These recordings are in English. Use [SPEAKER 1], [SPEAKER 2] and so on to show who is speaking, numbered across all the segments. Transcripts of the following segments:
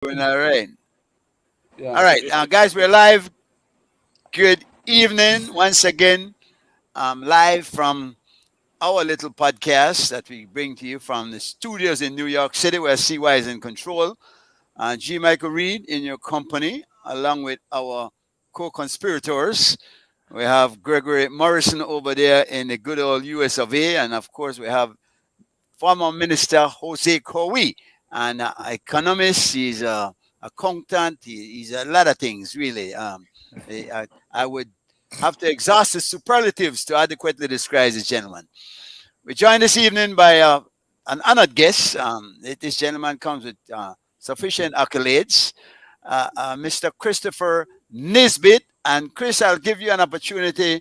[SPEAKER 1] Doing all right.
[SPEAKER 2] Yeah.
[SPEAKER 1] All right, guys, we're live. Good evening once again. Live from our little podcast that we bring to you from the studios in New York City, where CY is in control. G. Michael Reed in your company, along with our co-conspirators. We have Gregory Morrison over there in the good old US of A, and of course we have former Minister Jose Cowie, an economist. He's a accountant. He's a lot of things, really. I would have to exhaust the superlatives to adequately describe this gentleman. We're joined this evening by an honored guest. This gentleman comes with sufficient accolades, Mr. Christopher Nisbet. And Chris, I'll give you an opportunity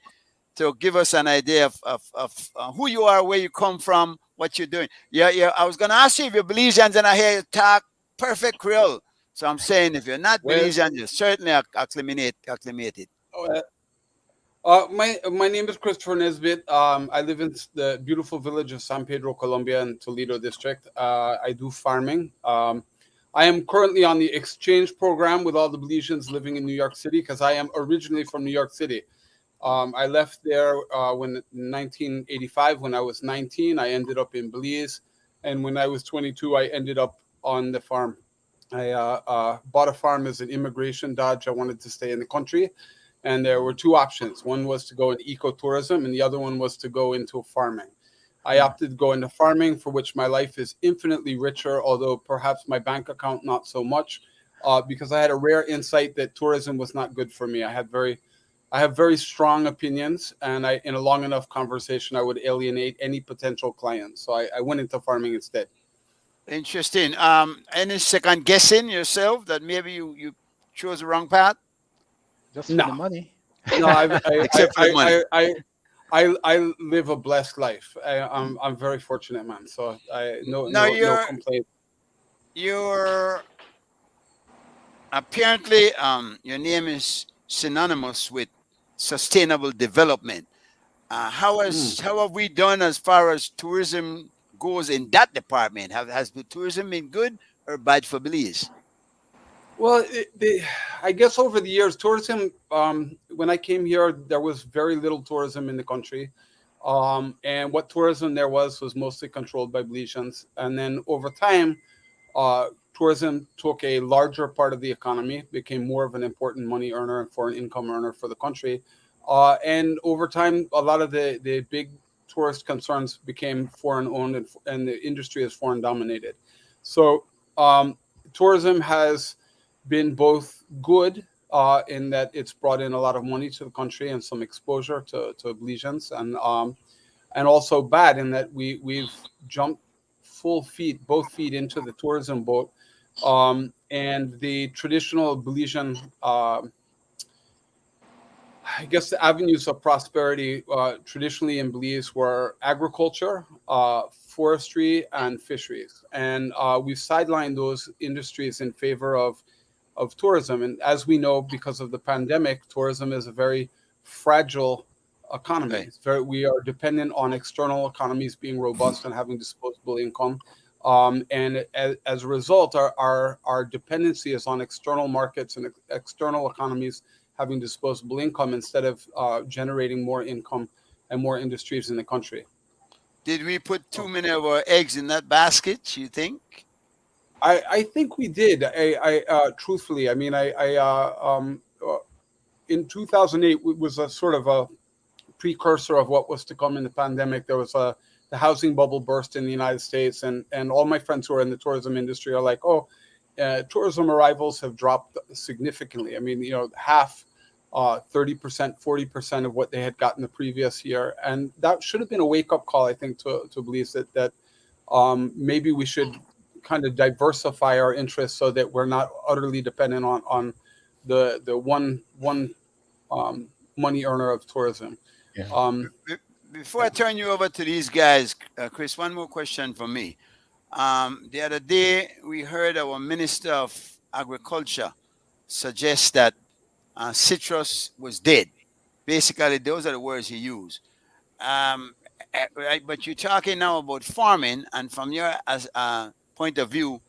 [SPEAKER 1] to give us an idea of who you are, where you come from, what you're doing. Yeah. I was going to ask you if you're Belizeans, and I hear you talk perfect Creole. So I'm saying if you're not
[SPEAKER 2] Well,
[SPEAKER 1] Belizean, you're certainly acclimated.
[SPEAKER 2] uh, my name is Christopher Nesbitt. I live in the beautiful village of San Pedro, Colombia, in Toledo district. I do farming. I am currently on the exchange program with all the Belizeans living in New York City because I am originally from New York City. I left there when in 1985 when I was 19. I ended up in Belize, and when I was 22, I ended up on the farm. I bought a farm as an immigration dodge. I wanted to stay in the country, and there were two options. One was to go in ecotourism, and the other one was to go into farming. I opted to go into farming, for which my life is infinitely richer, although perhaps my bank account not so much, because I had a rare insight that tourism was not good for me. I have very strong opinions, and in a long enough conversation, I would alienate any potential client. So I went into farming instead.
[SPEAKER 1] Interesting. Any second guessing yourself that maybe you chose the wrong path,
[SPEAKER 3] Just for
[SPEAKER 2] No,
[SPEAKER 3] the money.
[SPEAKER 2] no,
[SPEAKER 1] except for the money?
[SPEAKER 2] I live a blessed life. I'm very fortunate, man. So I
[SPEAKER 1] Now
[SPEAKER 2] no complaint.
[SPEAKER 1] you're apparently your name is synonymous with sustainable development.
[SPEAKER 2] Mm.
[SPEAKER 1] How have we done as far as tourism goes in that department? Has the tourism been good or bad for Belize?
[SPEAKER 2] Well, I guess over the years, tourism. When I came here, there was very little tourism in the country, and what tourism there was mostly controlled by Belizeans. And then over time, tourism took a larger part of the economy, became more of an important money earner and foreign income earner for the country. And over time, a lot of the big tourist concerns became foreign owned, and the industry is foreign dominated. So tourism has been both good in that it's brought in a lot of money to the country and some exposure to Belizeans, and also bad in that we've jumped full feet, both feet into the tourism boat, and the traditional Belizean, I guess the avenues of prosperity traditionally in Belize were agriculture, forestry, and fisheries, and we've sidelined those industries in favor of tourism. And as we know, because of the pandemic, tourism is a very fragile economy.
[SPEAKER 1] Right.
[SPEAKER 2] We are dependent on external economies being robust and having disposable income. And as a result, our dependency is on external markets and external economies having disposable income instead of generating more income and more industries in the country.
[SPEAKER 1] Did we put too many of our eggs in that basket, you think?
[SPEAKER 2] I think we did. Truthfully, I mean, in 2008 it was a sort of a precursor of what was to come in the pandemic. There was the housing bubble burst in the United States, and all my friends who are in the tourism industry are like, oh, tourism arrivals have dropped significantly. I mean, half, 30%, 40% of what they had gotten the previous year, and that should have been a wake up call, I think, to believe that maybe we should kind of diversify our interests so that we're not utterly dependent on the one money earner of tourism.
[SPEAKER 3] Yeah.
[SPEAKER 2] Um,
[SPEAKER 1] Be- Before I turn you over to these guys, Chris, one more question from me. The other day, we heard our Minister of Agriculture suggest that citrus was dead. Basically, those are the words he used. Um, right, but you're talking now about farming, and from your point of view,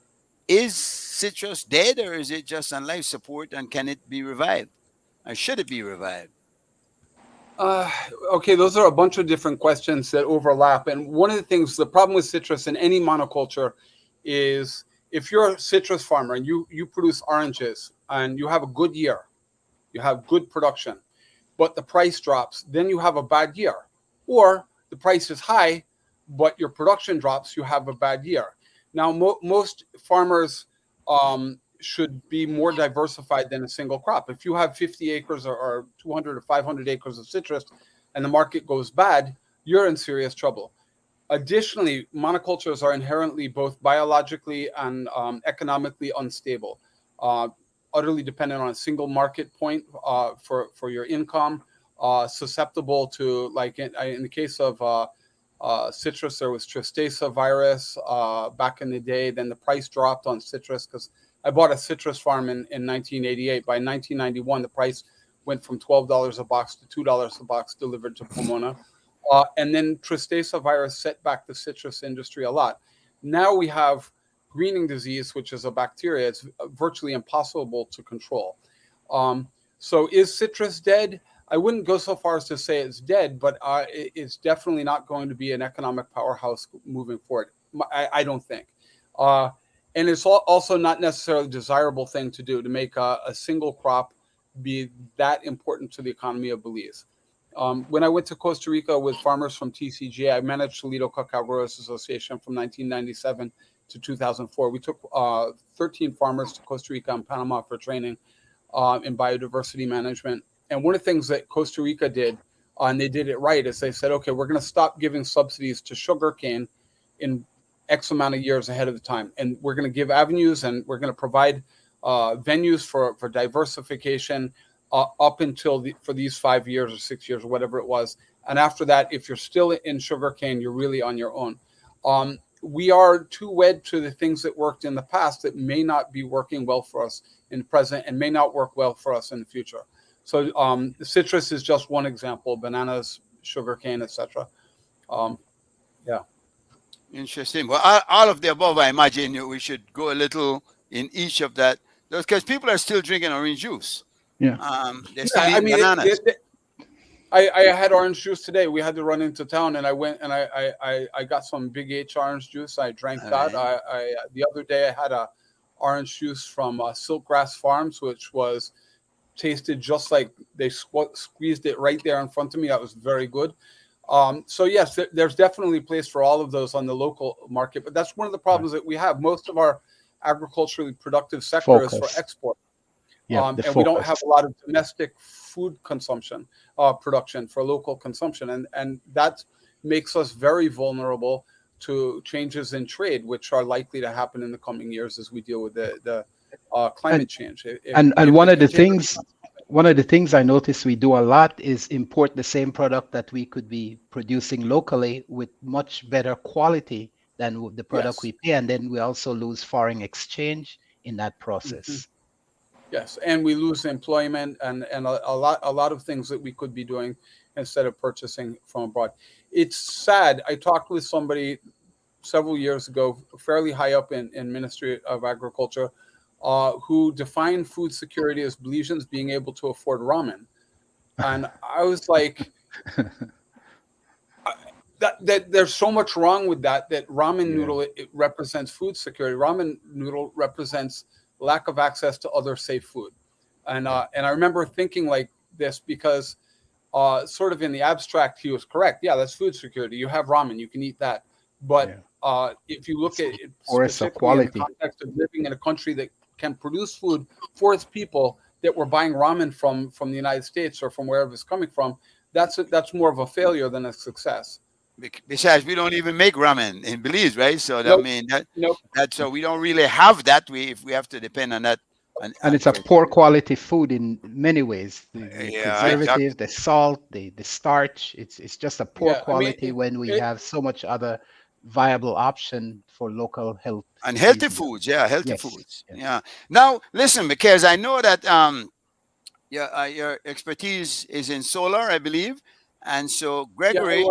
[SPEAKER 1] is citrus dead, or is it just on life support, and can it be revived, or should it be revived?
[SPEAKER 2] Uh, okay, those are a bunch of different questions that overlap. And one of the things, the problem with citrus in any monoculture is if you're a citrus farmer and you produce oranges and you have a good year, you have good production, but the price drops, then you have a bad year. Or the price is high, but your production drops, you have a bad year. Now, most farmers should be more diversified than a single crop. If you have 50 acres or 200 or 500 acres of citrus and the market goes bad, you're in serious trouble. Additionally, monocultures are inherently both biologically and economically unstable, uh, utterly dependent on a single market point for your income, susceptible to, like in the case of citrus, there was Tristeza virus back in the day. Then the price dropped on citrus because I bought a citrus farm in 1988. By 1991, the price went from $12 a box to $2 a box delivered to Pomona. And then Tristeza virus set back the citrus industry a lot. Now we have greening disease, which is a bacteria. It's virtually impossible to control. So is citrus dead? I wouldn't go so far as to say it's dead, but it's definitely not going to be an economic powerhouse moving forward. I don't think. And it's also not necessarily a desirable thing to do to make a single crop be that important to the economy of Belize. When I went to Costa Rica with farmers from TCGA, I managed Toledo Cacao Growers Association from 1997 to 2004. We took 13 farmers to Costa Rica and Panama for training in biodiversity management. And one of the things that Costa Rica did, and they did it right, is they said, okay, we're going to stop giving subsidies to sugarcane in X amount of years ahead of the time. And we're going to give avenues and we're going to provide venues for diversification up until for these 5 years or 6 years or whatever it was. And after that, if you're still in sugarcane, you're really on your own. We are too wed to the things that worked in the past that may not be working well for us in the present and may not work well for us in the future. So citrus is just one example, bananas, sugarcane, etc. Yeah.
[SPEAKER 1] Interesting. Well, all of the above, I imagine we should go a little in each of that, because people are still drinking orange juice.
[SPEAKER 3] Yeah.
[SPEAKER 1] They're still
[SPEAKER 2] I
[SPEAKER 1] eating
[SPEAKER 2] mean,
[SPEAKER 1] bananas.
[SPEAKER 2] I had orange juice today. We had to run into town, and I went and I got some Big H orange juice. I drank that. I the other day I had a orange juice from Silkgrass Farms, which was tasted just like they squeezed it right there in front of me. That was very good. So yes, there's definitely a place for all of those on the local market, but that's one of the problems that we have. Most of our agriculturally productive sector is for export. And we don't have a lot of domestic food consumption, production for local consumption. And that makes us very vulnerable to changes in trade, which are likely to happen in the coming years as we deal with the climate change.
[SPEAKER 3] And one of the things I notice we do a lot is import the same product that we could be producing locally with much better quality than the product we pay. And then we also lose foreign exchange in that process.
[SPEAKER 2] Mm-hmm. Yes, and we lose employment and a lot of things that we could be doing instead of purchasing from abroad. It's sad. I talked with somebody several years ago, fairly high up in Ministry of Agriculture, who defined food security as Belizeans being able to afford ramen. And I was like, that there's so much wrong with that ramen noodle, it represents food security. Ramen noodle represents lack of access to other safe food. And I remember thinking like this because sort of in the abstract, he was correct. Yeah, that's food security. You have ramen, you can eat that. But if you look at it specifically in the context of living in a country that can produce food for its people, that we're buying ramen from the United States or from wherever it's coming from, that's more of a failure than a success.
[SPEAKER 1] Besides, we don't even make ramen in Belize, right? So I mean that so we don't really have that. If we have to depend on that.
[SPEAKER 3] And it's a poor quality food in many ways. The preservatives, the salt, the starch. It's just a poor quality when we have so much other viable option for local health
[SPEAKER 1] and healthy foods. Healthy foods. Yeah. Now listen, because I know that your expertise is in solar, I believe, and so Gregory.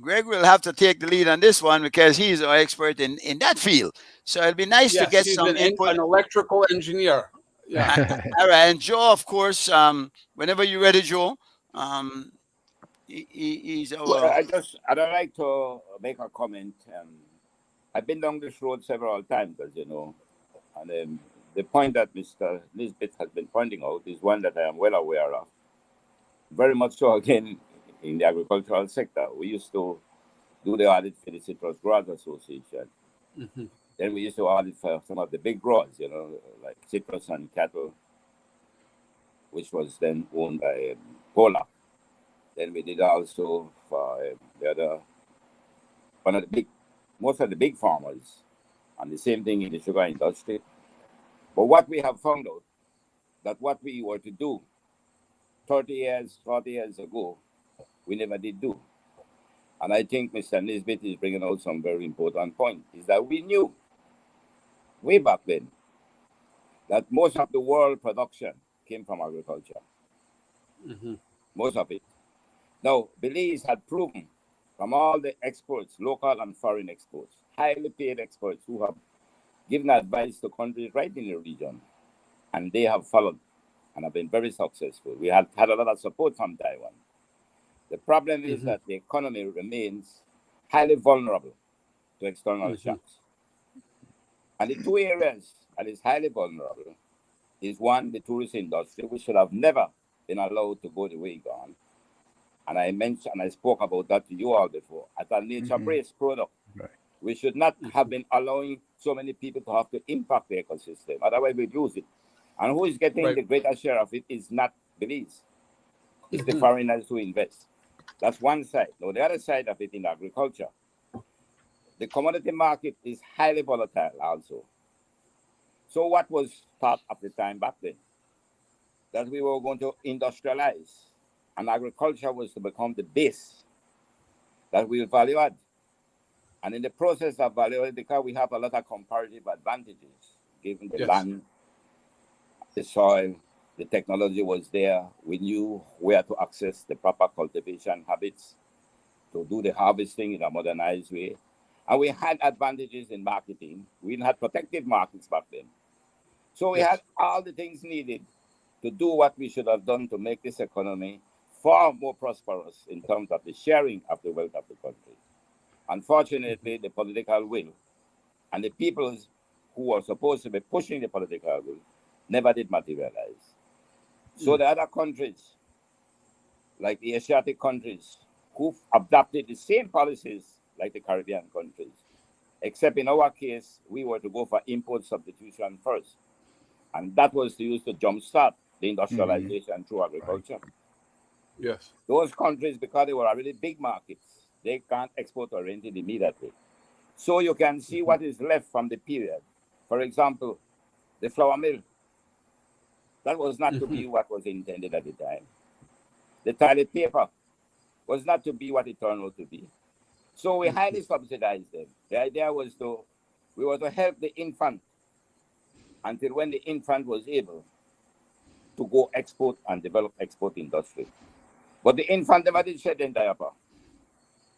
[SPEAKER 1] Greg will have to take the lead on this one because he's our expert in that field. So it'd be nice to
[SPEAKER 2] Yes,
[SPEAKER 1] get
[SPEAKER 2] he's
[SPEAKER 1] some input.
[SPEAKER 2] an electrical engineer. Yeah.
[SPEAKER 1] All right, and Joe, of course, whenever you're ready, Joe, um, he's
[SPEAKER 4] Well,
[SPEAKER 1] our.
[SPEAKER 4] I'd like to make a comment. I've been down this road several times, as you know, and the point that Mr. Nisbet has been pointing out is one that I am well aware of. Very much so, again, in the agricultural sector. We used to do the audit for the Citrus Growers Association.
[SPEAKER 2] Mhm.
[SPEAKER 4] Then we used to audit for some of the big growers, like citrus and cattle, which was then owned by Polar. Then we did also for the other, one of the big, most of the big farmers, and the same thing in the sugar industry. But what we have found out, that what we were to do 30 years, 40 years ago, we never did do. And I think Mr. Nisbet is bringing out some very important point, is that we knew way back then that most of the world production came from agriculture,
[SPEAKER 2] Mhm.
[SPEAKER 4] most of it. Now, Belize had proven from all the experts, local and foreign experts, highly paid experts who have given advice to countries right in the region, and they have followed and have been very successful. We had a lot of support from Taiwan. The problem is
[SPEAKER 2] Mhm.
[SPEAKER 4] that the economy remains highly vulnerable to external
[SPEAKER 2] Mhm.
[SPEAKER 4] shocks. And the two areas that is highly vulnerable is one, the tourist industry, which should have never been allowed to go the way it gone. And I spoke about that to you all before. As a nature-based product,
[SPEAKER 3] Right.
[SPEAKER 4] we should not have been allowing so many people to have to impact the ecosystem. Otherwise, we lose it. And who is getting
[SPEAKER 2] Right.
[SPEAKER 4] the greater share of it is not Belize. It's the
[SPEAKER 2] Mhm.
[SPEAKER 4] foreigners who invest. That's one side. Now, the other side of it in agriculture, the commodity market is highly volatile also. So what was thought at the time back then? That we were going to industrialize and agriculture was to become the base that we value add. And in the process of value add, because we have a lot of comparative advantages, given the
[SPEAKER 2] Yes.
[SPEAKER 4] land, the soil, the technology was there. We knew where to access the proper cultivation habits to do the harvesting in a modernized way. And we had advantages in marketing. We had protective markets back then. So we
[SPEAKER 2] Yes.
[SPEAKER 4] had all the things needed to do what we should have done to make this economy far more prosperous in terms of the sharing of the wealth of the country. Unfortunately, the political will and the people who are supposed to be pushing the political will never did materialize. So the other countries, like the Asiatic countries, who've adopted the same policies like the Caribbean countries, except in our case, we were to go for import substitution first. And that was to use to jumpstart the industrialization through agriculture.
[SPEAKER 2] Yes.
[SPEAKER 4] Those countries, because they were already big markets, they can't export or rent it immediately. So you can see what is left from the period. For example, the flour mill, that was not to be what was intended at the time. The toilet paper was not to be what it turned out to be. So we highly subsidized them. The idea was we were to help the infant until when the infant was able to go export and develop export industry. But the infant never did shed in diaper.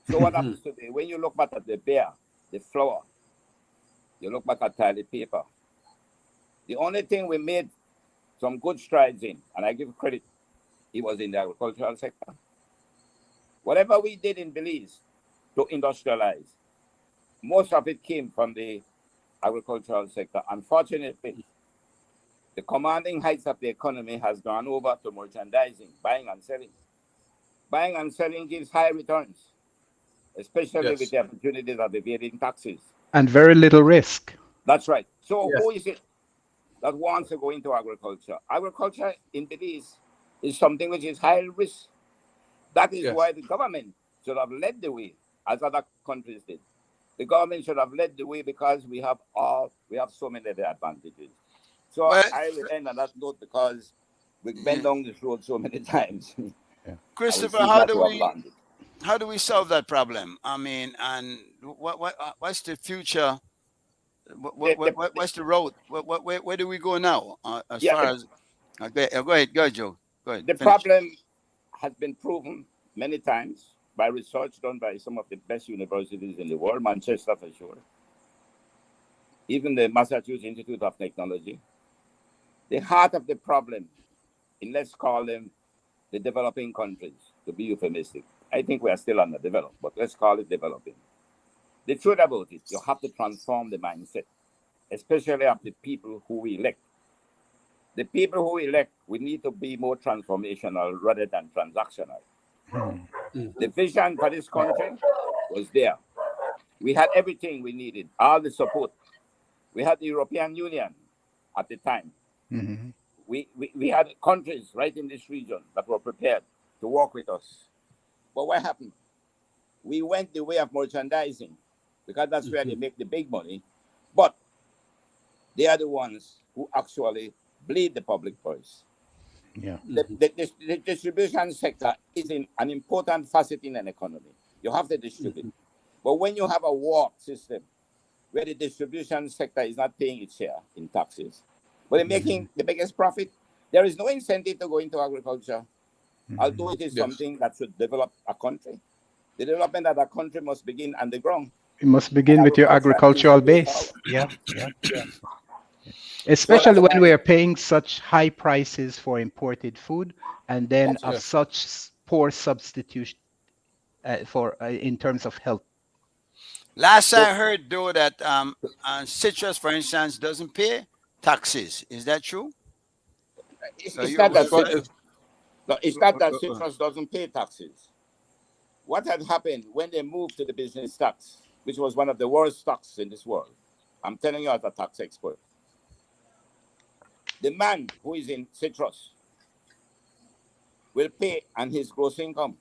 [SPEAKER 4] So what happens today? When you look back at the beer, the flour, you look back at toilet paper, the only thing we made some good strides in, and I give credit, it was in the agricultural sector. Whatever we did in Belize to industrialize, most of it came from the agricultural sector. Unfortunately, the commanding heights of the economy has gone over to merchandising, buying and selling. Buying and selling gives high returns, especially with
[SPEAKER 2] Yes.
[SPEAKER 4] the opportunities of evading taxes.
[SPEAKER 3] And very little risk.
[SPEAKER 4] That's right. So
[SPEAKER 2] Yes.
[SPEAKER 4] who is it that wants to go into agriculture? Agriculture in Belize is something which is high risk. That is
[SPEAKER 2] Yes.
[SPEAKER 4] why the government should have led the way, as other countries did. The government should have led the way because we have so many other advantages. So
[SPEAKER 1] Well,
[SPEAKER 4] I will end on that note because we've been down this road so many times. And we
[SPEAKER 1] Christopher,
[SPEAKER 4] seem not to have landed.
[SPEAKER 1] how do we solve that problem? I mean, and what's the future? What's the road? Where do we go now? As
[SPEAKER 4] Yeah,
[SPEAKER 1] far as go ahead, Joe. Go ahead.
[SPEAKER 4] the
[SPEAKER 1] Finish.
[SPEAKER 4] problem has been proven many times. by research done by some of the best universities in the world, Manchester for sure, even the Massachusetts Institute of Technology. The heart of the problem, in let's call them the developing countries, to be euphemistic. I think we are still underdeveloped, but let's call it developing. The truth about it, you have to transform the mindset, especially of the people who we elect. The people who we elect, we need to be more transformational rather than transactional. The vision for this country was there. We had everything we needed, all the support. We had the European Union at the time.
[SPEAKER 3] Mm-hmm.
[SPEAKER 4] We had countries right in this region that were prepared to work with us. But what happened? We went the way of merchandising because that's where they make the big money. But they are the ones who actually bleed the public purse.
[SPEAKER 3] Yeah.
[SPEAKER 4] The distribution sector is an important facet in an economy. You have to distribute. But when you have a war system where the distribution sector is not paying its share in taxes, but they're making the biggest profit, there is no incentive to go into agriculture. Although it is something that should develop a country. The development of a country must begin underground.
[SPEAKER 3] It must begin with your agricultural base. Yeah. Especially when we are paying such high prices for imported food, and then of such poor substitution in terms of health.
[SPEAKER 1] Last I heard, though, that citrus, for instance, doesn't pay taxes. Is that true?
[SPEAKER 4] It's not that citrus doesn't pay taxes. What had happened when they moved to the business tax, which was one of the worst taxes in this world? I'm telling you as a tax expert. The man who is in citrus will pay on his gross income,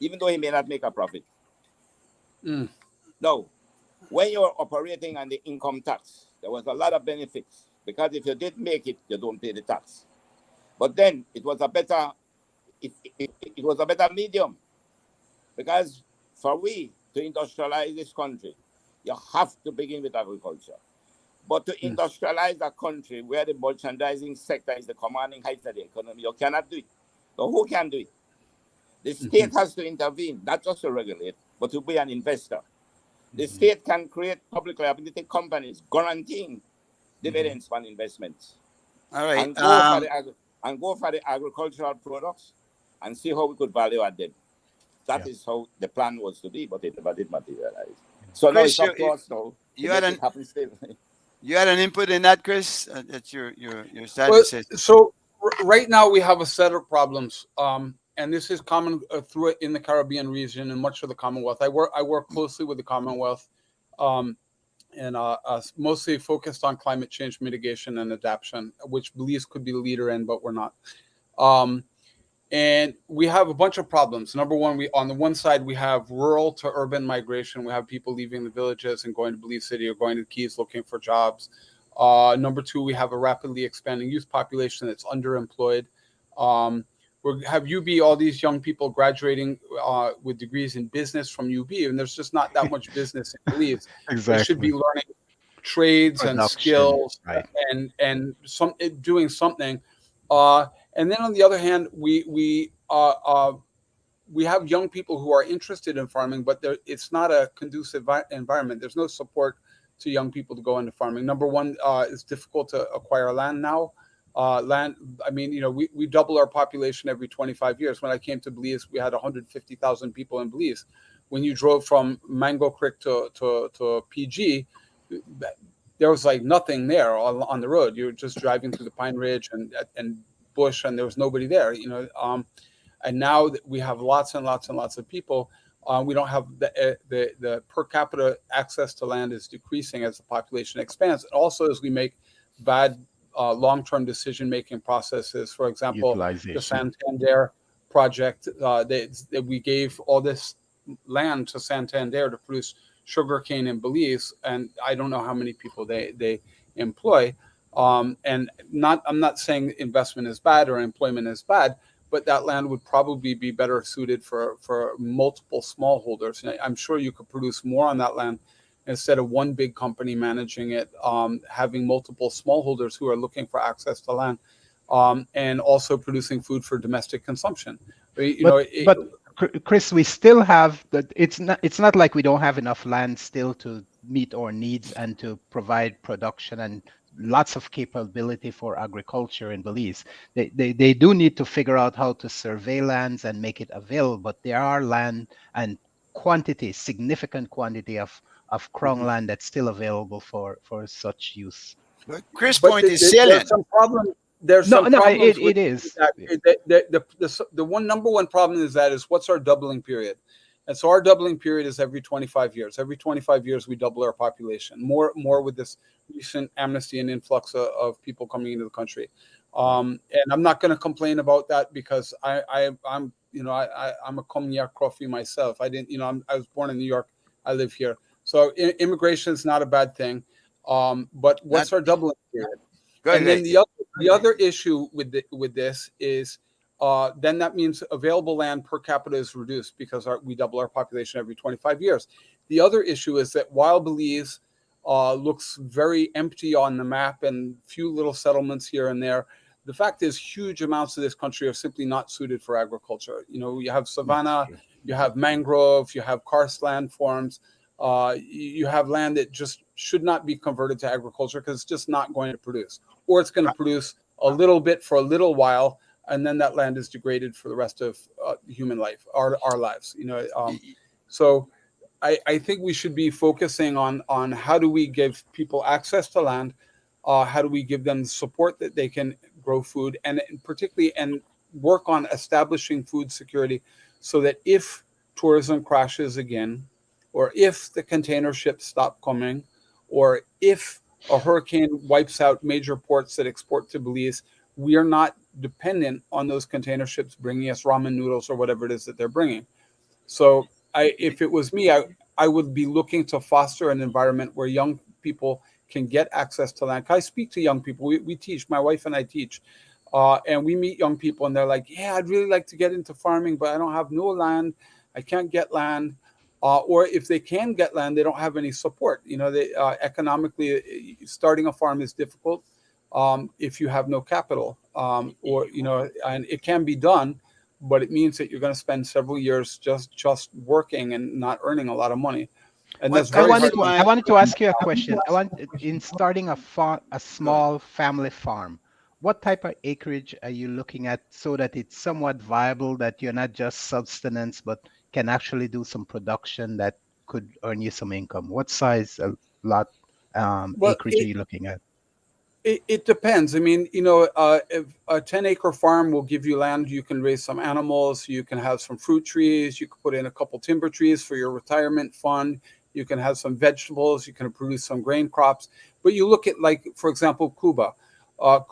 [SPEAKER 4] even though he may not make a profit. No, when you're operating on the income tax, there was a lot of benefits because if you did make it, you don't pay the tax. But then it was a better, it was a better medium because for we to industrialize this country, you have to begin with agriculture. But to industrialize a country where the merchandising sector is the commanding height of the economy, you cannot do it. So who can do it? The state has to intervene, not just to regulate, but to be an investor. The state can create public liability companies guaranteeing dividends on investments.
[SPEAKER 1] All right.
[SPEAKER 4] And go for the agricultural products and see how we could value add them. That is how the plan was to be, but it never did materialize. So now it's up to us now.
[SPEAKER 1] You had an input in that, Chris? That's your starting to say.
[SPEAKER 2] So right now we have a set of problems, and this is common through it in the Caribbean region and much of the Commonwealth. I work closely with the Commonwealth, and mostly focused on climate change mitigation and adaptation, which Belize could be the leader in, but we're not. And we have a bunch of problems. Number one, on the one side, we have rural to urban migration. We have people leaving the villages and going to Belize City or going to the Keys looking for jobs. Number two, we have a rapidly expanding youth population that's underemployed. We have UB, all these young people graduating with degrees in business from UB, and there's just not that much business in Belize.
[SPEAKER 3] Exactly.
[SPEAKER 2] They should be learning trades and skills,
[SPEAKER 3] right,
[SPEAKER 2] and doing something. And then on the other hand, we have young people who are interested in farming, but it's not a conducive environment. There's no support to young people to go into farming. Number one, it's difficult to acquire land now. Land, I mean, we double our population every 25 years. When I came to Belize, we had 150,000 people in Belize. When you drove from Mango Creek to PG, there was like nothing there on the road. You were just driving through the Pine Ridge and bush, and there was nobody there. And now that we have lots and lots and lots of people, we don't have the per capita access to land is decreasing as the population expands. Also, as we make bad long-term decision-making processes, for example, the Santander project, that we gave all this land to Santander to produce sugarcane in Belize, and I don't know how many people they employ. And I'm not saying investment is bad or employment is bad, but that land would probably be better suited for multiple smallholders. I'm sure you could produce more on that land instead of one big company managing it, having multiple smallholders who are looking for access to land, and also producing food for domestic consumption.
[SPEAKER 3] But Chris, we still have that. It's not like we don't have enough land still to meet our needs and to provide production and lots of capability for agriculture in Belize. They do need to figure out how to survey lands and make it available, but there are land and significant quantity of Crown
[SPEAKER 2] Mhm.
[SPEAKER 3] land that's still available for such use.
[SPEAKER 1] But Chris'
[SPEAKER 2] But
[SPEAKER 1] point is
[SPEAKER 2] there's
[SPEAKER 1] salient.
[SPEAKER 2] some problem. There's
[SPEAKER 3] No,
[SPEAKER 2] some
[SPEAKER 3] no,
[SPEAKER 2] problems
[SPEAKER 3] it
[SPEAKER 2] with
[SPEAKER 3] is.
[SPEAKER 2] that. The one number one problem is what's our doubling period, and so our doubling period is every 25 years. Every 25 years we double our population. More with this recent amnesty and influx of people coming into the country. And I'm not going to complain about that because I'm I'm a Cognac coffee myself. I didn't I was born in New York. I live here, so immigration is not a bad thing. But
[SPEAKER 1] Not
[SPEAKER 2] what's our doubling period?
[SPEAKER 1] go
[SPEAKER 2] And then
[SPEAKER 1] ahead.
[SPEAKER 2] the other issue with this is then that means available land per capita is reduced because we double our population every 25 years. The other issue is that while Belize looks very empty on the map and few little settlements here and there, the fact is huge amounts of this country are simply not suited for agriculture. You have savanna, you have mangrove, you have karst landforms. You have land that just should not be converted to agriculture because it's just not going to produce, or it's going to produce a little bit for a little while, and then that land is degraded for the rest of human life, our lives. So I think we should be focusing on how do we give people access to land, how do we give them support that they can grow food, and particularly and work on establishing food security, so that if tourism crashes again, or if the container ships stop coming, or if a hurricane wipes out major ports that export to Belize, we are not dependent on those container ships bringing us ramen noodles or whatever it is that they're bringing. So if it was me, I would be looking to foster an environment where young people can get access to land. I speak to young people. We teach, my wife and I teach, and we meet young people and they're like, yeah, I'd really like to get into farming, but I don't have no land. I can't get land. Or if they can get land, they don't have any support. They economically starting a farm is difficult if you have no capital, or and it can be done, but it means that you're going to spend several years just working and not earning a lot of money, and
[SPEAKER 1] Well,
[SPEAKER 2] that's
[SPEAKER 3] I
[SPEAKER 2] very
[SPEAKER 1] Chris,
[SPEAKER 2] hard.
[SPEAKER 3] wanted I wanted to ask you a question. In starting a
[SPEAKER 1] go ahead.
[SPEAKER 3] small family farm, what type of acreage are you looking at so that it's somewhat viable, that you're not just subsistence, but can actually do some production that could earn you some income? What size lot
[SPEAKER 2] Well,
[SPEAKER 3] acreage are you looking at?
[SPEAKER 2] it depends. I mean, if a 10-acre farm will give you land, you can raise some animals, you can have some fruit trees, you can put in a couple timber trees for your retirement fund, you can have some vegetables, you can produce some grain crops. But you look at, like, for example, Cuba.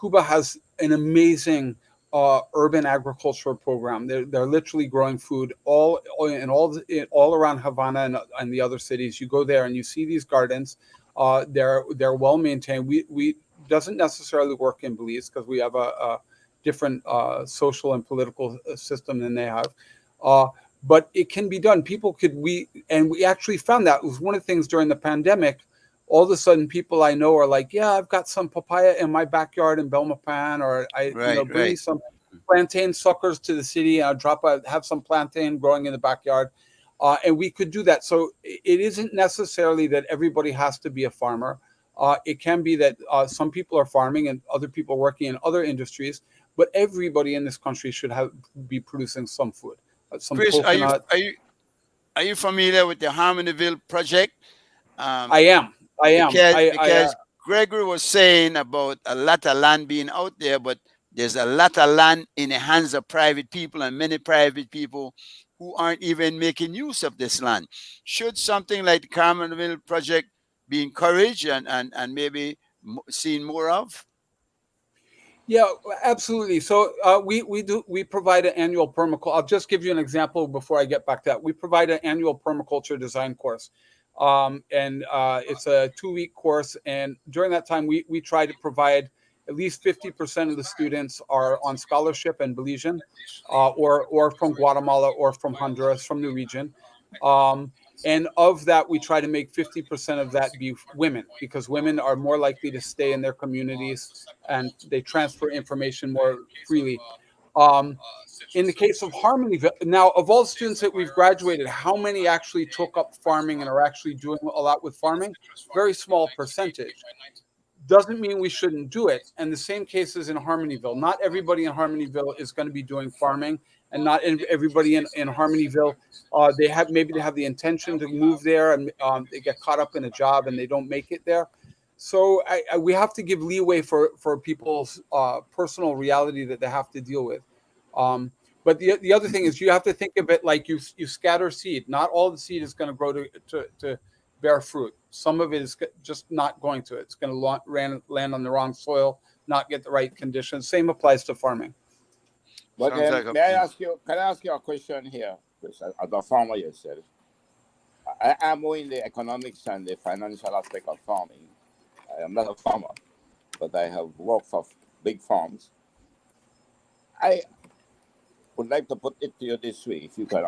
[SPEAKER 2] Cuba has an amazing urban agricultural program. They're literally growing food all around Havana and the other cities. You go there and you see these gardens. They're well maintained. We doesn't necessarily work in Belize because we have a different social and political system than they have. But it can be done. We actually found that. It was one of the things during the pandemic. All of a sudden, people I know are like, yeah, I've got some papaya in my backyard in Belmopan, or
[SPEAKER 1] Right,
[SPEAKER 2] bring me
[SPEAKER 1] right.
[SPEAKER 2] some plantain suckers to the city. I'll have some plantain growing in the backyard. And we could do that. So it isn't necessarily that everybody has to be a farmer. It can be that some people are farming and other people are working in other industries, but everybody in this country should be producing some food, some
[SPEAKER 1] Chris,
[SPEAKER 2] coconut.
[SPEAKER 1] are you familiar with the Harmonyville project? Um,
[SPEAKER 2] I am. I am.
[SPEAKER 1] because Gregory was saying about a lot of land being out there, but there's a lot of land in the hands of private people, and many private people who aren't even making use of this land. Should something like the Carmenville project be encouraged and maybe seen more of?
[SPEAKER 2] Yeah, absolutely. So we provide an annual permaculture. I'll just give you an example before I get back to that. We provide an annual permaculture design course, and it's a 2-week course. And during that time, we try to provide at least 50% of the students are on scholarship in Belizean, or from Guatemala or from Honduras, from the region. And of that, we try to make 50% of that be women, because women are more likely to stay in their communities and they transfer information more freely. In the case of Harmonyville, now of all the students that we've graduated, how many actually took up farming and are actually doing a lot with farming? Very small percentage. Doesn't mean we shouldn't do it. And the same case is in Harmonyville. Not everybody in Harmonyville is going to be doing farming, and not everybody in Harmonyville, they have the intention to move there, and they get caught up in a job and they don't make it there. So we have to give leeway for people's personal reality that they have to deal with. But the other thing is you have to think of it like you scatter seed. Not all the seed is going to grow to bear fruit. Some of it is just not going to. It's going to land on the wrong soil, not get the right conditions. Same applies to farming.
[SPEAKER 4] But may I ask you? Can I ask you a question here, Chris, as a farmer yourself? I am more in the economics and the financial aspect of farming. I am not a farmer, but I have worked for big farms. I would like to put it to you this way, if you can.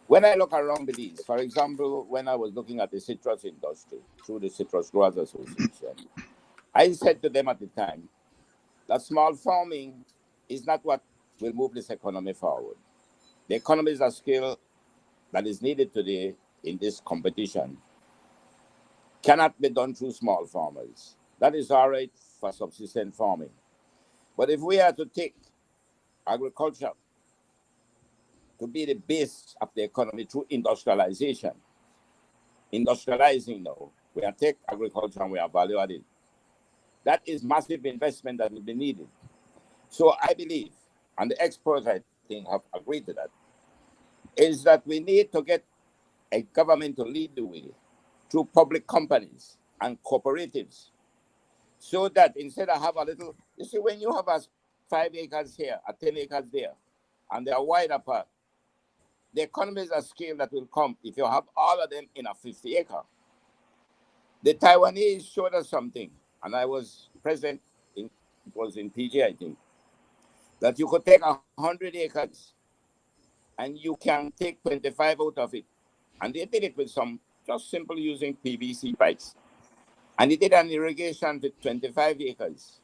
[SPEAKER 4] When I look around Belize, for example, when I was looking at the citrus industry through the Citrus Growers Association, I said to them at the time that small farming is not what will move this economy forward. The economy is a skill that is needed today in this competition. Cannot be done through small farmers. That is all right for subsistence farming. But if we are to take agriculture to be the base of the economy through industrializing now, we are take agriculture and we are value added. That is massive investment that will be needed. So I believe, and the experts I think have agreed to that, is that we need to get a government to lead the way through public companies and cooperatives, so that instead of have a little, you see, when you have a 5 acres here, a 10 acres there, and they are wide apart, the economies of scale that will come if you have all of them in a 50 acre. The Taiwanese showed us something, and I was present, it was in PG, I think, that you could take 100 acres and you can take 25 out of it. And they did it with some just simple using PVC pipes. And he did an irrigation with 25 acres.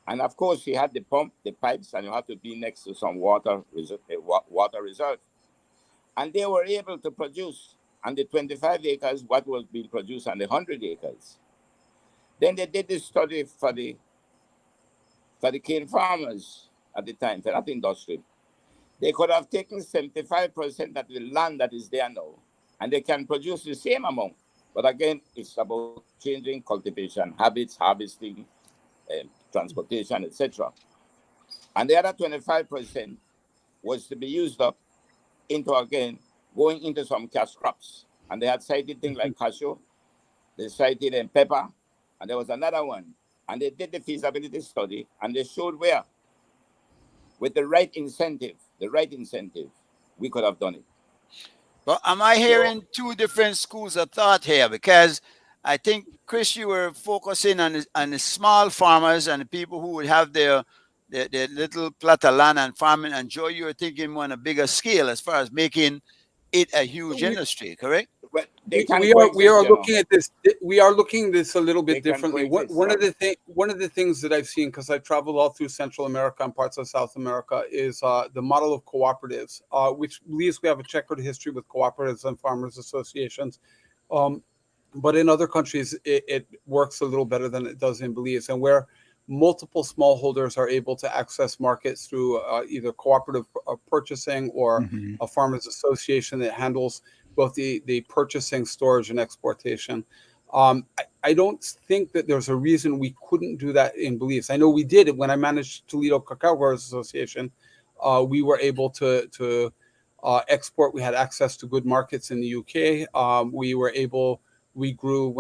[SPEAKER 4] And of course, he had the pump, the pipes, and you have to be next to some water reserve. And they were able to produce on the 25 acres what was being produced on the 100 acres. Then they did this study for the cane farmers at the time, for that industry. They could have taken 75% of the land that is there now, and they can produce the same amount. But again, it's about changing cultivation habits, harvesting, transportation, etc. And the other 25% was to be used up into, again, going into some cash crops. And they had cited things like cashew, they cited pepper, and there was another one. And they did the feasibility study, and they showed where, with the right incentive, we could have done it.
[SPEAKER 1] But am I hearing two different schools of thought here? Because I think, Chris, you were focusing on the small farmers and the people who would have their little plot of land and farming. And Joe, you were thinking more on a bigger scale as far as making it a huge industry, correct?
[SPEAKER 4] But
[SPEAKER 2] we are looking at this. We are looking at this a little bit differently. One of the things that I've seen, because I traveled all through Central America and parts of South America, is the model of cooperatives, which believes we have a checkered history with cooperatives and farmers associations. But in other countries, it works a little better than it does in Belize, and where multiple smallholders are able to access markets through either cooperative purchasing or a farmers association that handles both the purchasing, storage, and exportation. I don't think that there's a reason we couldn't do that in Belize. I know we did it when I managed Toledo Cacao Growers Association. We were able to export. We had access to good markets in the UK. We grew,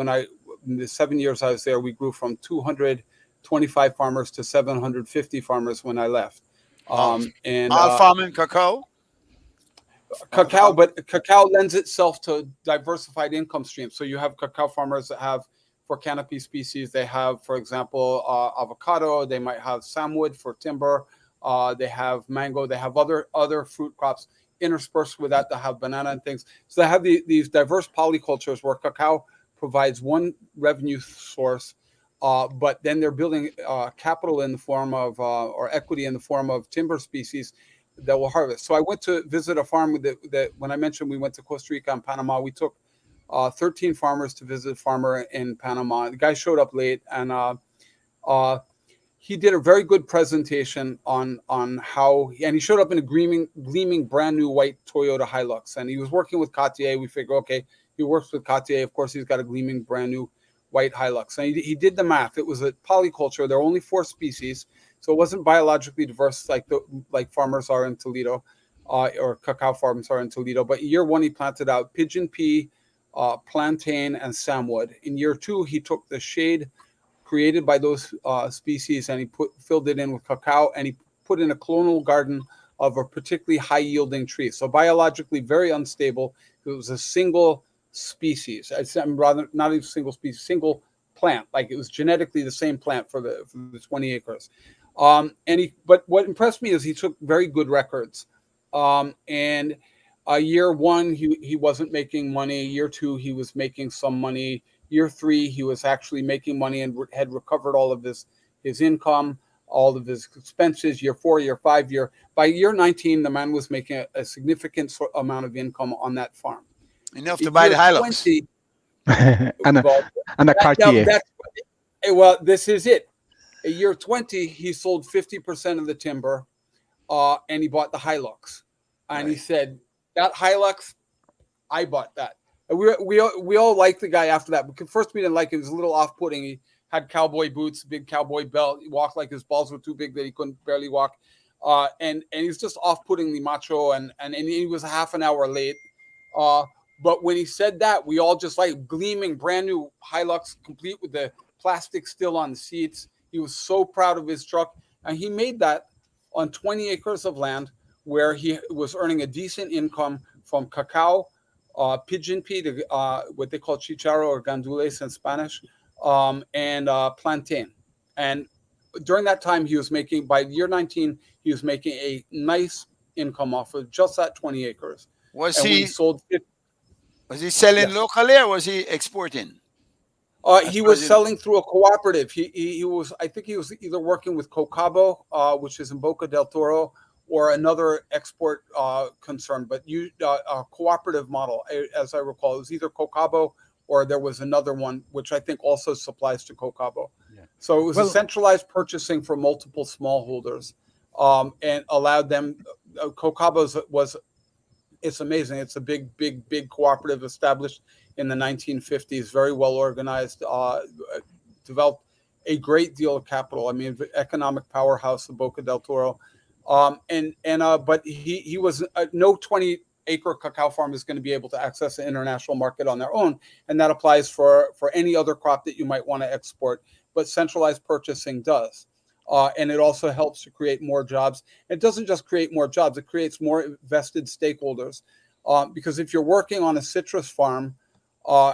[SPEAKER 2] in the 7 years I was there, we grew from 225 farmers to 750 farmers when I left.
[SPEAKER 1] And farming cacao?
[SPEAKER 2] Cacao, but cacao lends itself to diversified income streams. So you have cacao farmers that have, for canopy species, they have, for example, avocado. They might have samwood for timber. They have mango. They have other fruit crops interspersed with that. They have banana and things. So they have these diverse polycultures where cacao provides one revenue source, but then they're building capital in the form of or equity in the form of timber species that will harvest. So I went to visit a farm that when I mentioned we went to Costa Rica and Panama, we took 13 farmers to visit a farmer in Panama. The guy showed up late, and uh, he did a very good presentation on how, and he showed up in a gleaming brand new white Toyota Hilux, and he was working with Cartier. We figure, okay, he works with Cartier. Of course, he's got a gleaming brand new white Hilux. And he did the math. It was a polyculture. There are only 4 species, so it wasn't biologically diverse like farmers are in Toledo, or cacao farms are in Toledo. But in year 1, he planted out pigeon pea, plantain, and samwood. In year 2, he took the shade created by those species, and he filled it in with cacao, and he put in a clonal garden of a particularly high yielding tree. So biologically very unstable. It was a single species. Rather, not even single species, single plant. Like it was genetically the same plant for the 20 acres. But what impressed me is he took very good records. And year 1, he wasn't making money. Year 2, he was making some money. Year 3, he was actually making money and had recovered all of his income, all of his expenses. Year 4, year 5, by year 19, the man was making a significant amount of income on that farm.
[SPEAKER 1] Enough to buy the Hilux.
[SPEAKER 2] 20,
[SPEAKER 3] and a Cartier.
[SPEAKER 2] Well, this is it. A year 20, he sold 50% of the timber, and he bought the Hilux. And he said, that Hilux, I bought that. And we all liked the guy after that. Because first we didn't like it. It was a little off-putting. He had cowboy boots, big cowboy belt. He walked like his balls were too big that he couldn't barely walk. And he's just off-puttingly macho. And he was a half an hour late. But when he said that, we all just like gleaming brand new Hilux, complete with the plastic still on the seats. He was so proud of his truck. And he made that on 20 acres of land where he was earning a decent income from cacao, pigeon pea, what they call chicharro or gandules in Spanish, and plantain. And during that time, he was making, by year 19, he was making a nice income off of just that 20 acres.
[SPEAKER 1] Was
[SPEAKER 2] and
[SPEAKER 1] he
[SPEAKER 2] sold it?
[SPEAKER 1] Was he selling locally or was he exporting?
[SPEAKER 2] He was selling through a cooperative. He was, I think he was either working with Cocabo, which is in Boca del Toro, or another export concern, but a cooperative model, as I recall. It was either Cocabo or there was another one, which I think also supplies to Cocabo. Yeah. So it was a centralized purchasing for multiple smallholders, and allowed them. Cocabo's it's amazing. It's a big cooperative established in the 1950s, very well organized, developed a great deal of capital. I mean, economic powerhouse of Boca del Toro. But he was no 20-acre cacao farm is going to be able to access the international market on their own, and that applies for any other crop that you might want to export. But centralized purchasing does, and it also helps to create more jobs. It doesn't just create more jobs; it creates more vested stakeholders. Because if you're working on a citrus farm,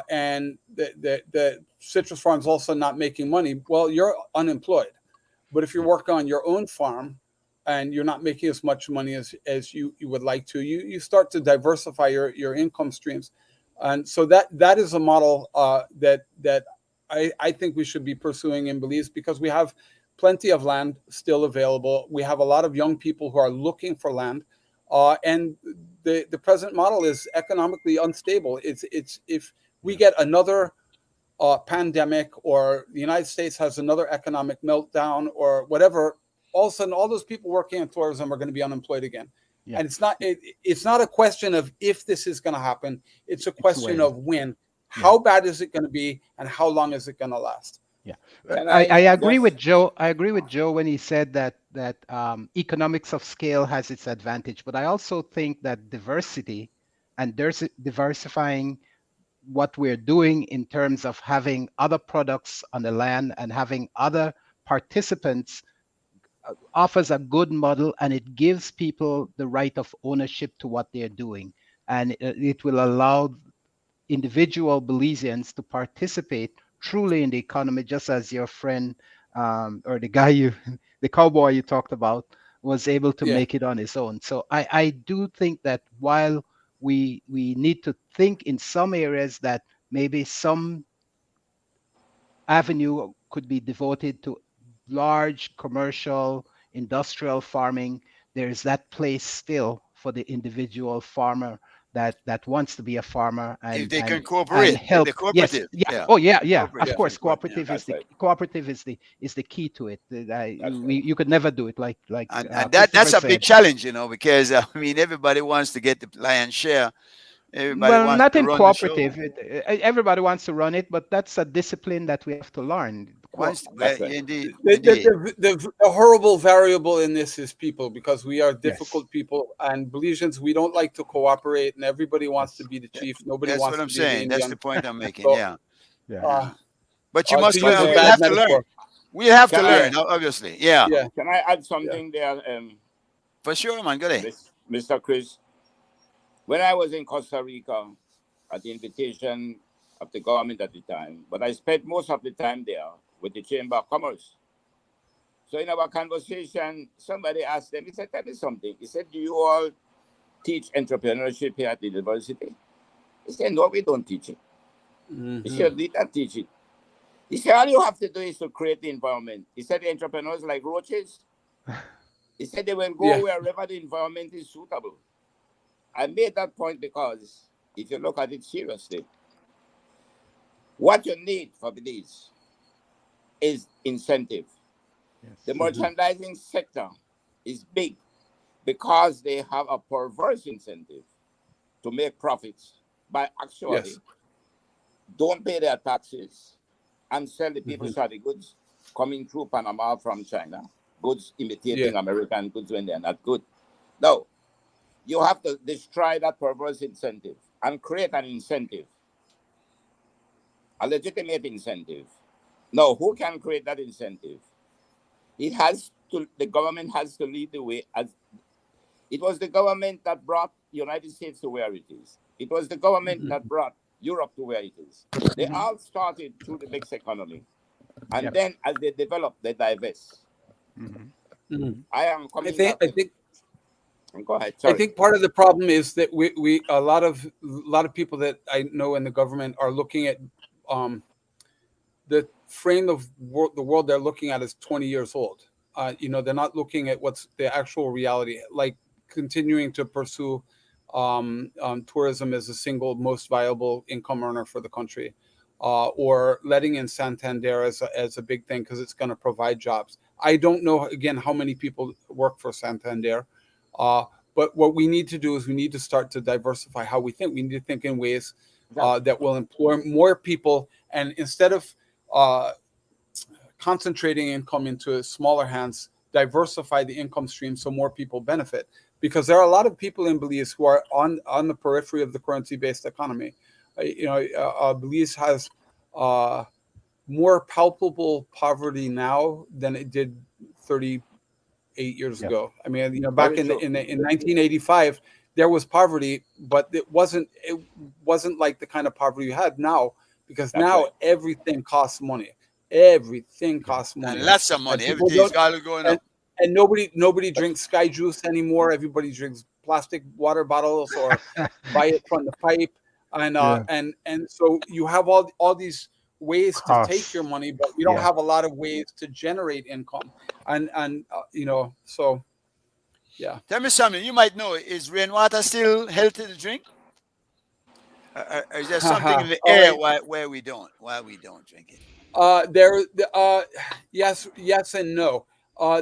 [SPEAKER 2] and the citrus farm is also not making money, well, you're unemployed. But if you're working on your own farm and you're not making as much money as you would like to, you start to diversify your income streams. And so that is a model that I think we should be pursuing in Belize, because we have plenty of land still available. We have a lot of young people who are looking for land, and the present model is economically unstable. It's if we get another pandemic, or the United States has another economic meltdown, or whatever, all of a sudden all those people working in tourism are going to be unemployed again. Yeah. And it's not a question of if this is going to happen. It's a question of when. Yeah. How bad is it going to be, and how long is it going to last?
[SPEAKER 3] Yeah, I agree with Joe. I agree with Joe when he said that economics of scale has its advantage, but I also think that diversity and diversifying what we're doing in terms of having other products on the land and having other participants offers a good model, and it gives people the right of ownership to what they're doing, and it will allow individual Belizeans to participate truly in the economy, just as your friend or the cowboy you talked about was able to make it on his own. So I do think that while we need to think in some areas that maybe some avenue could be devoted to large commercial, industrial farming. There's that place still for the individual farmer that wants to be a farmer
[SPEAKER 1] If
[SPEAKER 3] and
[SPEAKER 1] they can
[SPEAKER 3] and
[SPEAKER 1] cooperate,
[SPEAKER 3] help.
[SPEAKER 1] the
[SPEAKER 3] Yes,
[SPEAKER 1] cooperative,
[SPEAKER 3] yeah.
[SPEAKER 1] yeah,
[SPEAKER 3] Oh yeah,
[SPEAKER 1] the
[SPEAKER 3] yeah.
[SPEAKER 1] cooperative
[SPEAKER 3] Of
[SPEAKER 1] is
[SPEAKER 3] course,
[SPEAKER 1] important. Yeah.
[SPEAKER 4] That's right.
[SPEAKER 3] cooperative is the key to it.
[SPEAKER 4] That's right.
[SPEAKER 3] You could never do it like
[SPEAKER 1] And that's
[SPEAKER 3] Christopher
[SPEAKER 1] a big
[SPEAKER 3] said.
[SPEAKER 1] challenge, because I mean everybody wants to get the lion's share. Everybody
[SPEAKER 3] Well,
[SPEAKER 1] wants
[SPEAKER 3] not
[SPEAKER 1] to
[SPEAKER 3] in
[SPEAKER 1] run the show.
[SPEAKER 3] cooperative. Everybody wants to run it, but that's a discipline that we have to learn.
[SPEAKER 1] Well,
[SPEAKER 4] That's right.
[SPEAKER 1] indeed,
[SPEAKER 2] The,
[SPEAKER 1] indeed.
[SPEAKER 2] the horrible variable in this is people, because we are
[SPEAKER 3] Yes,
[SPEAKER 2] difficult people, and Belizeans, we don't like to cooperate, and everybody wants to
[SPEAKER 3] yes,
[SPEAKER 2] be the chief. Nobody
[SPEAKER 1] That's
[SPEAKER 2] wants
[SPEAKER 1] what
[SPEAKER 2] to
[SPEAKER 1] I'm
[SPEAKER 2] be the
[SPEAKER 1] saying. That's the
[SPEAKER 2] Indian.
[SPEAKER 1] point I'm making.
[SPEAKER 2] So,
[SPEAKER 1] Yeah,
[SPEAKER 3] yeah.
[SPEAKER 2] uh,
[SPEAKER 1] yeah. But you
[SPEAKER 2] to
[SPEAKER 1] must
[SPEAKER 2] use
[SPEAKER 1] learn.
[SPEAKER 2] a
[SPEAKER 4] But
[SPEAKER 1] We'll
[SPEAKER 2] bad
[SPEAKER 1] have to learn.
[SPEAKER 2] metaphor,
[SPEAKER 1] We have to
[SPEAKER 4] can
[SPEAKER 1] learn,
[SPEAKER 4] I
[SPEAKER 1] obviously. Yeah,
[SPEAKER 2] yeah,
[SPEAKER 4] can I add
[SPEAKER 2] yeah.
[SPEAKER 4] something there,
[SPEAKER 1] for sure, man. Go ahead.
[SPEAKER 4] Mr. Chris? When I was in Costa Rica, at the invitation of the government at the time, but I spent most of the time there with the Chamber of Commerce. So in our conversation, somebody asked them, he said, tell me something. He said, do you all teach entrepreneurship here at the university? He said, no, we don't teach it. He
[SPEAKER 2] Mhm.
[SPEAKER 4] said, we don't teach it. He said, all you have to do is to create the environment. He said, the entrepreneurs like roaches. He said, they will go
[SPEAKER 2] Yeah.
[SPEAKER 4] wherever the environment is suitable. I made that point because if you look at it seriously, what you need for these is incentive. The
[SPEAKER 3] Yes.
[SPEAKER 4] merchandising sector is big because they have a perverse incentive to make profits by actually
[SPEAKER 2] Yes.
[SPEAKER 4] don't pay their taxes and sell the people
[SPEAKER 2] Mhm.
[SPEAKER 4] shoddy goods coming through Panama from China, goods imitating
[SPEAKER 2] Yeah.
[SPEAKER 4] American goods when they're not good. No, you have to destroy that perverse incentive and create an incentive, a legitimate incentive. Now, who can create that incentive? The government has to lead the way. As it was the government that brought the United States to where it is. It was the government that brought Europe to where it is. They all started through the mixed economy. And
[SPEAKER 3] Yep.
[SPEAKER 4] then as they develop, they divest.
[SPEAKER 3] Mhm.
[SPEAKER 2] Mhm.
[SPEAKER 4] I am
[SPEAKER 2] I
[SPEAKER 4] coming
[SPEAKER 2] think
[SPEAKER 4] back.
[SPEAKER 2] I think
[SPEAKER 4] Go ahead.
[SPEAKER 2] I
[SPEAKER 4] Sorry.
[SPEAKER 2] think part of the problem is that we a lot of people that I know in the government are looking at the frame of the world they're looking at is 20 years old. They're not looking at what's the actual reality, like continuing to pursue tourism as the single most viable income earner for the country, or letting in Santander as a big thing because it's going to provide jobs. I don't know, again, how many people work for Santander, but what we need to do is we need to start to diversify how we think. We need to think in ways that will employ more people, and instead of uh, concentrating income into smaller hands, diversify the income stream so more people benefit. Because there are a lot of people in Belize who are on the periphery of the currency-based economy. Belize has more palpable poverty now than it did 38 years
[SPEAKER 3] Yep.
[SPEAKER 2] ago. I mean, back
[SPEAKER 4] Very
[SPEAKER 2] in
[SPEAKER 4] true.
[SPEAKER 2] in 1985, there was poverty, but it wasn't like the kind of poverty you had now, because
[SPEAKER 4] That's
[SPEAKER 2] now
[SPEAKER 4] right.
[SPEAKER 2] everything costs money. Everything costs
[SPEAKER 1] And
[SPEAKER 2] money,
[SPEAKER 1] lots of
[SPEAKER 2] and
[SPEAKER 1] money.
[SPEAKER 2] people
[SPEAKER 1] Everything's
[SPEAKER 2] don't.
[SPEAKER 1] got going
[SPEAKER 2] And,
[SPEAKER 1] up.
[SPEAKER 2] and nobody drinks Sky Juice anymore. Everybody drinks plastic water bottles or buy it from the pipe, and
[SPEAKER 3] Yeah.
[SPEAKER 2] so you have all these ways to take your
[SPEAKER 3] Costs.
[SPEAKER 2] money, but we don't
[SPEAKER 3] Yeah.
[SPEAKER 2] have a lot of ways to generate income, and so yeah.
[SPEAKER 1] Tell me something. You might know. Is rainwater still healthy to drink? Or is there something in the
[SPEAKER 2] Uh,
[SPEAKER 1] air why we don't drink it?
[SPEAKER 2] there, yes and no.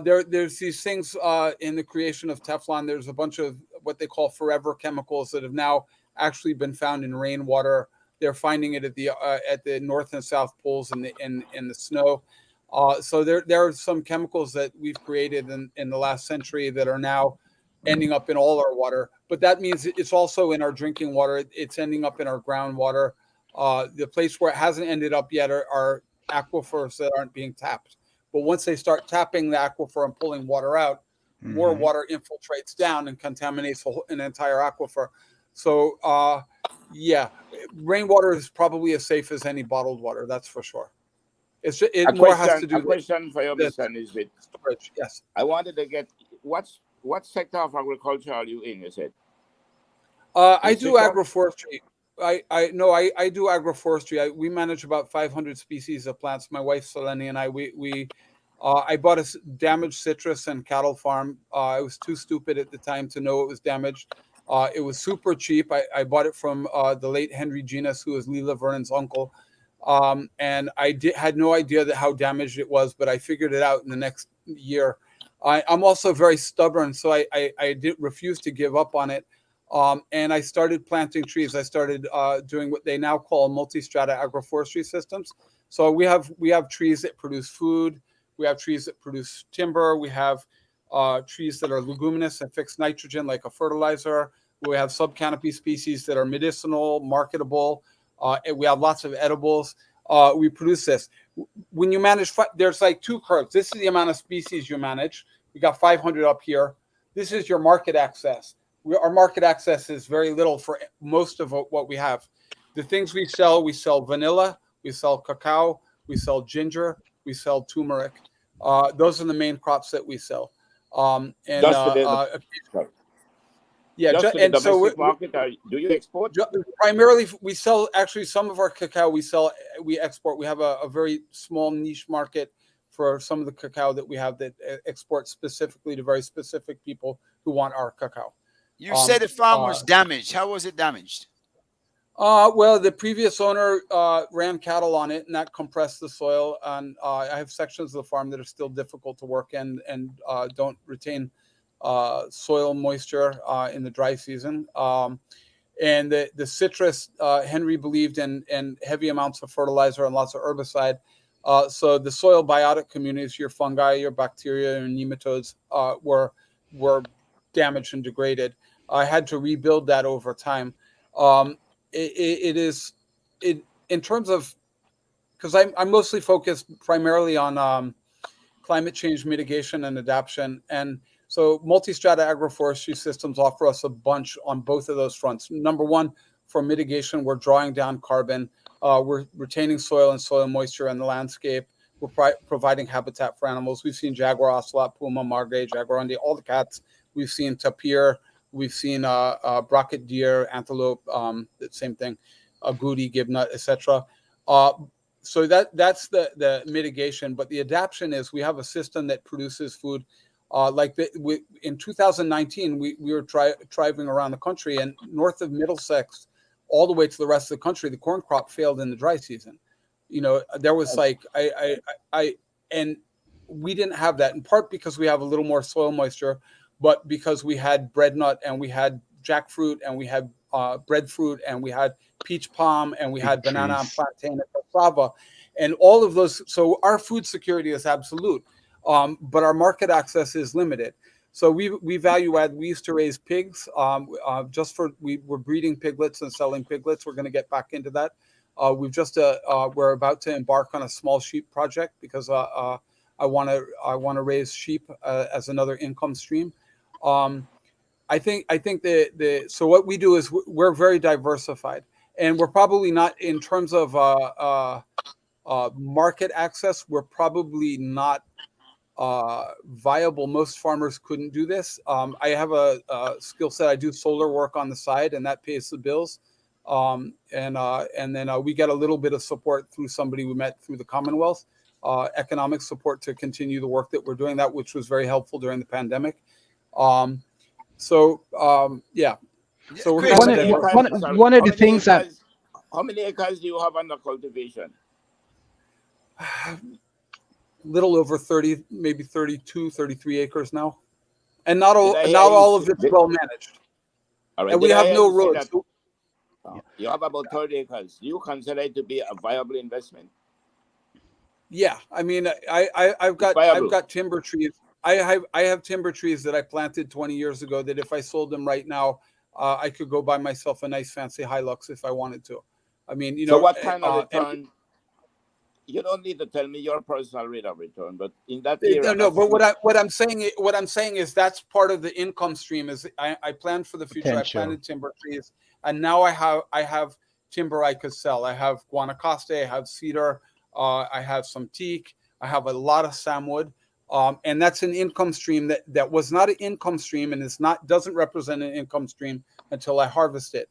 [SPEAKER 2] There's these things in the creation of Teflon. There's a bunch of what they call forever chemicals that have now actually been found in rainwater. They're finding it at the north and south poles in the snow. So there are some chemicals that we've created in the last century that are now ending up in all our water. But that means it's also in our drinking water. It's ending up in our groundwater. The place where it hasn't ended up yet are aquifers that aren't being tapped. But once they start tapping the aquifer and pulling water out, more
[SPEAKER 3] Mhm.
[SPEAKER 2] water infiltrates down and contaminates an entire aquifer. So, yeah, rainwater is probably as safe as any bottled water. That's for sure. It
[SPEAKER 4] A
[SPEAKER 2] more has to
[SPEAKER 4] question. A
[SPEAKER 2] do
[SPEAKER 4] question for you,
[SPEAKER 2] with
[SPEAKER 4] Mr. Nisbet.
[SPEAKER 2] storage. Yes.
[SPEAKER 4] I wanted to get what sector of agriculture are you in? You said
[SPEAKER 2] I
[SPEAKER 4] the
[SPEAKER 2] do
[SPEAKER 4] citrus.
[SPEAKER 2] agroforestry. I do agroforestry. We manage about 500 species of plants. My wife Selene and I bought a damaged citrus and cattle farm. I was too stupid at the time to know it was damaged. It was super cheap. I bought it from the late Henry Genus, who was Leela Vernon's uncle. And had no idea how damaged it was, but I figured it out in the next year. I'm also very stubborn, so I did refuse to give up on it. And I started planting trees. I started doing what they now call multi-strata agroforestry systems. So we have trees that produce food. We have trees that produce timber. We have trees that are leguminous and fix nitrogen like a fertilizer. We have subcanopy species that are medicinal, marketable. And we have lots of edibles. We produce this. When you manage, there's like two curves. This is the amount of species you manage. We got 500 up here. This is your market access. Our market access is very little for most of what we have. The things we sell vanilla, we sell cacao, we sell ginger, we sell turmeric. Those are the main crops that we sell. And
[SPEAKER 4] just to the domestic market, do you export?
[SPEAKER 2] Primarily, we sell. Actually, some of our cacao we export. We have a very small niche market for some of the cacao that we have that export specifically to very specific people who want our cacao.
[SPEAKER 1] You said the farm was damaged. How was it damaged?
[SPEAKER 2] Well, the previous owner ran cattle on it, and that compressed the soil. And I have sections of the farm that are still difficult to work in and don't retain soil moisture in the dry season. And the citrus, Henry believed in heavy amounts of fertilizer and lots of herbicide. So the soil biotic communities, your fungi, your bacteria, and nematodes were damaged and degraded. I had to rebuild that over time. In terms of, because I'm mostly focused primarily on climate change mitigation and adaptation. And so multi-strata agroforestry systems offer us a bunch on both of those fronts. Number one, for mitigation, we're drawing down carbon. We're retaining soil and soil moisture in the landscape. We're providing habitat for animals. We've seen jaguar, ocelot, puma, margay, jaguarundi, all the cats. We've seen tapir. We've seen brocket deer, antelope, the same thing, agouti, gibnut, etc. So that's the mitigation. But the adaptation is we have a system that produces food. In 2019, we were driving around the country, and north of Middlesex, all the way to the rest of the country, the corn crop failed in the dry season. You know, there was and we didn't have that, in part because we have a little more soil moisture, but because we had breadnut and we had jackfruit and we had breadfruit and we had peach palm and we had banana and plantain and cassava and all of those. So our food security is absolute, but our market access is limited. So we value add. We used to raise pigs we're breeding piglets and selling piglets. We're going to get back into that. We're about to embark on a small sheep project because I want to raise sheep as another income stream. I think so what we do is we're very diversified, and we're probably not, in terms of market access, we're probably not viable. Most farmers couldn't do this. I have a skill set. I do solar work on the side, and that pays the bills. And then we get a little bit of support through somebody we met through the Commonwealth, economic support to continue the work that we're doing, which was very helpful during the pandemic. So we're
[SPEAKER 3] one of the things that,
[SPEAKER 4] how many acres do you have under cultivation?
[SPEAKER 2] Little over 30, maybe 32, 33 acres now, and not all of it's well managed.
[SPEAKER 4] Right.
[SPEAKER 2] And we have no roads.
[SPEAKER 4] You have about 30 acres. Do you consider it to be a viable investment?
[SPEAKER 2] Yeah, I mean, I've got timber trees. I have timber trees that I planted 20 years ago that if I sold them right now, I could go buy myself a nice fancy Hilux if I wanted to. I mean, you know.
[SPEAKER 4] So what kind of return? You don't need to tell me your personal rate of return, but in that area.
[SPEAKER 2] No. But what I'm saying is that's part of the income stream. Is I planned for the future.
[SPEAKER 3] Potential.
[SPEAKER 2] I planted timber trees, and now I have timber I could sell. I have Guanacaste, I have cedar, I have some teak, I have a lot of samwood, and that's an income stream that was not an income stream, and doesn't represent an income stream until I harvest it.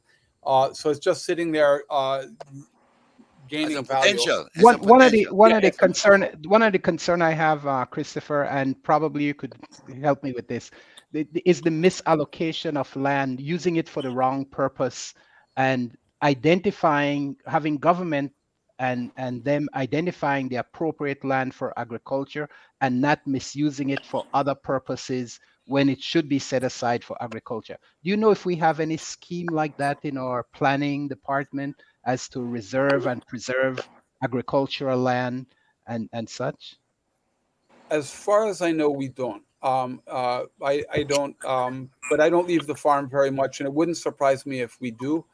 [SPEAKER 2] So it's just sitting there
[SPEAKER 1] As
[SPEAKER 2] gaining
[SPEAKER 1] a
[SPEAKER 2] value.
[SPEAKER 1] potential. As a
[SPEAKER 3] One of the
[SPEAKER 1] potential.
[SPEAKER 3] concern I have, Christopher, and probably you could help me with this, is the misallocation of land, using it for the wrong purpose, and having government and them identifying the appropriate land for agriculture and not misusing it for other purposes when it should be set aside for agriculture. Do you know if we have any scheme like that in our planning department as to reserve and preserve agricultural land and such?
[SPEAKER 2] As far as I know, we don't. I don't, but I don't leave the farm very much, and it wouldn't surprise me if we do.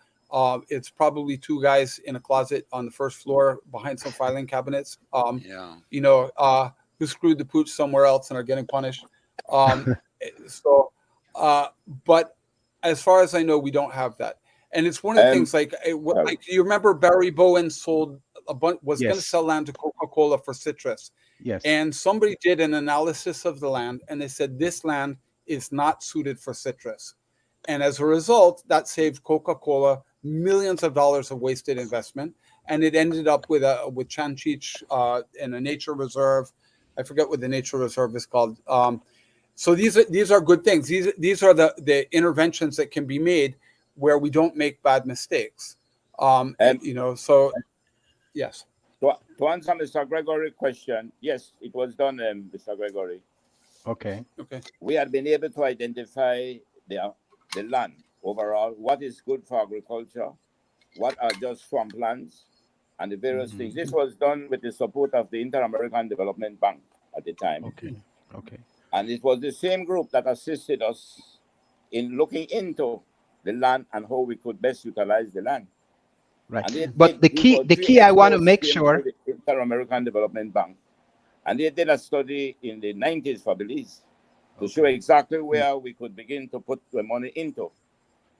[SPEAKER 2] It's probably two guys in a closet on the first floor behind some filing cabinets.
[SPEAKER 1] Yeah.
[SPEAKER 2] Who screwed the pooch somewhere else and are getting punished. So, but as far as I know, we don't have that. And it's one of the things like you remember Barry Bowen sold was going to
[SPEAKER 3] Yes.
[SPEAKER 2] sell land to Coca-Cola for citrus.
[SPEAKER 3] Yes.
[SPEAKER 2] And somebody did an analysis of the land and they said this land is not suited for citrus. And as a result, that saved Coca-Cola millions of dollars of wasted investment. And it ended up with Chanchich in a nature reserve. I forget what the nature reserve is called. So these are good things. These are the interventions that can be made where we don't make bad mistakes. So yes.
[SPEAKER 4] To answer Mr. Gregory's question, yes, it was done, Mr. Gregory.
[SPEAKER 3] Okay.
[SPEAKER 4] We had been able to identify the land overall, what is good for agriculture, what are just swamplands, and the various things. This was done with the support of the Inter-American Development Bank at the time.
[SPEAKER 3] Okay.
[SPEAKER 4] And it was the same group that assisted us in looking into the land and how we could best utilize the land.
[SPEAKER 3] Right. But the key I want to make sure,
[SPEAKER 4] the Inter-American Development Bank, and they did a study in the 90s for Belize to show exactly where we could begin to put the money into.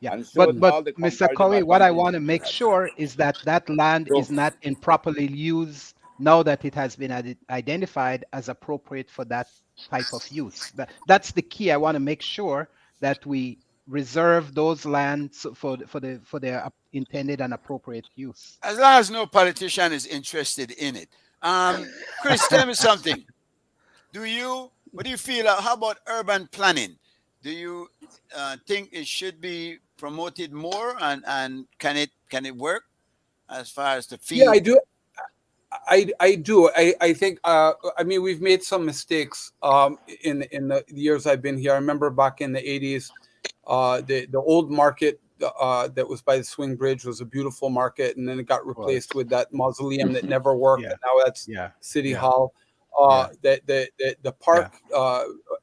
[SPEAKER 3] Yeah,
[SPEAKER 4] And
[SPEAKER 3] but
[SPEAKER 4] showed all the
[SPEAKER 3] Mr.
[SPEAKER 4] comparative
[SPEAKER 3] Colley, what I
[SPEAKER 4] advantages
[SPEAKER 3] want to
[SPEAKER 4] it
[SPEAKER 3] make
[SPEAKER 4] had.
[SPEAKER 3] sure is that that land
[SPEAKER 4] So-
[SPEAKER 3] is not improperly used now that it has been identified as appropriate for that type of use. That's the key. I want to make sure that we reserve those lands for their intended and appropriate use.
[SPEAKER 1] As long as no politician is interested in it. Chris, tell me something. What do you feel? How about urban planning? Do you think it should be promoted more, and can it work as far as the fee?
[SPEAKER 2] Yeah, I do. I do. I think. I mean, we've made some mistakes in the years I've been here. I remember back in the 80s, the old market that was by the Swing Bridge was a beautiful market, and then it got replaced with that mausoleum that never worked, and now that's City Hall. The park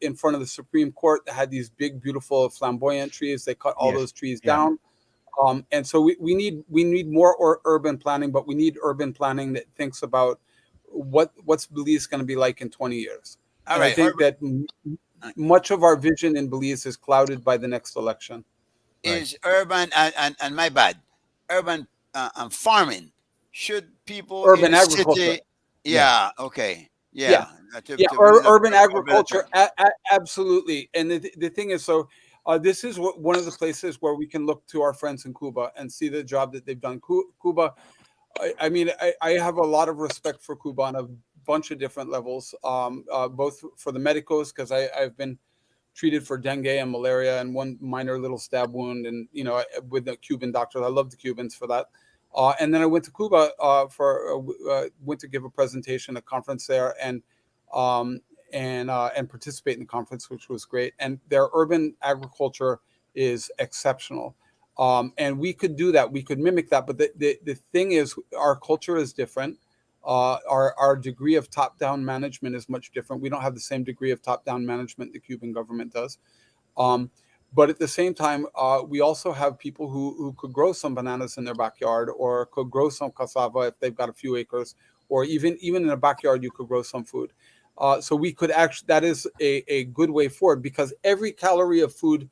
[SPEAKER 2] in front of the Supreme Court that had these big, beautiful, flamboyant trees. They cut all those trees down. And so we need more urban planning, but we need urban planning that thinks about what's Belize going to be like in 20 years.
[SPEAKER 1] All
[SPEAKER 2] and
[SPEAKER 1] right,
[SPEAKER 2] I think that much of our vision in Belize is clouded by the next election.
[SPEAKER 1] Is urban and my bad, urban farming. Should people
[SPEAKER 2] Urban
[SPEAKER 1] in the
[SPEAKER 2] agriculture.
[SPEAKER 1] city? Yeah. Okay.
[SPEAKER 2] Urban agriculture, absolutely. And the thing is, so this is one of the places where we can look to our friends in Cuba and see the job that they've done. Cuba, I mean, I have a lot of respect for Cuba on a bunch of different levels, both for the medicos, because I've been treated for dengue and malaria and one minor little stab wound, and with the Cuban doctors. I love the Cubans for that. And then I went to Cuba went to give a presentation, a conference there, and participate in the conference, which was great. And their urban agriculture is exceptional. And we could do that. We could mimic that. But the thing is, our culture is different. Our degree of top-down management is much different. We don't have the same degree of top-down management the Cuban government does. But at the same time, we also have people who could grow some bananas in their backyard, or could grow some cassava if they've got a few acres, or even in a backyard, you could grow some food. So we could actually, that is a good way forward, because every calorie of food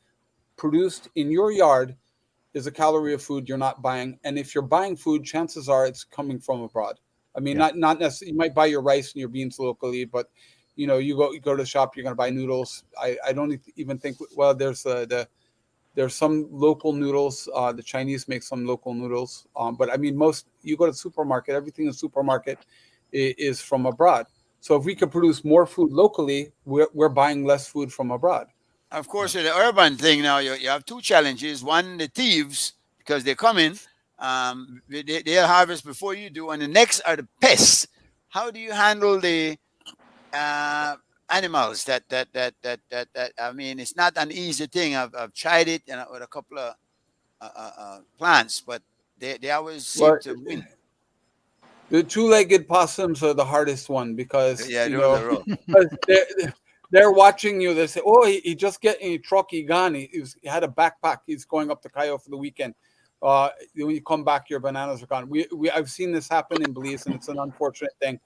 [SPEAKER 2] produced in your yard is a calorie of food you're not buying. And if you're buying food, chances are it's coming from abroad. I mean, not necessarily, you might buy your rice and your beans locally, but you go to the shop, you're going to buy noodles. I don't even think, well, there's the There's some local noodles. The Chinese make some local noodles, but I mean, most you go to the supermarket, everything in the supermarket is from abroad. So if we could produce more food locally, we're buying less food from abroad.
[SPEAKER 1] Of course, with the urban thing now, you have two challenges. One, the thieves, because they come in, they'll harvest before you do. And the next are the pests. How do you handle the uh, animals that I mean, it's not an easy thing. I've tried it and with a couple of plants, but they always seem
[SPEAKER 2] Well,
[SPEAKER 1] to win.
[SPEAKER 2] the two-legged possums are the hardest one because
[SPEAKER 1] Yeah, those are rough.
[SPEAKER 2] 'cause they're watching you. They say, "Oh, he just getting a truck. He gone. He had a backpack. He's going up to Cayo for the weekend." When you come back, your bananas are gone. I've seen this happen in Belize, and it's an unfortunate thing.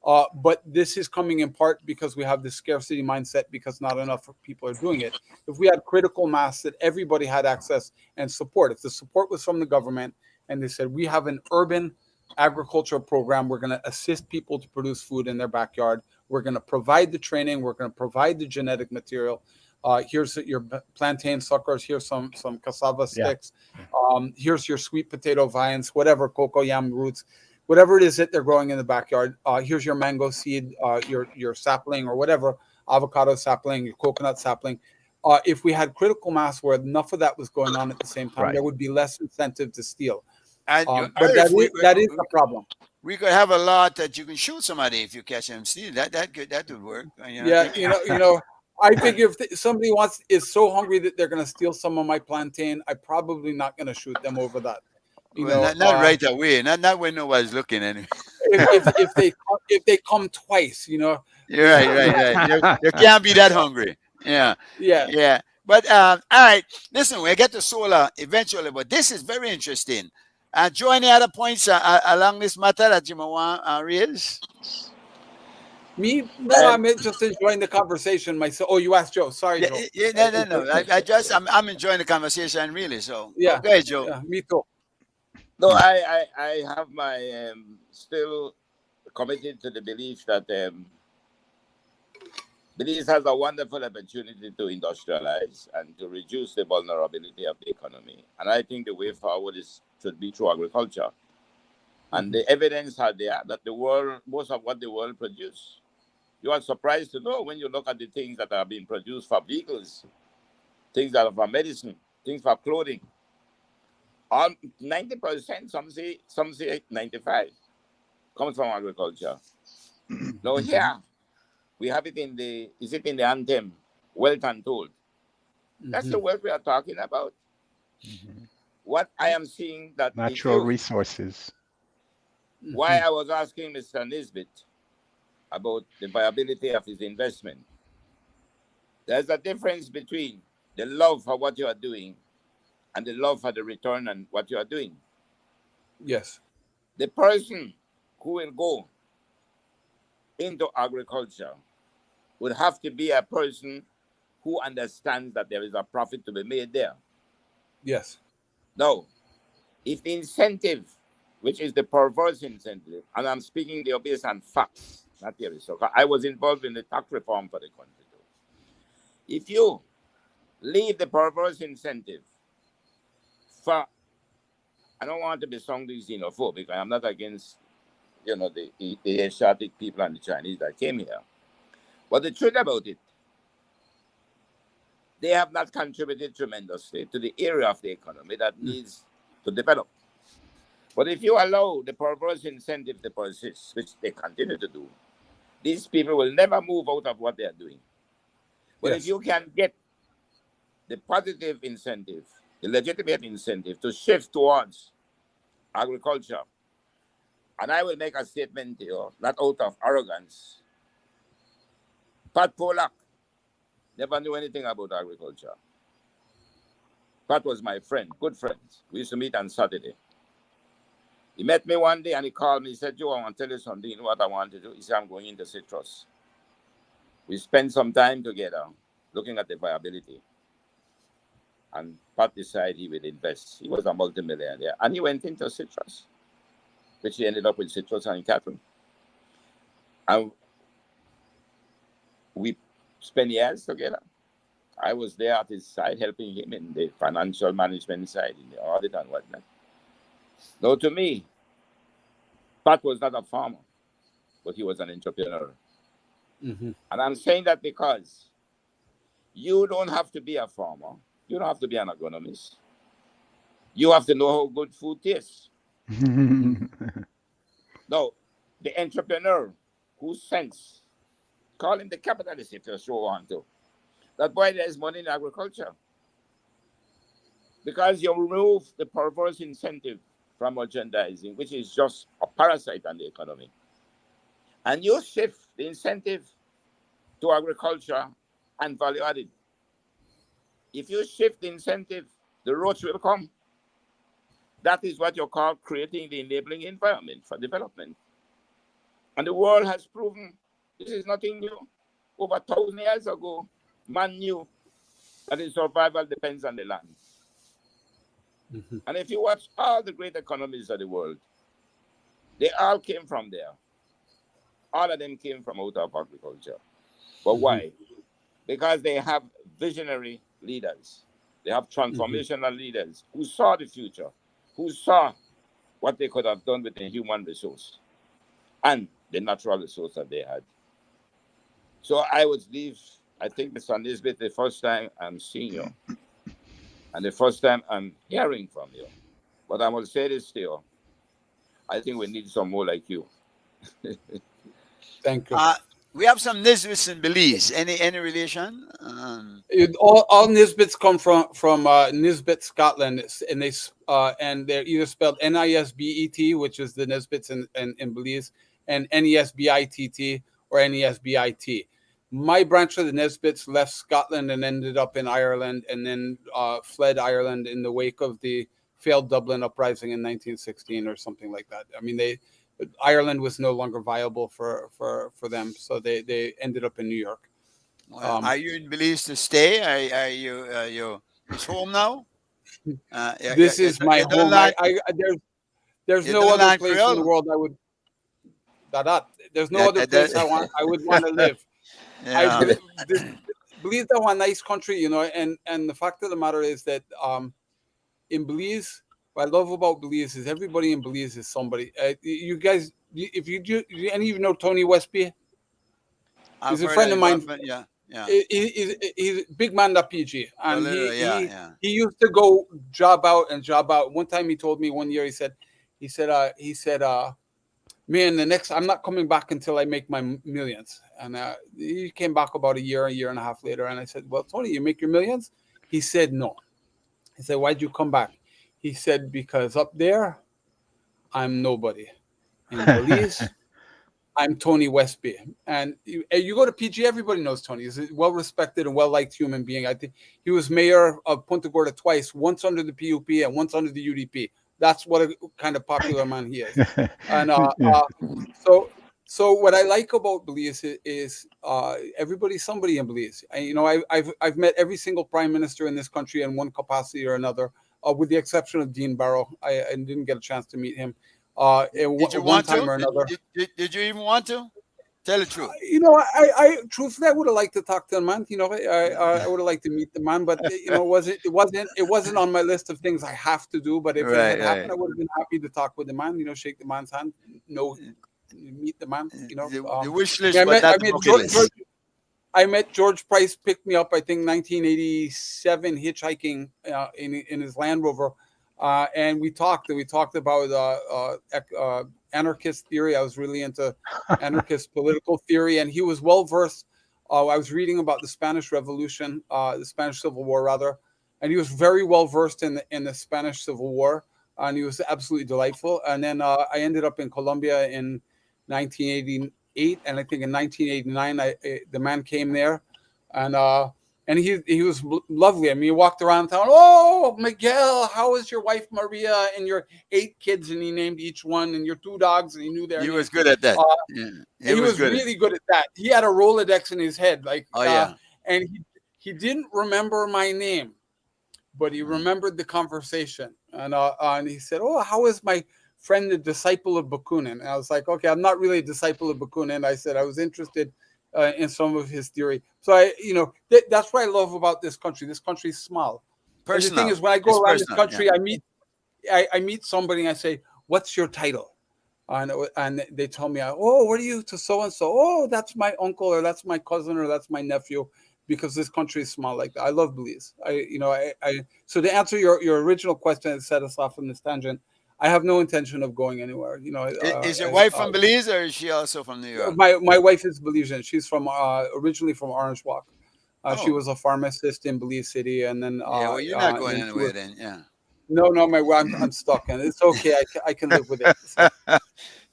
[SPEAKER 2] But this is coming in part because we have this scarcity mindset because not enough people are doing it. If we had critical mass that everybody had access and support, if the support was from the government and they said we have an urban agricultural program, we're going to assist people to produce food in their backyard. We're going to provide the training. We're going to provide the genetic material. Here's your plantain suckers. Here's some cassava sticks. Here's your sweet potato vines, whatever, cocoa yam roots, whatever it is that they're growing in the backyard. Here's your mango seed, your sapling or whatever, avocado sapling, your coconut sapling. If we had critical mass where enough of that was going on at the same time,
[SPEAKER 3] Right.
[SPEAKER 2] there would be less incentive to steal.
[SPEAKER 1] And
[SPEAKER 2] But that is the problem.
[SPEAKER 1] we could have a lot that you can shoot somebody if you catch them steal. That would work.
[SPEAKER 2] Yeah, I think if somebody is so hungry that they're going to steal some of my plantain, I'm probably not going to shoot them over that.
[SPEAKER 1] Well, not right away. Not when nobody's looking anyway.
[SPEAKER 2] if they come twice,
[SPEAKER 1] You're right. You can't be that hungry. Yeah.
[SPEAKER 2] yeah.
[SPEAKER 1] But all right. Listen, we'll get to solar eventually, but this is very interesting. Joe, any other points along this matter that you might want to raise?
[SPEAKER 2] Me? No, I'm just enjoying the conversation myself. Oh, you asked Joe. Sorry, Joe.
[SPEAKER 1] No. I'm enjoying the conversation really. So
[SPEAKER 2] Yeah.
[SPEAKER 1] go ahead, Joe.
[SPEAKER 2] Yeah, me too.
[SPEAKER 4] No, I have my still committed to the belief that Belize has a wonderful opportunity to industrialize and to reduce the vulnerability of the economy. And I think the way forward should be through agriculture. And the evidence are there that most of what the world produces, you are surprised to know when you look at the things that are being produced for vehicles, things that are for medicine, things for clothing. 90%, some say 95%, comes from agriculture. Now here, we have it in the anthem, Wealth Untold. That's the wealth we are talking about. What I am seeing that
[SPEAKER 3] natural resources.
[SPEAKER 4] Why I was asking Mr. Nisbet about the viability of his investment. There's a difference between the love for what you are doing and the love for the return on what you are doing.
[SPEAKER 2] Yes.
[SPEAKER 4] The person who will go into agriculture would have to be a person who understands that there is a profit to be made there.
[SPEAKER 2] Yes.
[SPEAKER 4] Now, if the incentive, which is the perverse incentive, and I'm speaking there based on facts, not theory. So I was involved in the tax reform for the country too. If you leave the perverse incentive for, I don't want to be strongly xenophobic, I'm not against, the Asiatic people and the Chinese that came here. But the truth about it, they have not contributed tremendously to the area of the economy that needs to develop. But if you allow the perverse incentive to persist, which they continue to do, these people will never move out of what they are doing. But if you can get the positive incentive, the legitimate incentive to shift towards agriculture, and I will make a statement here, not out of arrogance. Pat Polak never knew anything about agriculture. Pat was my friend, good friends. We used to meet on Saturday. He met me one day and he called me. He said, Joe, I want to tell you something. You know what I want to do? He said, I'm going into citrus. We spent some time together looking at the viability. And Pat decided he would invest. He was a multimillionaire. And he went into citrus, which he ended up with citrus and cattle. And we spent years together. I was there at his side, helping him in the financial management side, in the audit and whatnot. Now, to me, Pat was not a farmer, but he was an entrepreneur.
[SPEAKER 2] Mm-hmm.
[SPEAKER 4] And I'm saying that because you don't have to be a farmer. You don't have to be an agronomist. You have to know how good food tastes. Now, the entrepreneur who sense, call him the capitalist if you so want to, that boy, there's money in agriculture. Because you remove the perverse incentive from merchandising, which is just a parasite on the economy. And you shift the incentive to agriculture and value added. If you shift the incentive, the roads will come. That is what you call creating the enabling environment for development. And the world has proven this is nothing new. Over 1,000 years ago, man knew that his survival depends on the land.
[SPEAKER 2] Mm-hmm.
[SPEAKER 4] And if you watch all the great economies of the world, they all came from there. All of them came from out of agriculture. But why? Because they have visionary leaders. They have transformational leaders who saw the future, who saw what they could have done with the human resource and the natural resource that they had. So I would leave, I think, Mr. Nisbet, the first time I'm seeing you and the first time I'm hearing from you. But I will say this to you. I think we need some more like you.
[SPEAKER 2] Thank you.
[SPEAKER 1] We have some Nisbets in Belize. Any relation?
[SPEAKER 2] All Nisbets come from Nisbet, Scotland, and they're either spelled Nisbet, which is the Nisbets in Belize, and Nesbitt or Nesbit. My branch of the Nisbets left Scotland and ended up in Ireland, and then fled Ireland in the wake of the failed Dublin uprising in 1916 or something like that. I mean, Ireland was no longer viable for them, so they ended up in New York.
[SPEAKER 1] Well, are you in Belize to stay? Are you it's home now?
[SPEAKER 2] This is my home. There's no other place in the world I would. There's no other place I would want to live.
[SPEAKER 1] Yeah.
[SPEAKER 2] Belize is a nice country, you know, and the fact of the matter is that in Belize, what I love about Belize is everybody in Belize is somebody. You guys, if you do, any of you know Tony Westby? He's a friend of mine.
[SPEAKER 1] Yeah.
[SPEAKER 2] He's a big man at PG, and he used to go job out. One time he told me one year, he said, man, I'm not coming back until I make my millions. And he came back about a year and a half later, and I said, well, Tony, you make your millions? He said, no. He said, why'd you come back? He said, because up there, I'm nobody. In Belize, I'm Tony Westby. And you go to PG, everybody knows Tony. He's a well-respected and well-liked human being. I think he was mayor of Punta Gorda twice, once under the PUP and once under the UDP. That's what a kind of popular man he is. And so what I like about Belize is everybody's somebody in Belize. I've met every single prime minister in this country in one capacity or another, with the exception of Dean Barrow. I didn't get a chance to meet him.
[SPEAKER 1] Did you want to? Did you even want to? Tell the truth.
[SPEAKER 2] I truthfully, I would have liked to talk to the man. I would have liked to meet the man, but it wasn't on my list of things I have to do. But if it had happened, I would have been happy to talk with the man. Shake the man's hand. Meet the man.
[SPEAKER 1] The wish list, but not the bucket list.
[SPEAKER 2] I met George Price. Picked me up, I think, 1987, hitchhiking in his Land Rover. And we talked about anarchist theory. I was really into anarchist political theory, and he was well versed. I was reading about the Spanish Revolution, the Spanish Civil War rather, and he was very well versed in the Spanish Civil War, and he was absolutely delightful. And then I ended up in Colombia in 1988, and I think in 1989 the man came there, and he was lovely. I mean, he walked around town. Oh, Miguel, how is your wife Maria and your 8 kids? And he named each one, and your 2 dogs, and he knew their names.
[SPEAKER 1] He was good at that.
[SPEAKER 2] He was really good at that. He had a Rolodex in his head, and he didn't remember my name, but he remembered the conversation. And he said, "Oh, how is my friend, the disciple of Bakunin?" And I was like, "Okay, I'm not really a disciple of Bakunin." I said I was interested in some of his theory. So that's what I love about this country. This country is small. And the thing
[SPEAKER 1] Personal.
[SPEAKER 2] is, when I
[SPEAKER 1] It's
[SPEAKER 2] go around this
[SPEAKER 1] personal. Yeah.
[SPEAKER 2] country, I meet somebody and I say, "What's your title?" And they tell me, "Oh, what are you to so and so? Oh, that's my uncle, or that's my cousin, or that's my nephew." Because this country is small like that. I love Belize. So to answer your original question and set us off on this tangent, I have no intention of going anywhere.
[SPEAKER 1] Is your wife from Belize or is she also from New York?
[SPEAKER 2] My wife is Belizean. She's from originally from Orange Walk. She
[SPEAKER 1] Oh.
[SPEAKER 2] was a pharmacist in Belize City, and then
[SPEAKER 1] Yeah, well, you're not going
[SPEAKER 2] then she
[SPEAKER 1] anywhere
[SPEAKER 2] was,
[SPEAKER 1] then. Yeah.
[SPEAKER 2] no, I'm stuck, and it's okay. I can live with it. So,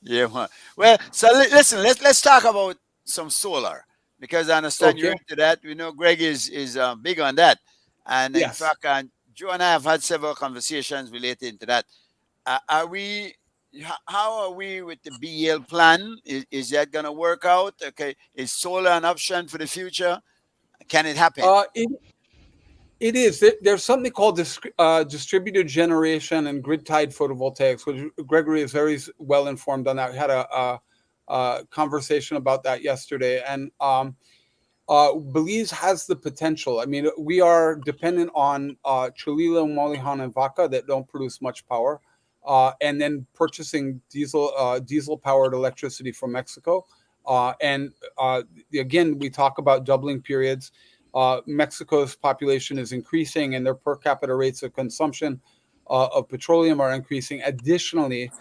[SPEAKER 1] Yeah. Well, so listen, let's talk about some solar because I understand you're
[SPEAKER 2] okay.
[SPEAKER 1] into that. We know Greg is big on that, and in
[SPEAKER 2] Yes.
[SPEAKER 1] fact, Joe and I have had several conversations related to that. Are we? How are we with the BL plan? Is that going to work out? Okay, is solar an option for the future? Can it happen?
[SPEAKER 2] It is. There's something called distributed generation and grid-tied photovoltaics, which Gregory is very well informed on that. We had a conversation about that yesterday, and Belize has the potential. I mean, we are dependent on Cholila, Molihan, and Vaca that don't produce much power, and then purchasing diesel-powered electricity from Mexico. And again, we talk about doubling periods. Mexico's population is increasing, and their per capita rates of consumption of petroleum are increasing. Additionally,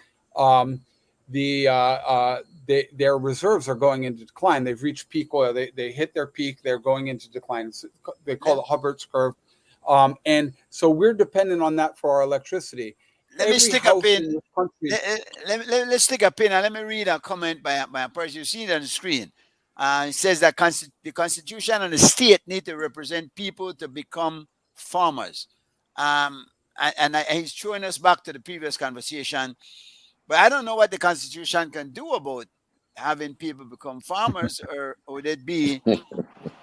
[SPEAKER 2] their reserves are going into decline. They've reached peak oil. They hit their peak. They're going into decline. They call it Hubbert's curve. And so we're dependent on that for our electricity.
[SPEAKER 1] Let me
[SPEAKER 2] Every
[SPEAKER 1] stick a
[SPEAKER 2] house
[SPEAKER 1] pin.
[SPEAKER 2] in this country.
[SPEAKER 1] Let's stick a pin and let me read a comment by a person. You see it on the screen. It says that the Constitution and the state need to represent people to become farmers. He's showing us back to the previous conversation. But I don't know what the Constitution can do about having people become farmers, or would it be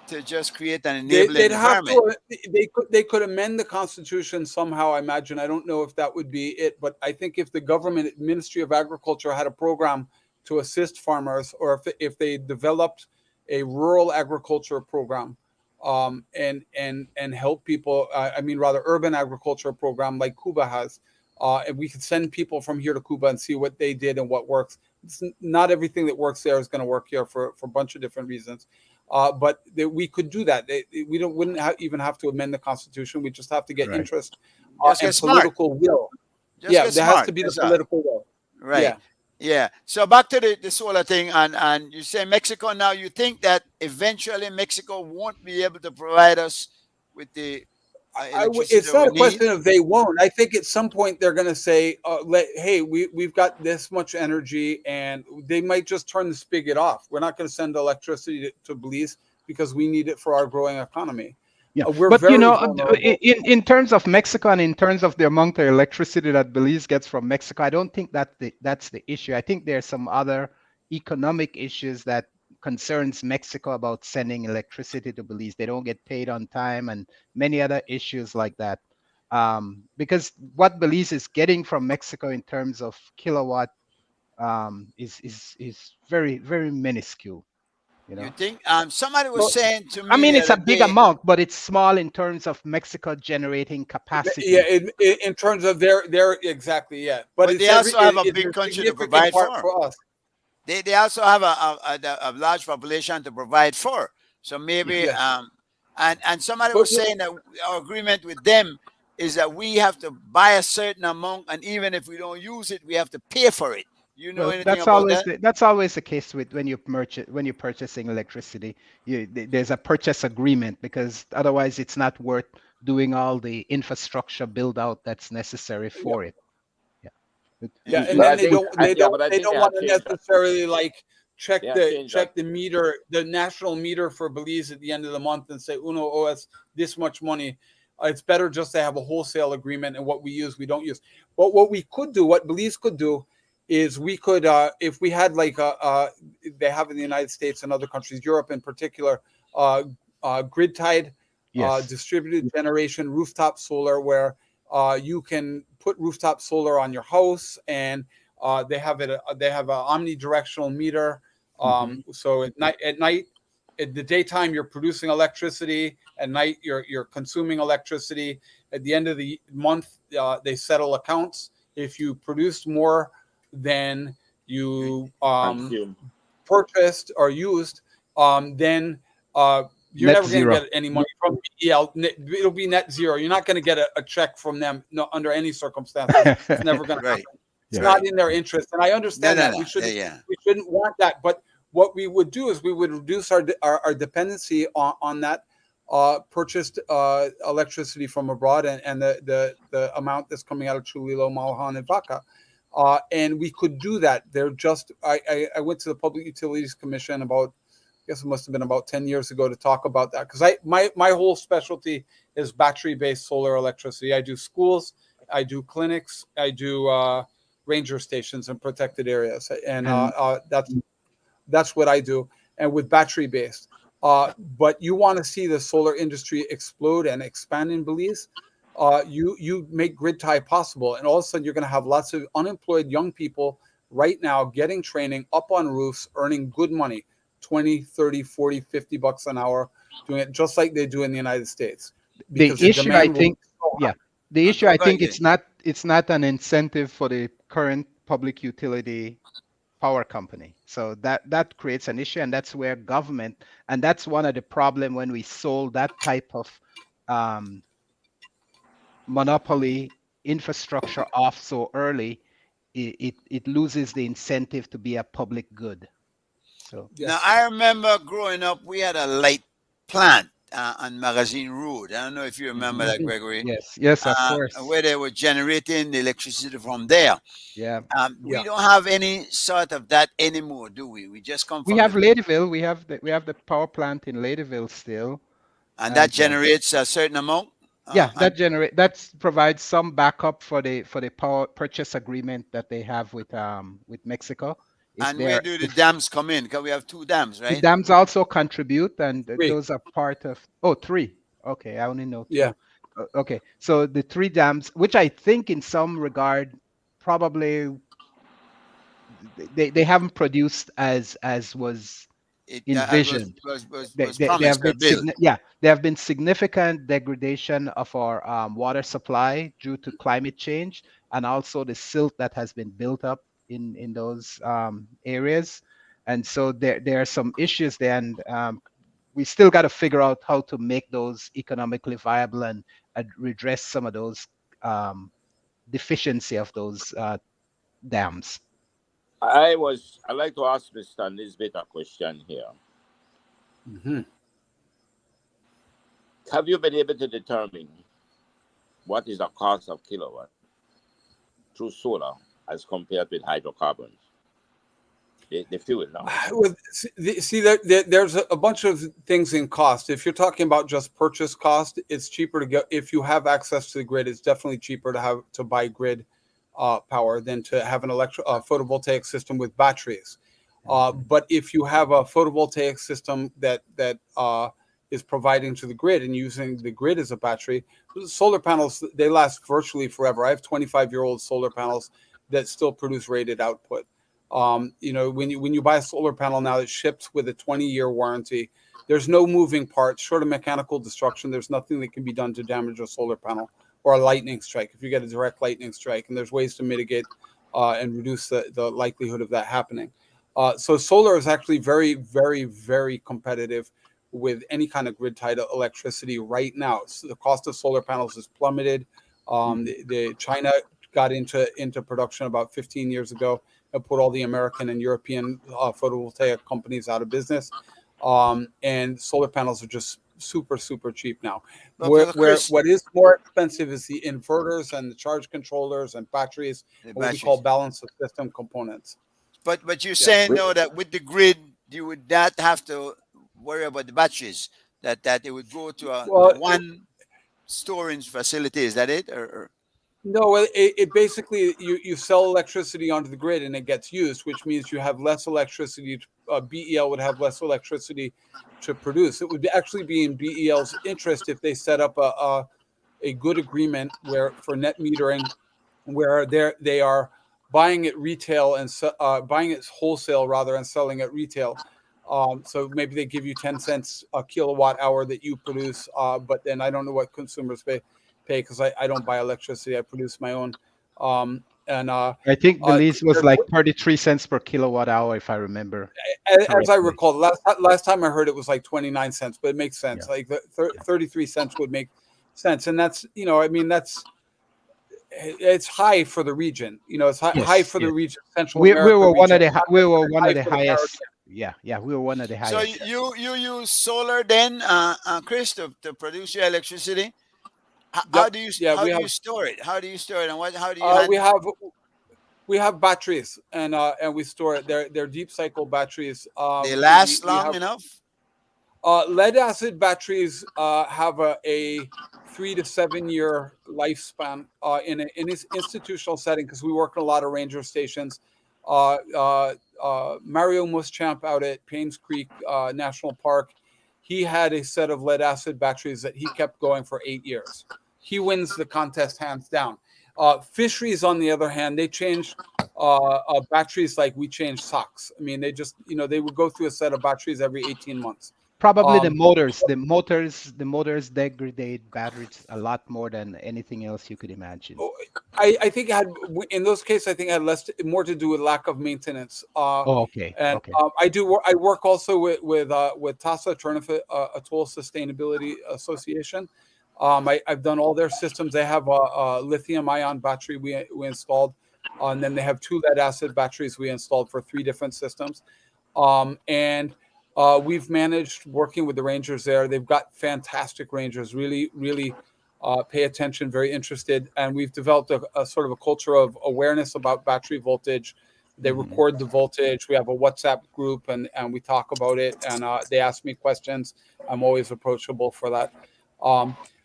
[SPEAKER 1] to just create an enabling
[SPEAKER 2] They'd have
[SPEAKER 1] environment?
[SPEAKER 2] to. They could amend the Constitution somehow. I imagine. I don't know if that would be it, but I think if the government, Ministry of Agriculture, had a program to assist farmers, or if they developed a rural agriculture program, and help people. I mean, rather urban agriculture program like Cuba has. And we could send people from here to Cuba and see what they did and what works. Not everything that works there is going to work here for a bunch of different reasons. But we could do that. We wouldn't even have to amend the Constitution. We just have to get
[SPEAKER 3] Right.
[SPEAKER 2] interest
[SPEAKER 1] Just
[SPEAKER 2] and
[SPEAKER 1] get smart.
[SPEAKER 2] political will.
[SPEAKER 1] Just
[SPEAKER 2] Yeah,
[SPEAKER 1] get
[SPEAKER 2] there has
[SPEAKER 1] smart.
[SPEAKER 2] to be the
[SPEAKER 1] That's all.
[SPEAKER 2] political will.
[SPEAKER 1] Right.
[SPEAKER 2] Yeah.
[SPEAKER 1] Yeah. So back to the solar thing, and you say Mexico now. You think that eventually Mexico won't be able to provide us with the electricity
[SPEAKER 2] It's
[SPEAKER 1] that
[SPEAKER 2] not
[SPEAKER 1] we
[SPEAKER 2] a
[SPEAKER 1] need?
[SPEAKER 2] question of they won't. I think at some point they're going to say, "Hey, we've got this much energy," and they might just turn the spigot off. We're not going to send electricity to Belize because we need it for our growing economy.
[SPEAKER 3] Yeah,
[SPEAKER 2] We're
[SPEAKER 3] but
[SPEAKER 2] very vulnerable.
[SPEAKER 3] in terms of Mexico and in terms of the amount of electricity that Belize gets from Mexico, I don't think that's the issue. I think there's some other economic issues that concerns Mexico about sending electricity to Belize. They don't get paid on time and many other issues like that. Because what Belize is getting from Mexico in terms of kilowatt is very, very minuscule.
[SPEAKER 1] You think? Somebody was
[SPEAKER 2] Well,
[SPEAKER 1] saying to me
[SPEAKER 3] I mean,
[SPEAKER 1] the
[SPEAKER 3] it's a
[SPEAKER 1] other
[SPEAKER 3] big
[SPEAKER 1] day.
[SPEAKER 3] amount, but it's small in terms of Mexico generating capacity.
[SPEAKER 2] Yeah, in terms of their exactly, yeah. But
[SPEAKER 1] But
[SPEAKER 2] it's
[SPEAKER 1] they also have a
[SPEAKER 2] it's
[SPEAKER 1] big
[SPEAKER 2] a
[SPEAKER 1] country to
[SPEAKER 2] significant
[SPEAKER 1] provide
[SPEAKER 2] part
[SPEAKER 1] for.
[SPEAKER 2] for us.
[SPEAKER 1] They also have a large population to provide for. So maybe
[SPEAKER 2] Yes.
[SPEAKER 1] and somebody
[SPEAKER 2] But
[SPEAKER 1] was saying that our agreement with them is that we have to buy a certain amount, and even if we don't use it, we have to pay for it. You know
[SPEAKER 3] Well,
[SPEAKER 1] anything about that?
[SPEAKER 3] that's always the case with when you're purchasing electricity. There's a purchase agreement because otherwise it's not worth doing all the infrastructure build out that's necessary for it. Yeah.
[SPEAKER 2] Yeah, and
[SPEAKER 4] But
[SPEAKER 2] then
[SPEAKER 4] I think,
[SPEAKER 2] they
[SPEAKER 4] but I think
[SPEAKER 2] don't
[SPEAKER 4] they
[SPEAKER 2] want
[SPEAKER 4] have
[SPEAKER 2] to
[SPEAKER 4] changed that.
[SPEAKER 2] necessarily like check
[SPEAKER 4] They have changed that.
[SPEAKER 2] the meter, the national meter for Belize at the end of the month and say Uno owe us this much money. It's better just to have a wholesale agreement, and what we use we don't use. But what we could do, what Belize could do, is we could if we had like they have in the United States and other countries, Europe in particular, grid tied
[SPEAKER 3] Yes.
[SPEAKER 2] distributed generation rooftop solar, where you can put rooftop solar on your house, and they have an omnidirectional meter. So at night at the daytime you're producing electricity, at night you're consuming electricity. At the end of the month, they settle accounts. If you produced more than you
[SPEAKER 4] Consume.
[SPEAKER 2] purchased or used, then you're
[SPEAKER 3] Net
[SPEAKER 2] never going to
[SPEAKER 3] zero.
[SPEAKER 2] get any money from BEL. It'll be net zero. You're not going to get a check from them, no, under any circumstances. It's never going to
[SPEAKER 1] Right.
[SPEAKER 2] happen. It's
[SPEAKER 3] Yeah.
[SPEAKER 2] not in their interest, and I understand that.
[SPEAKER 1] No.
[SPEAKER 2] We shouldn't.
[SPEAKER 1] Yeah.
[SPEAKER 2] We shouldn't want that. But what we would do is we would reduce our dependency on that purchased electricity from abroad and the amount that's coming out of Chulilo, Malahan, and Vaca. And we could do that. They're just. I went to the Public Utilities Commission about, I guess it must have been about 10 years ago, to talk about that, because my whole specialty is battery-based solar electricity. I do schools, I do clinics, I do ranger stations in protected areas, and that's what I do, and with battery-based. But you want to see the solar industry explode and expand in Belize, you make grid tie possible, and all of a sudden you're going to have lots of unemployed young people right now getting training up on roofs, earning good money, 20, 30, 40, 50 bucks an hour, doing it just like they do in the United States.
[SPEAKER 3] The
[SPEAKER 2] Because
[SPEAKER 3] issue, I
[SPEAKER 2] demand will
[SPEAKER 3] think,
[SPEAKER 2] be so high.
[SPEAKER 3] yeah, the issue, I
[SPEAKER 1] Right,
[SPEAKER 3] think
[SPEAKER 1] yeah.
[SPEAKER 3] it's not an incentive for the current public utility power company. So that creates an issue, and that's where government, and that's one of the problem when we sold that type of monopoly infrastructure off so early, it loses the incentive to be a public good. So
[SPEAKER 2] Yes.
[SPEAKER 1] Now I remember growing up, we had a light plant on Magazine Road. I don't know if you remember that, Gregory.
[SPEAKER 3] yes, of course.
[SPEAKER 1] Where they were generating the electricity from there.
[SPEAKER 3] Yeah.
[SPEAKER 1] We
[SPEAKER 2] Yeah.
[SPEAKER 1] don't have any sort of that anymore, do we? We just come
[SPEAKER 3] We
[SPEAKER 1] from
[SPEAKER 3] have
[SPEAKER 1] the,
[SPEAKER 3] Ladyville. We have the power plant in Ladyville still.
[SPEAKER 1] and that
[SPEAKER 3] and,
[SPEAKER 1] generates a certain amount.
[SPEAKER 3] Yeah,
[SPEAKER 1] And
[SPEAKER 3] that provides some backup for the power purchase agreement that they have with Mexico. If
[SPEAKER 1] where do the dams come in? Because we have two dams,
[SPEAKER 3] the
[SPEAKER 1] right?
[SPEAKER 3] dams also contribute, and
[SPEAKER 2] Three.
[SPEAKER 3] those are part of three. Okay, I only know two.
[SPEAKER 2] Yeah.
[SPEAKER 3] Okay, so the three dams, which I think in some regard probably they haven't produced as was
[SPEAKER 1] It
[SPEAKER 3] envisioned.
[SPEAKER 1] was
[SPEAKER 3] They
[SPEAKER 1] promised
[SPEAKER 3] have been
[SPEAKER 1] bill.
[SPEAKER 3] there have been significant degradation of our water supply due to climate change, and also the silt that has been built up in those areas, and so there are some issues there, and we still got to figure out how to make those economically viable and redress some of those deficiency of those dams.
[SPEAKER 4] I'd like to ask Mr. Nisbet a question here.
[SPEAKER 2] Mhm.
[SPEAKER 4] Have you been able to determine what is the cost of kilowatt through solar as compared with hydrocarbons? The fuel now.
[SPEAKER 2] There's a bunch of things in cost. If you're talking about just purchase cost, it's cheaper to get. If you have access to the grid, it's definitely cheaper to buy grid power than to have an photovoltaic system with batteries. But if you have a photovoltaic system that is providing to the grid and using the grid as a battery, solar panels, they last virtually forever. I have 25-year-old solar panels that still produce rated output. When you buy a solar panel now, it ships with a 20-year warranty. There's no moving parts, short of mechanical destruction. There's nothing that can be done to damage a solar panel or a lightning strike if you get a direct lightning strike. And there's ways to mitigate and reduce the likelihood of that happening. So solar is actually very, very, very competitive with any kind of grid-tied electricity right now. So the cost of solar panels is plummeted. China got into production about 15 years ago and put all the American and European photovoltaic companies out of business. And solar panels are just super, super cheap now.
[SPEAKER 1] But
[SPEAKER 2] Where
[SPEAKER 1] Chris-
[SPEAKER 2] what is more expensive is the inverters and the charge controllers and batteries,
[SPEAKER 1] The
[SPEAKER 2] what we
[SPEAKER 1] batteries.
[SPEAKER 2] call balance of system components.
[SPEAKER 1] But you're saying though that with the grid you would not have to worry about the batteries. That it would go to one storage facility. Is that it? Or
[SPEAKER 2] No, it basically you sell electricity onto the grid and it gets used, which means you have less electricity. BEL would have less electricity to produce. It would actually be in BEL's interest if they set up a good agreement for net metering, where they are buying it retail and buying it wholesale rather and selling it retail. So maybe they give you 10 cents a kilowatt hour that you produce, but then I don't know what consumers pay because I don't buy electricity. I produce my own. And
[SPEAKER 3] I think the lease was
[SPEAKER 2] they're
[SPEAKER 3] like 33 cents per kilowatt hour, if I remember
[SPEAKER 2] as I
[SPEAKER 3] correctly.
[SPEAKER 2] recall, last time I heard it was like 29 cents, but it makes sense.
[SPEAKER 3] Yeah.
[SPEAKER 2] Like 33 cents would make sense. And that's, I mean, it's high for the region. It's high
[SPEAKER 3] Yes,
[SPEAKER 2] for the
[SPEAKER 3] yes.
[SPEAKER 2] region, Central
[SPEAKER 3] We
[SPEAKER 2] America
[SPEAKER 3] were one of
[SPEAKER 2] region.
[SPEAKER 3] the we were one
[SPEAKER 2] High
[SPEAKER 3] of the
[SPEAKER 2] for the
[SPEAKER 3] highest.
[SPEAKER 2] Caribbean.
[SPEAKER 3] Yeah, we were one of the
[SPEAKER 1] So
[SPEAKER 3] highest.
[SPEAKER 1] you use solar then, Chris, to produce your electricity.
[SPEAKER 2] Yep. Yeah,
[SPEAKER 1] How do you store it? How do you store it, and how do you
[SPEAKER 2] we
[SPEAKER 1] handle it?
[SPEAKER 2] have batteries and we store it. They're deep cycle batteries.
[SPEAKER 1] They last
[SPEAKER 2] We
[SPEAKER 1] long
[SPEAKER 2] have
[SPEAKER 1] enough?
[SPEAKER 2] lead acid batteries have a 3 to 7 year lifespan in its institutional setting because we work in a lot of ranger stations. Mario Muschamp out at Paynes Creek National Park, he had a set of lead acid batteries that he kept going for 8 years. He wins the contest hands down. Fisheries, on the other hand, they change batteries like we change socks. I mean, they just, they would go through a set of batteries every 18 months.
[SPEAKER 3] Probably
[SPEAKER 2] Um,
[SPEAKER 3] the motors degrade batteries a lot more than anything else you could imagine.
[SPEAKER 2] I think it had, in those cases, I think it had more to do with lack of maintenance.
[SPEAKER 3] Oh, okay.
[SPEAKER 2] And
[SPEAKER 3] Okay.
[SPEAKER 2] I work also with TASA, Turnefit Atoll Sustainability Association. I've done all their systems. They have a lithium-ion battery we installed, and then they have 2 lead-acid batteries we installed for 3 different systems. And we've managed working with the rangers there. They've got fantastic rangers, really, really pay attention, very interested. And we've developed a sort of a culture of awareness about battery voltage. They record the voltage. We have a WhatsApp group and we talk about it. And they ask me questions. I'm always approachable for that.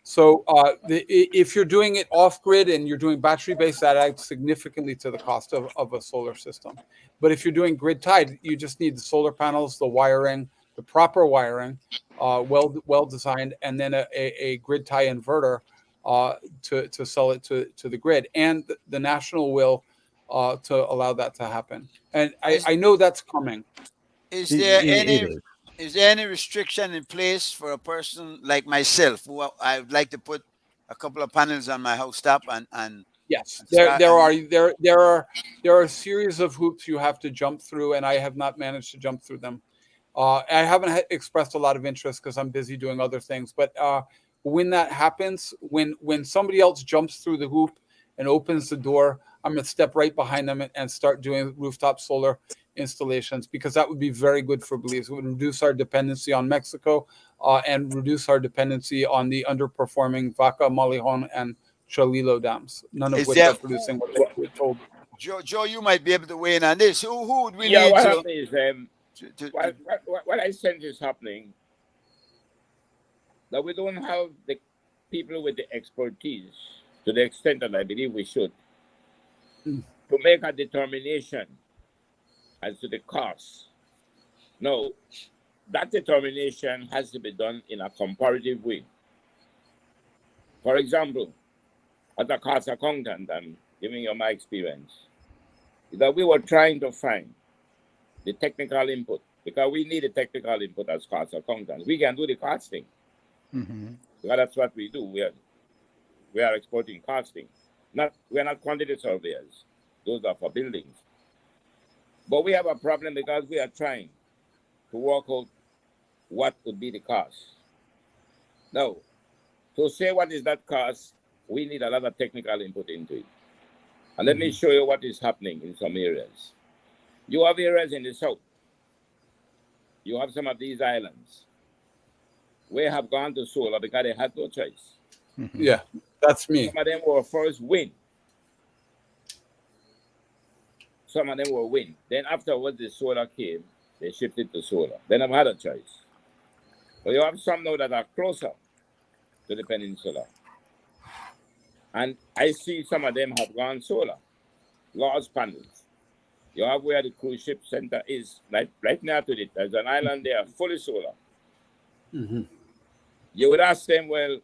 [SPEAKER 2] So if you're doing it off grid and you're doing battery based, that adds significantly to the cost of a solar system. But if you're doing grid tied, you just need the solar panels, the wiring, the proper wiring, well designed, and then a grid tie inverter to sell it to the grid. And the national will to allow that to happen. And I know that's coming.
[SPEAKER 1] Is there
[SPEAKER 3] It is.
[SPEAKER 1] is there any restriction in place for a person like myself who I would like to put a couple of panels on my house top and
[SPEAKER 2] Yes,
[SPEAKER 1] start
[SPEAKER 2] there
[SPEAKER 1] and
[SPEAKER 2] are a series of hoops you have to jump through, and I have not managed to jump through them. I haven't expressed a lot of interest because I'm busy doing other things. But when that happens, when somebody else jumps through the hoop and opens the door, I'm going to step right behind them and start doing rooftop solar installations because that would be very good for Belize. It would reduce our dependency on Mexico and reduce our dependency on the underperforming Vaca, Malihon, and Chalilo dams, none of
[SPEAKER 1] is
[SPEAKER 2] which
[SPEAKER 1] there
[SPEAKER 2] are producing what we're told.
[SPEAKER 1] Joe, you might be able to weigh in on this. Who would we
[SPEAKER 4] Yeah,
[SPEAKER 1] need
[SPEAKER 4] what
[SPEAKER 1] to,
[SPEAKER 4] happened is
[SPEAKER 1] to
[SPEAKER 4] what I sense is happening that we don't have the people with the expertise to the extent that I believe we should to make a determination as to the cost. No, that determination has to be done in a comparative way. For example, as a cost accountant, I'm giving you my experience, is that we were trying to find the technical input because we need the technical input as cost accountants. We can do the costing because that's what we do. We are exporting costing. We're not quantity surveyors. Those are for buildings. But we have a problem because we are trying to work out what would be the cost. Now, to say what is that cost, we need a lot of technical input into it. And let me show you what is happening in some areas. You have areas in the south. You have some of these islands where have gone to solar because they had no choice.
[SPEAKER 2] Yeah, that's me.
[SPEAKER 4] Some of them were first wind. Some of them were wind. Then afterwards the solar came, they shifted to solar. Then I've had a choice. But you have some now that are closer to the peninsula. And I see some of them have gone solar, large panels. You have where the cruise ship center is, right near to it. There's an island there, fully solar. You would ask them, well,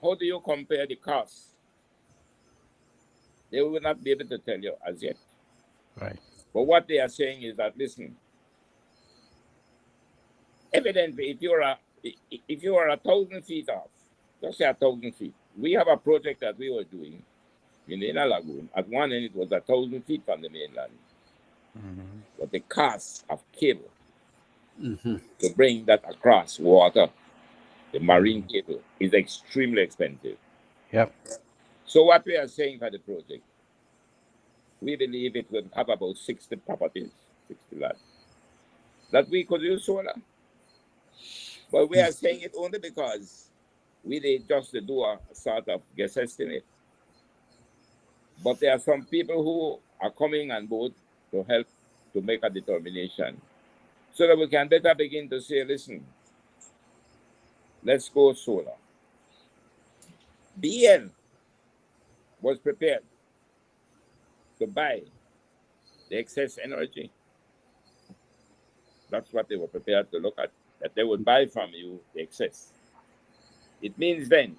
[SPEAKER 4] how do you compare the cost? They will not be able to tell you as yet.
[SPEAKER 3] Right.
[SPEAKER 4] But what they are saying is that, listen, evidently, if you are 1,000 feet off, just say 1,000 feet. We have a project that we were doing in the inner lagoon. At one end, it was 1,000 feet from the mainland. But the cost of cable to bring that across water, the marine cable, is extremely expensive.
[SPEAKER 3] Yep.
[SPEAKER 4] So what we are saying for the project, we believe it will have about 60 properties, 60 lots, that we could use solar. But we are saying it only because we did just do a sort of guess estimate. But there are some people who are coming on board to help to make a determination so that we can better begin to say, listen, let's go solar. BN was prepared to buy the excess energy. That's what they were prepared to look at, that they would buy from you the excess. It means then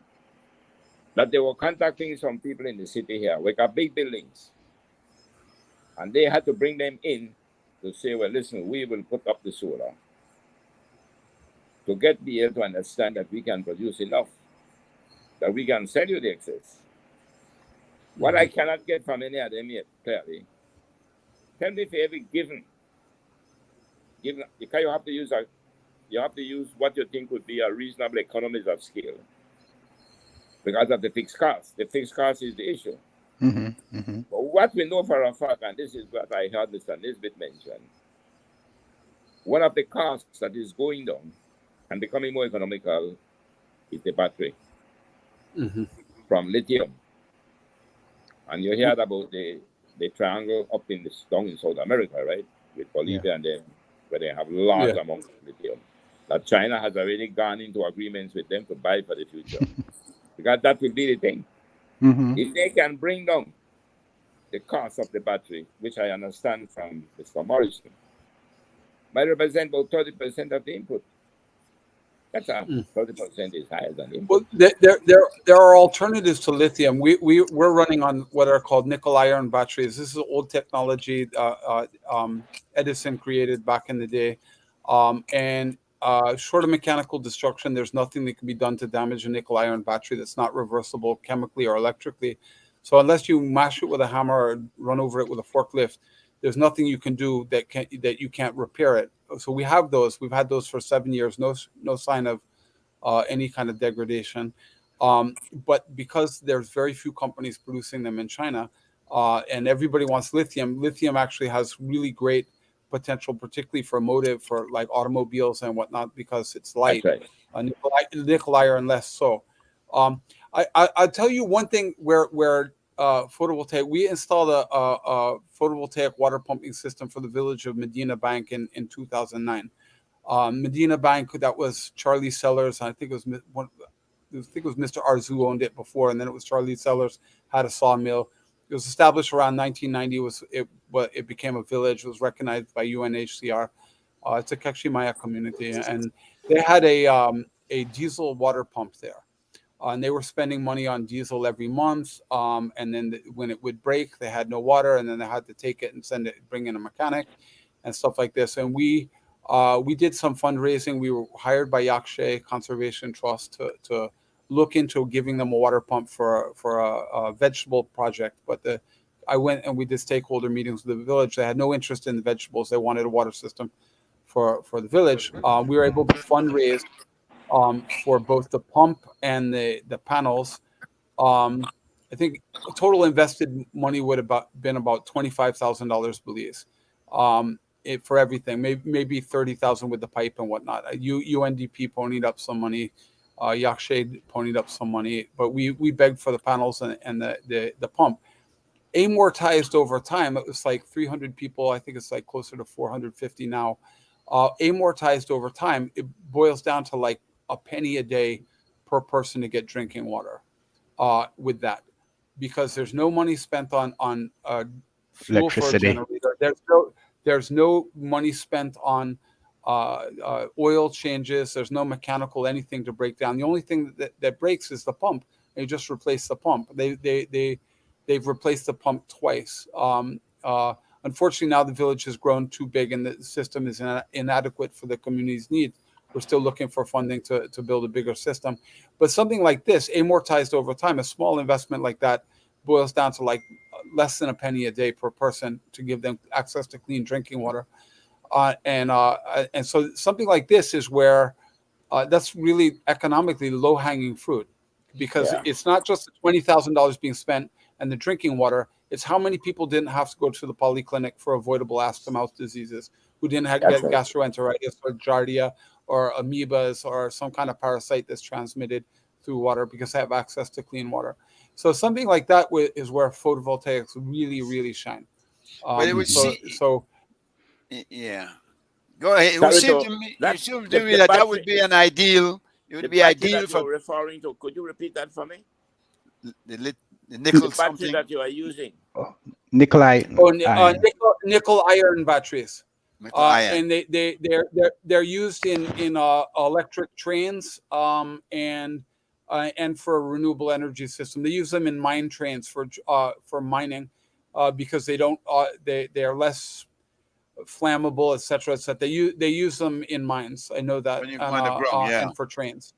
[SPEAKER 4] that they were contacting some people in the city here. We got big buildings. And they had to bring them in to say, well, listen, we will put up the solar to be able to understand that we can produce enough, that we can sell you the excess. What I cannot get from any of them yet, clearly, tell me if you ever given, because you have to use what you think would be a reasonable economies of scale because of the fixed cost. The fixed cost is the issue. But what we know for a fact, and this is what I heard Mr. Nisbet mention, one of the costs that is going down and becoming more economical is the battery from lithium. And you heard about the triangle up down in South America, right? With Bolivia and them, where they have large amounts of lithium. That China has already gone into agreements with them to buy for the future. Because that will be the thing. If they can bring down the cost of the battery, which I understand from Mr. Morrison, might represent about 30% of the input. That's 30% is higher than input.
[SPEAKER 2] Well, there are alternatives to lithium. We're running on what are called nickel iron batteries. This is old technology Edison created back in the day, and short of mechanical destruction, there's nothing that can be done to damage a nickel iron battery that's not reversible chemically or electrically. So unless you mash it with a hammer or run over it with a forklift, there's nothing you can do that you can't repair it. So we have those. We've had those for 7 years. No sign of any kind of degradation. But because there's very few companies producing them in China, and everybody wants lithium, lithium actually has really great potential, particularly for like automobiles and whatnot, because it's light.
[SPEAKER 4] That's right.
[SPEAKER 2] Nickel iron less so. I'll tell you one thing where photovoltaic. We installed a photovoltaic water pumping system for the village of Medina Bank in 2009. Medina Bank, that was Charlie Sellers. I think it was Mr. Arzu owned it before, and then it was Charlie Sellers had a sawmill. It was established around 1990. It became a village. It was recognized by UNHCR. It's a Kekshimaya community, and they had a diesel water pump there. And they were spending money on diesel every month. And then when it would break, they had no water, and then they had to take it and bring in a mechanic and stuff like this. And we did some fundraising. We were hired by Yakshay Conservation Trust to look into giving them a water pump for a vegetable project. But I went and we did stakeholder meetings with the village. They had no interest in the vegetables. They wanted a water system for the village. We were able to fundraise for both the pump and the panels. I think total invested money would have been about $25,000 Belize for everything. Maybe 30,000 with the pipe and whatnot. UNDP ponied up some money. Yakshay ponied up some money, but we begged for the panels and the pump. Amortized over time, it was like 300 people. I think it's like closer to 450 now. Amortized over time, it boils down to like a penny a day per person to get drinking water with that, because there's no money spent on fuel
[SPEAKER 3] electricity.
[SPEAKER 2] for a generator. There's no money spent on oil changes. There's no mechanical anything to break down. The only thing that breaks is the pump. They just replace the pump. They've replaced the pump twice. Unfortunately, now the village has grown too big and the system is inadequate for the community's needs. we're still looking for funding to build a bigger system. But something like this, amortized over time, a small investment like that boils down to like less than a penny a day per person to give them access to clean drinking water. And so something like this is where that's really economically low-hanging fruit, because it's not just the $20,000 being spent and the drinking water. It's how many people didn't have to go to the polyclinic for avoidable ass-to-mouth diseases, who didn't have get gastroenteritis or giardia or amoebas or some kind of parasite that's transmitted through water because they have access to clean water. So something like that is where photovoltaics really, really shine.
[SPEAKER 1] But it would yeah. Go ahead. It
[SPEAKER 4] Sorry,
[SPEAKER 1] would seem
[SPEAKER 4] so
[SPEAKER 1] to me,
[SPEAKER 4] that-
[SPEAKER 1] it seems
[SPEAKER 4] the-
[SPEAKER 1] to me
[SPEAKER 4] the
[SPEAKER 1] that that
[SPEAKER 4] battery-
[SPEAKER 1] would be an ideal. It
[SPEAKER 4] The
[SPEAKER 1] would be
[SPEAKER 4] battery
[SPEAKER 1] ideal
[SPEAKER 4] that
[SPEAKER 1] for
[SPEAKER 4] you're referring to, could you repeat that for me?
[SPEAKER 1] the
[SPEAKER 4] The
[SPEAKER 1] nickel
[SPEAKER 4] battery
[SPEAKER 1] something.
[SPEAKER 4] that you are using.
[SPEAKER 3] Nikolai.
[SPEAKER 2] Nickel iron batteries.
[SPEAKER 1] Nickel iron.
[SPEAKER 2] And they're used in electric trains, and for a renewable energy system. They use them in mine trains for mining, because they don't they are less flammable, etc. They use them in mines. I know that,
[SPEAKER 1] When you go underground,
[SPEAKER 2] and for trains.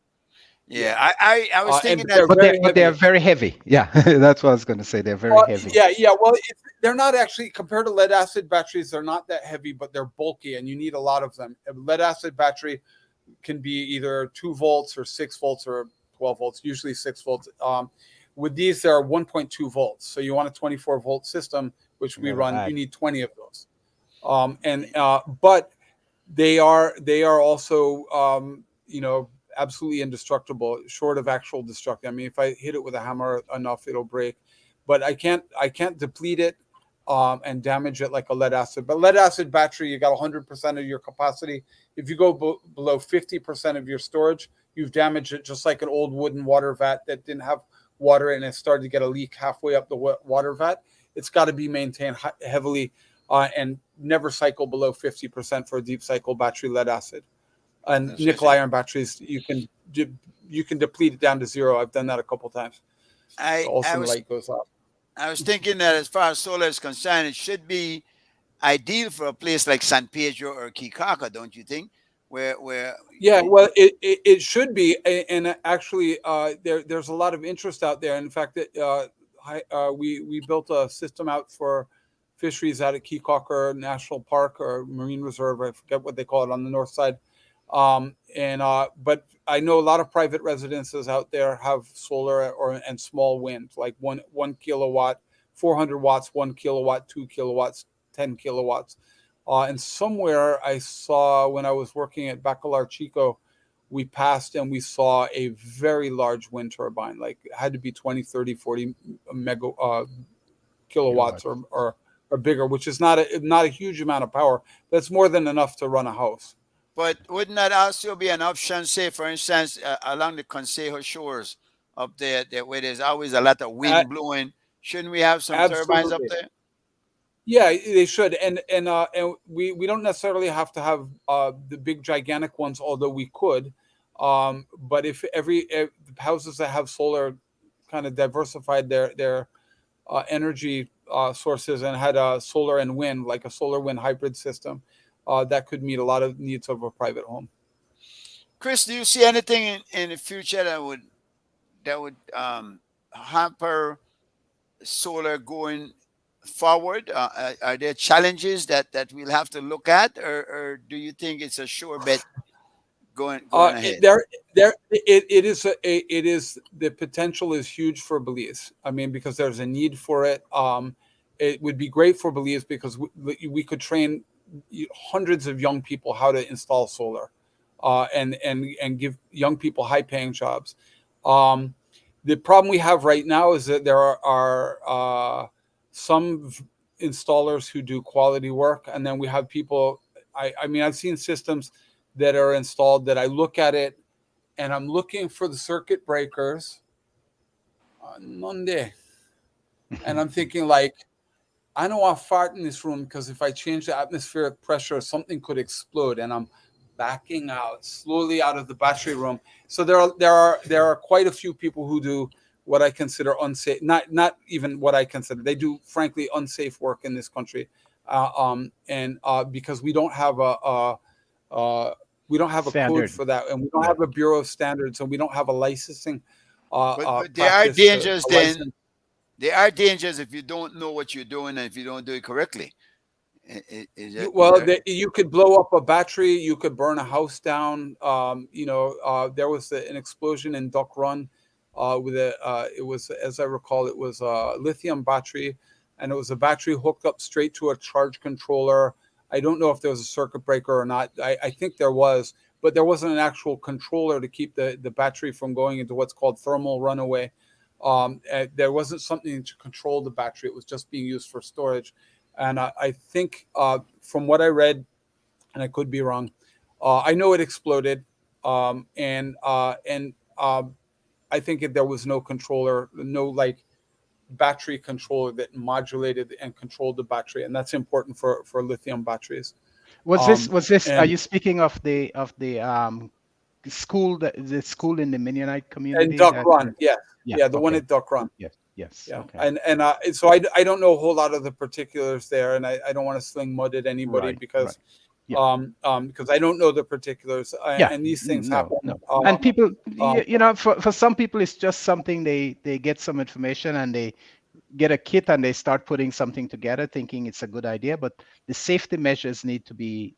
[SPEAKER 1] Yeah, I was thinking
[SPEAKER 2] and
[SPEAKER 1] that.
[SPEAKER 2] they're
[SPEAKER 3] They're very heavy. Yeah, that's what I was going to say. They're very heavy.
[SPEAKER 2] Yeah. Well, they're not actually, compared to lead acid batteries, they're not that heavy, but they're bulky, and you need a lot of them. A lead acid battery can be either 2 volts or 6 volts or 12 volts, usually 6 volts. With these, there are 1.2 volts. So you want a 24 volt system, which we run. You need 20 of those. But they are also absolutely indestructible, short of actual destruction. I mean, if I hit it with a hammer enough, it'll break. But I can't deplete it and damage it like a lead acid. But lead acid battery, you got 100% of your capacity. If you go below 50% of your storage, you've damaged it, just like an old wooden water vat that didn't have water and it started to get a leak halfway up the water vat. It's got to be maintained heavily and never cycle below 50% for a deep cycle battery lead acid. And
[SPEAKER 1] That's
[SPEAKER 2] nickel iron batteries, you can deplete it down to zero. I've done that a couple times. The light goes off.
[SPEAKER 1] I was thinking that as far as solar is concerned, it should be ideal for a place like San Pedro or Kikaka, don't you think? Well,
[SPEAKER 2] it should be, and actually, there's a lot of interest out there. In fact, we built a system out for fisheries out at Kikaka National Park or Marine Reserve. I forget what they call it on the north side. But I know a lot of private residences out there have solar and small wind, like 1 kilowatt, 400 watts, 1 kilowatt, 2 kilowatts, 10 kilowatts. And somewhere I saw, when I was working at Bacalar Chico, we passed and we saw a very large wind turbine, like it had to be 20, 30, 40 kilowatts or bigger, which is not a huge amount of power. That's more than enough to run a house.
[SPEAKER 1] but wouldn't that also be an option, say, for instance, along the Consejo shores up there, where there's always a lot of wind blowing? Shouldn't we have some turbines up there?
[SPEAKER 2] Yeah, they should, and we don't necessarily have to have the big gigantic ones, although we could. But if the houses that have solar kind of diversified their energy sources and had a solar and wind, like a solar wind hybrid system, that could meet a lot of needs of a private home.
[SPEAKER 1] Chris, do you see anything in the future that would hamper solar going forward? Are there challenges that we'll have to look at, or do you think it's a sure bet going ahead?
[SPEAKER 2] It is the potential is huge for Belize. I mean, because there's a need for it. It would be great for Belize because we could train hundreds of young people how to install solar, and give young people high-paying jobs. The problem we have right now is that there are some installers who do quality work, and then we have people. I mean, I've seen systems that are installed that I look at it, and I'm looking for the circuit breakers. None there, and I'm thinking like, I don't want to fart in this room because if I change the atmospheric pressure, something could explode, and I'm backing out slowly out of the battery room. So there are quite a few people who do what I consider unsafe, not even what I consider. They do, frankly, unsafe work in this country, because we don't have We don't have a code
[SPEAKER 3] Standard.
[SPEAKER 2] for that, and we don't
[SPEAKER 3] Yeah.
[SPEAKER 2] have a Bureau of Standards, and we don't have a licensing
[SPEAKER 1] But there are
[SPEAKER 2] practice to
[SPEAKER 1] dangers then.
[SPEAKER 2] license.
[SPEAKER 1] There are dangers if you don't know what you're doing and if you don't do it correctly.
[SPEAKER 2] You could blow up a battery. You could burn a house down. There was an explosion in Duck Run with it was, as I recall, it was a lithium battery, and it was a battery hooked up straight to a charge controller. I don't know if there was a circuit breaker or not. I think there was, but there wasn't an actual controller to keep the battery from going into what's called thermal runaway. There wasn't something to control the battery. It was just being used for storage. And I think from what I read, and I could be wrong, I know it exploded. And I think there was no controller, no battery controller that modulated and controlled the battery. And that's important for lithium batteries.
[SPEAKER 3] Was this? Are
[SPEAKER 2] And
[SPEAKER 3] you speaking of the school, the school in the Mennonite community?
[SPEAKER 2] Duck Run, yes. Yeah, the one
[SPEAKER 3] okay.
[SPEAKER 2] at Duck Run.
[SPEAKER 3] Yes.
[SPEAKER 2] Yeah.
[SPEAKER 3] Okay.
[SPEAKER 2] And so I don't know a whole lot of the particulars there, and I don't want to sling mud at anybody
[SPEAKER 3] Right,
[SPEAKER 2] because
[SPEAKER 3] right.
[SPEAKER 2] because I don't know the particulars,
[SPEAKER 3] Yeah.
[SPEAKER 2] and these things
[SPEAKER 3] No,
[SPEAKER 2] happen.
[SPEAKER 3] no. And people, for some people, it's just something they get some information and they get a kit and they start putting something together thinking it's a good idea, but the safety measures need to be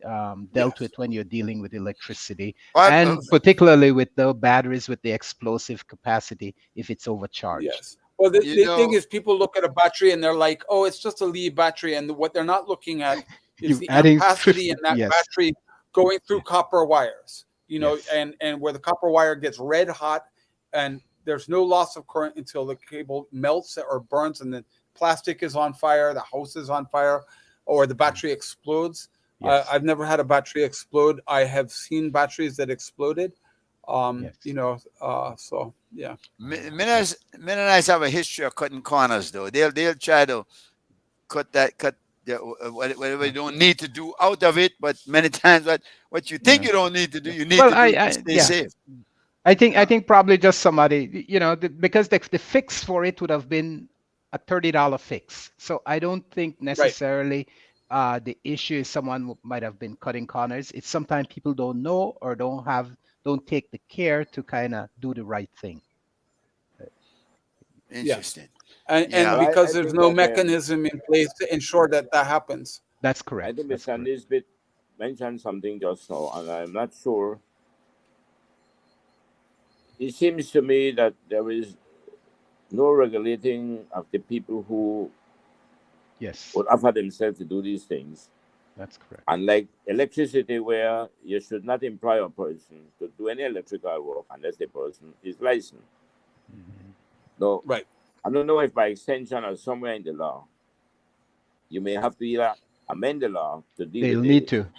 [SPEAKER 3] dealt with when you're dealing with electricity, and particularly with the batteries with the explosive capacity if it's overcharged.
[SPEAKER 2] Yes. Well, the thing is, people look at a battery and they're like, oh, it's just a Li battery, and what they're not looking at is the capacity in that battery going through copper wires, and where the copper wire gets red hot and there's no loss of current until the cable melts or burns and the plastic is on fire, the house is on fire, or the battery explodes. I've never had a battery explode. I have seen batteries that exploded. So yeah.
[SPEAKER 1] Mennonites have a history of cutting corners, though. They'll try to cut whatever you don't need to do out of it, but many times what you think you don't need to do, you need to do to stay safe.
[SPEAKER 3] I think probably just somebody, because the fix for it would have been a $30 fix. So I don't think necessarily the issue is someone who might have been cutting corners. It's sometimes people don't know or don't take the care to kind of do the right thing.
[SPEAKER 1] Interesting.
[SPEAKER 2] And because there's no mechanism in place to ensure that happens.
[SPEAKER 3] That's correct.
[SPEAKER 4] I think Mr. Nisbet mentioned something just now, and I'm not sure. It seems to me that there is no regulating of the people who would offer themselves to do these things.
[SPEAKER 3] That's correct.
[SPEAKER 4] Unlike electricity, where you should not employ a person to do any electrical work unless the person is licensed.
[SPEAKER 3] Mm-hmm.
[SPEAKER 4] No, right. I don't know if by extension or somewhere in the law, you may have to either amend the law to deal with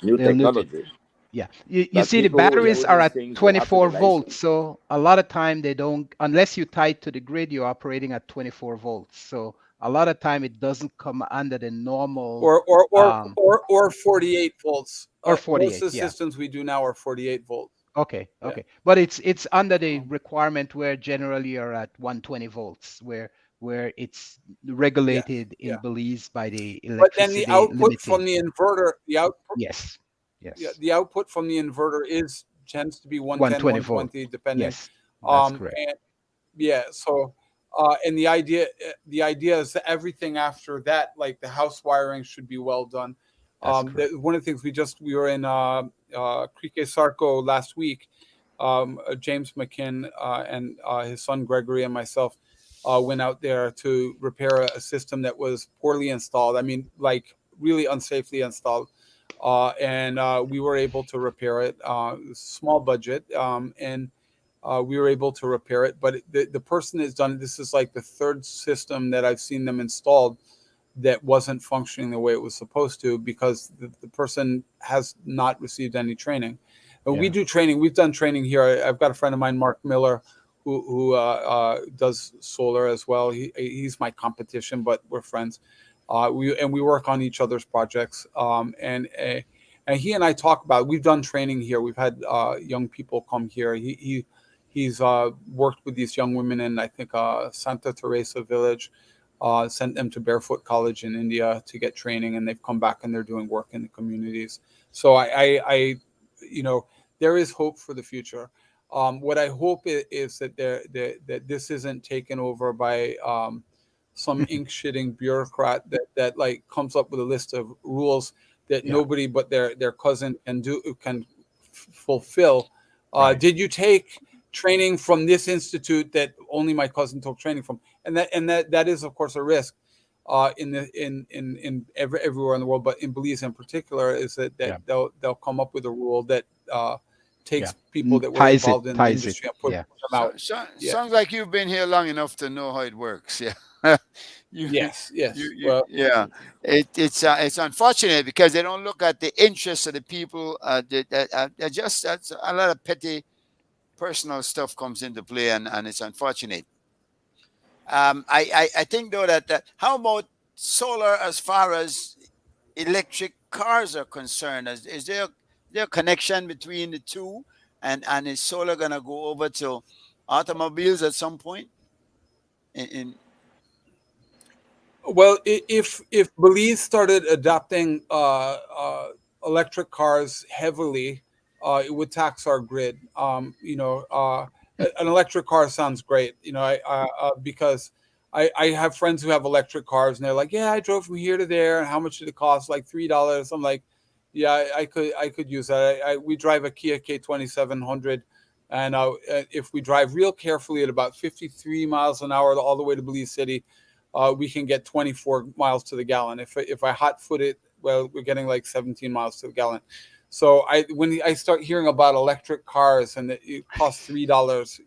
[SPEAKER 4] new technology.
[SPEAKER 3] Yeah, you see, the batteries are at 24 volts, so a lot of time they don't, unless you tie it to the grid, you're operating at 24 volts. So a lot of time it doesn't come under the normal
[SPEAKER 2] or 48 volts.
[SPEAKER 3] Or 48.
[SPEAKER 2] Most of the systems we do now are 48 volts.
[SPEAKER 3] Okay, but it's under the requirement where generally you're at 120 volts, where it's regulated in Belize by the electricity.
[SPEAKER 2] But then the output from the inverter,
[SPEAKER 3] Yes.
[SPEAKER 2] Yeah, the output from the inverter tends to be 110, 120, depending.
[SPEAKER 3] Yes, that's correct.
[SPEAKER 2] And the idea is that everything after that, like the house wiring, should be well done. One of the things we were in Crique Sarco last week. James McKinn and his son Gregory and myself went out there to repair a system that was poorly installed. I mean, like really unsafely installed. And we were able to repair it, small budget, and we were able to repair it. But the person has done, this is like the third system that I've seen them installed that wasn't functioning the way it was supposed to, because the person has not received any training. And we do training. We've done training here. I've got a friend of mine, Mark Miller, who does solar as well. He's my competition, but we're friends. We work on each other's projects, and he and I talk about. We've done training here. We've had young people come here. He's worked with these young women in, I think, Santa Teresa village. Sent them to Barefoot College in India to get training, and they've come back and they're doing work in the communities. So I there is hope for the future. What I hope is that that this isn't taken over by some ink shitting bureaucrat that like comes up with a list of rules that
[SPEAKER 3] Yeah.
[SPEAKER 2] nobody but their cousin can fulfill.
[SPEAKER 3] Right.
[SPEAKER 2] Did you take training from this institute that only my cousin took training from? And that is of course a risk everywhere in the world, but in Belize in particular, is that
[SPEAKER 3] Yeah.
[SPEAKER 2] they'll come up with a rule that takes
[SPEAKER 3] Yeah.
[SPEAKER 2] people that were
[SPEAKER 3] Ties
[SPEAKER 2] involved
[SPEAKER 3] it.
[SPEAKER 2] in the
[SPEAKER 3] Ties it.
[SPEAKER 2] industry and put
[SPEAKER 3] Yeah.
[SPEAKER 2] them out. Yeah.
[SPEAKER 1] Sounds like you've been here long enough to know how it works. Yeah.
[SPEAKER 2] Yes.
[SPEAKER 1] You, yeah. It's unfortunate because they don't look at the interests of the people. Just that's a lot of petty personal stuff comes into play, and it's unfortunate. I think though that how about solar as far as electric cars are concerned? Is there a connection between the two, and is solar gonna go over to automobiles at some point? In
[SPEAKER 2] Well, if Belize started adopting electric cars heavily, it would tax our grid. An electric car sounds great, because I have friends who have electric cars and they're like, yeah, I drove from here to there, and how much did it cost? Like $3. I'm like, yeah, I could use that. We drive a Kia K2700, and if we drive real carefully at about 53 miles an hour all the way to Belize City, we can get 24 miles to the gallon. If I hot foot it, well, we're getting like 17 miles to the gallon. So when I start hearing about electric cars and it costs $3,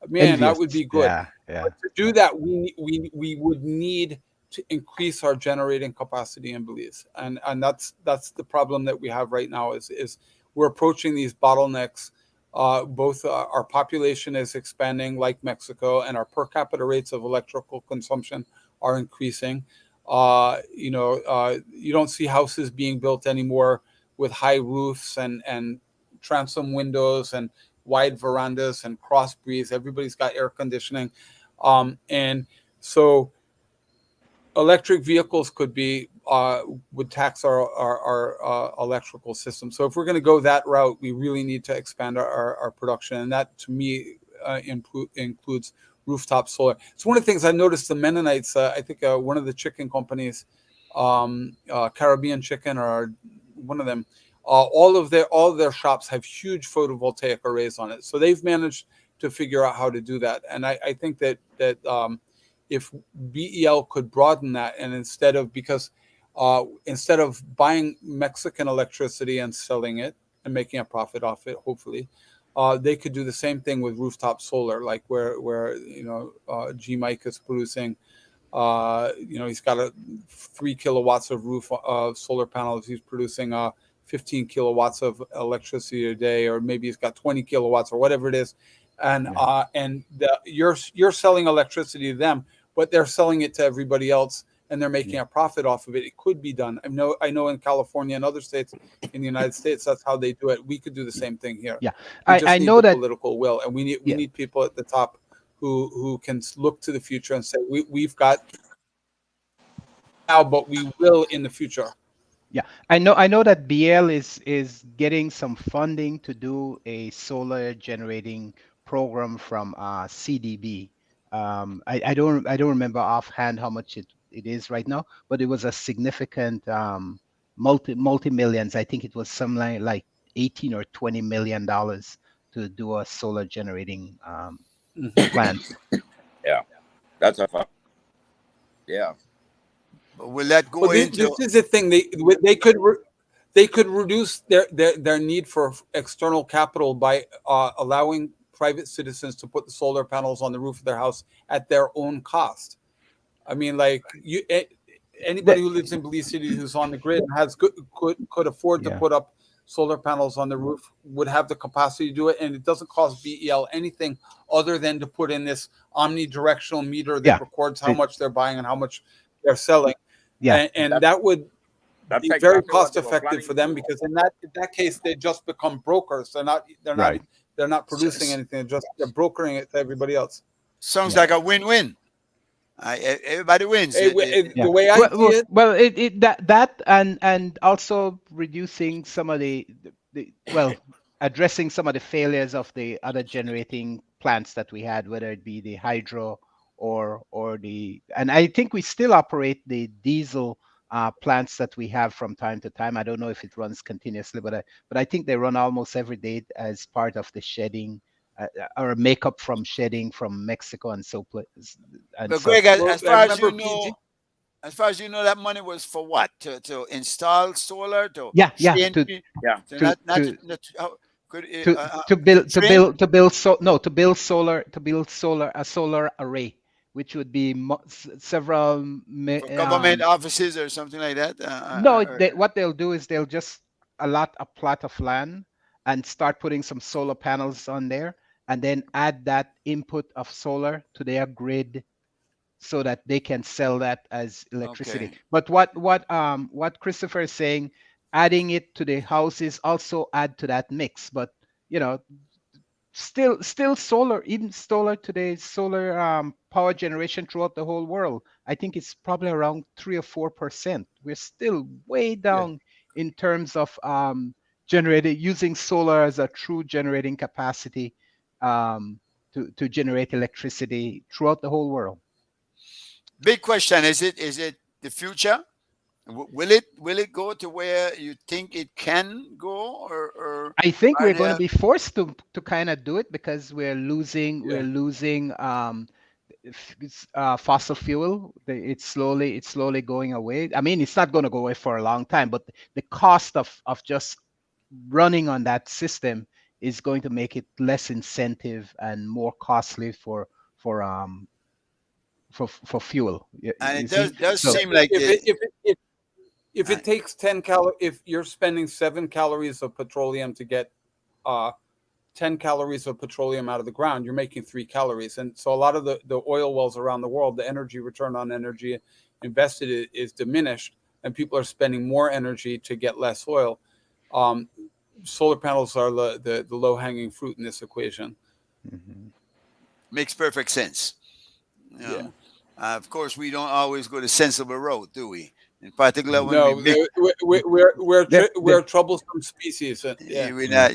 [SPEAKER 2] man, that would be good.
[SPEAKER 3] Yeah. Yeah.
[SPEAKER 2] But to do that, we would need to increase our generating capacity in Belize, and that's the problem that we have right now. Is we're approaching these bottlenecks. Both our population is expanding like Mexico, and our per capita rates of electrical consumption are increasing. You don't see houses being built anymore with high roofs and transom windows and wide verandas and cross breeze. Everybody's got air conditioning, and so electric vehicles would tax our electrical system. So if we're going to go that route, we really need to expand our production, and that to me includes rooftop solar. It's one of the things I noticed. The Mennonites, I think one of the chicken companies, Caribbean Chicken or one of them, all of their shops have huge photovoltaic arrays on it. So they've managed to figure out how to do that, and I think that if BEL could broaden that, and instead of buying Mexican electricity and selling it and making a profit off it, hopefully, they could do the same thing with rooftop solar, like where G Mike is producing. He's got 3 kilowatts of roof solar panels. He's producing 15 kilowatts of electricity a day, or maybe he's got 20 kilowatts or whatever it is, and you're selling electricity to them, but they're selling it to everybody else, and they're making a profit off of it. It could be done. I know in California and other states in the United States, that's how they do it. We could do the same thing here.
[SPEAKER 3] Yeah,
[SPEAKER 2] we just
[SPEAKER 3] I
[SPEAKER 2] need
[SPEAKER 3] know
[SPEAKER 2] the
[SPEAKER 3] that
[SPEAKER 2] political will, and we need people at the top who can look to the future and say we've got now, but we will in the future.
[SPEAKER 3] Yeah, I know that BL is getting some funding to do a solar generating program from CDB. I don't remember offhand how much it is right now, but it was a significant multi millions. I think it was something like 18 or 20 million dollars to do a solar generating plant.
[SPEAKER 4] Yeah, that's a fact. Yeah.
[SPEAKER 1] will that go into?
[SPEAKER 2] This is the thing. They could reduce their need for external capital by allowing private citizens to put the solar panels on the roof of their house at their own cost. I mean, like anybody who lives in Belize City who's on the grid and could afford to put up solar panels on the roof would have the capacity to do it, and it doesn't cost BEL anything other than to put in this omnidirectional meter that records how much they're buying and how much they're selling.
[SPEAKER 3] Yeah,
[SPEAKER 2] and that would
[SPEAKER 4] That's
[SPEAKER 2] be very
[SPEAKER 4] exactly what
[SPEAKER 2] cost
[SPEAKER 4] they were
[SPEAKER 2] effective
[SPEAKER 4] planning
[SPEAKER 2] for
[SPEAKER 4] to
[SPEAKER 2] them,
[SPEAKER 4] do.
[SPEAKER 2] because in that case they just become brokers. They're not producing anything. They're brokering it to everybody else.
[SPEAKER 1] Sounds like a win-win. Everybody wins.
[SPEAKER 2] The way I see it,
[SPEAKER 3] that and also reducing some of the addressing some of the failures of the other generating plants that we had, whether it be the hydro or the, and I think we still operate the diesel plants that we have from time to time. I don't know if it runs continuously, but I think they run almost every day as part of the shedding or makeup from shedding from Mexico and so and
[SPEAKER 1] But
[SPEAKER 3] such.
[SPEAKER 1] Greg, as,
[SPEAKER 2] Well,
[SPEAKER 1] as
[SPEAKER 2] I
[SPEAKER 1] far as
[SPEAKER 2] remember
[SPEAKER 1] you
[SPEAKER 2] PG.
[SPEAKER 1] know, as far as you know, that money was for what? To install solar, to
[SPEAKER 3] Yeah,
[SPEAKER 1] CNP,
[SPEAKER 4] Yeah.
[SPEAKER 1] to
[SPEAKER 3] to
[SPEAKER 1] not
[SPEAKER 3] to
[SPEAKER 1] to how could
[SPEAKER 3] to build to
[SPEAKER 1] train
[SPEAKER 3] build to build so no to build solar to build solar a solar array, which would be several
[SPEAKER 1] for government offices or something like that.
[SPEAKER 3] no, what they'll do is they'll just allot a plot of land and start putting some solar panels on there, and then add that input of solar to their grid so that they can sell that as electricity.
[SPEAKER 1] Okay.
[SPEAKER 3] But what Christopher is saying, adding it to the houses also add to that mix. But you know, still solar, even solar today, solar power generation throughout the whole world, I think it's probably around 3 or 4%. We're still way down in terms of generating, using solar as a true generating capacity to generate electricity throughout the whole world.
[SPEAKER 1] Big question: is it the future? Will it go to where you think it can go, or
[SPEAKER 3] I think
[SPEAKER 1] are
[SPEAKER 3] we're going to
[SPEAKER 1] there?
[SPEAKER 3] be forced to kind of do it because we're losing fossil fuel. It's slowly going away. I mean, it's not going to go away for a long time, but the cost of just running on that system is going to make it less incentive and more costly for fuel.
[SPEAKER 1] And
[SPEAKER 3] You
[SPEAKER 1] it
[SPEAKER 3] see,
[SPEAKER 1] does
[SPEAKER 3] so
[SPEAKER 1] seem like
[SPEAKER 2] If it takes 10 if you're spending 7 calories of petroleum to get 10 calories of petroleum out of the ground, you're making 3 calories. And so a lot of the oil wells around the world, the energy return on energy invested is diminished, and people are spending more energy to get less oil. Solar panels are the low-hanging fruit in this equation.
[SPEAKER 1] makes perfect sense.
[SPEAKER 2] Yeah.
[SPEAKER 1] Of course, we don't always go the sensible road, do we? In particular, when
[SPEAKER 2] No,
[SPEAKER 1] we make
[SPEAKER 2] we're a troublesome species. Yeah.
[SPEAKER 1] we're not.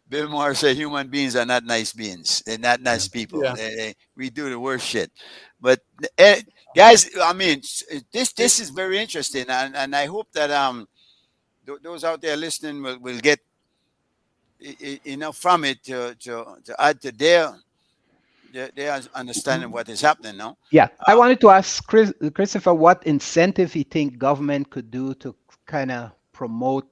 [SPEAKER 1] Bill Maher said human beings are not nice beings. They're not nice people.
[SPEAKER 2] Yeah.
[SPEAKER 1] We do the worst shit. But guys, I mean, this is very interesting, and I hope that those out there listening will get enough from it to add to their understanding what is happening now.
[SPEAKER 3] yeah, I wanted to ask Christopher what incentive you think government could do to kind of promote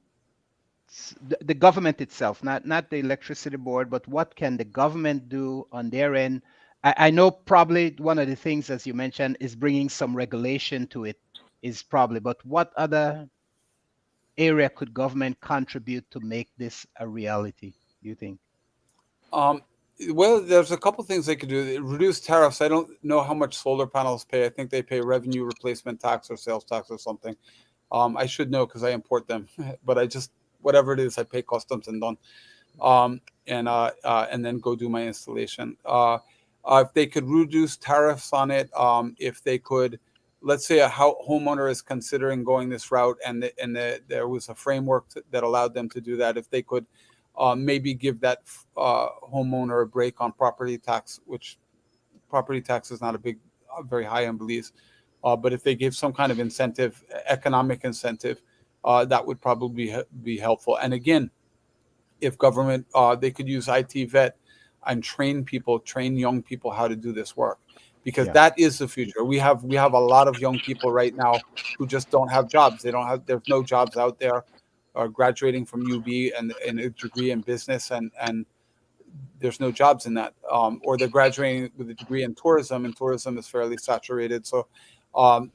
[SPEAKER 3] the government itself, not the electricity board, but what can the government do on their end? I know probably one of the things, as you mentioned, is bringing some regulation to it, is probably, but what other area could government contribute to make this a reality, do you think?
[SPEAKER 2] Well, there's a couple things they could do. Reduce tariffs. I don't know how much solar panels pay. I think they pay revenue replacement tax or sales tax or something. I should know because I import them, but I just, whatever it is, I pay customs and done. And then go do my installation. If they could reduce tariffs on it, if they could, let's say a homeowner is considering going this route, and there was a framework that allowed them to do that. If they could maybe give that homeowner a break on property tax, which property tax is not very high in Belize, but if they give some kind of incentive, economic incentive, that would probably be helpful. And again, if government, they could use IT vet and train young people how to do this work, because that is the future. We have a lot of young people right now who just don't have jobs. There's no jobs out there, graduating from UB and a degree in business, and there's no jobs in that, or they're graduating with a degree in tourism, and tourism is fairly saturated. So my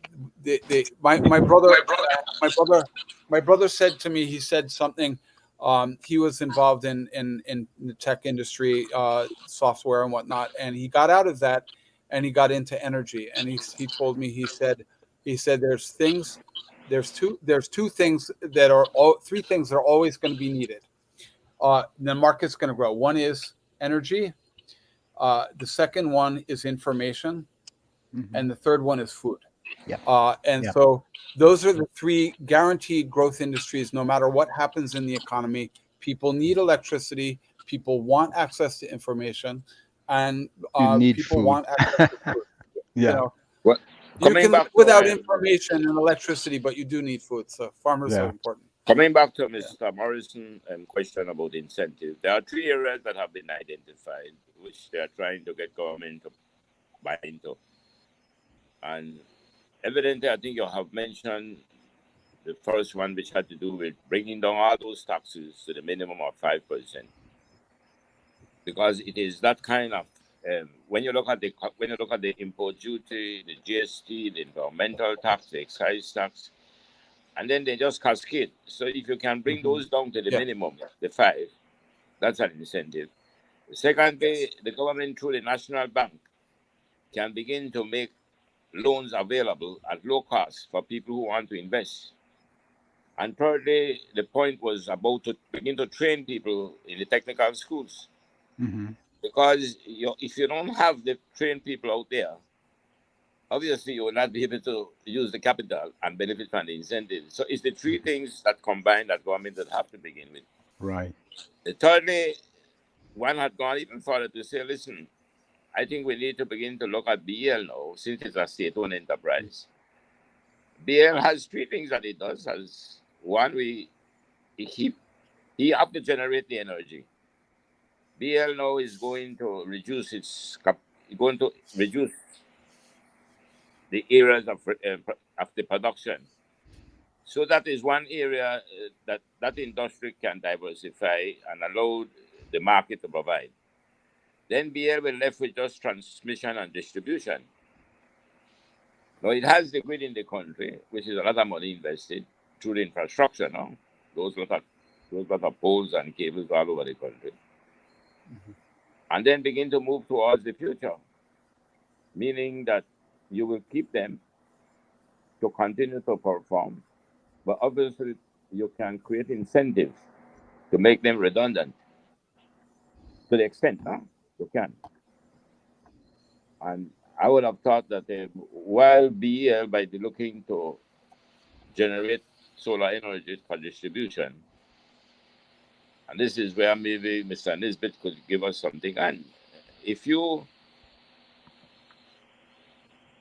[SPEAKER 2] brother said to me, he said something. He was involved in the tech industry, software and whatnot, and he got out of that and he got into energy. And he told me, he said there's three things that are always going to be needed. The market's going to grow. One is energy. The second one is information, and the third one is food. So those are the three guaranteed growth industries. No matter what happens in the economy, People need electricity. People want access to information, and
[SPEAKER 3] You need
[SPEAKER 2] people
[SPEAKER 3] food.
[SPEAKER 2] want access to food. You
[SPEAKER 3] Yeah.
[SPEAKER 2] know,
[SPEAKER 4] Well,
[SPEAKER 2] you
[SPEAKER 4] coming
[SPEAKER 2] can live
[SPEAKER 4] back to
[SPEAKER 2] without information and electricity, but you do need food. So farmers are
[SPEAKER 3] Yeah.
[SPEAKER 2] important.
[SPEAKER 4] coming back to Mr. Morrison question about incentives, there are three areas that have been identified which they are trying to get government to buy into. And evidently, I think you have mentioned the first one, which had to do with bringing down all those taxes to the minimum of 5%, because it is that kind of when you look at the import duty, the GST, the environmental tax, the excise tax, and then they just cascade. So if you can bring those down to the
[SPEAKER 2] Yeah.
[SPEAKER 4] minimum, the 5, that's an incentive. Secondly, the government through the National Bank can begin to make loans available at low cost for people who want to invest. And thirdly, the point was about to begin to train people in the technical schools.
[SPEAKER 3] Mm-hmm.
[SPEAKER 4] Because if you don't have the trained people out there, obviously you will not be able to use the capital and benefit from the incentives. So it's the three things that combine that government that have to begin with.
[SPEAKER 3] Right.
[SPEAKER 4] Thirdly, one had gone even further to say, listen, I think we need to begin to look at BL now, since it's a state-owned enterprise. BL has three things that it does. As one, he have to generate the energy. BL now is going to reduce the areas of the production. So that is one area that industry can diversify and allow the market to provide. Then BL will left with just transmission and distribution. Now it has the grid in the country, which is a lot of money invested through the infrastructure now. Those lot of poles and cables all over the country. And then begin to move towards the future, meaning that you will keep them to continue to perform, but obviously you can create incentives to make them redundant to the extent you can. And I would have thought that while BEL by looking to generate solar energy for distribution, and this is where maybe Mr. Nisbet could give us something. And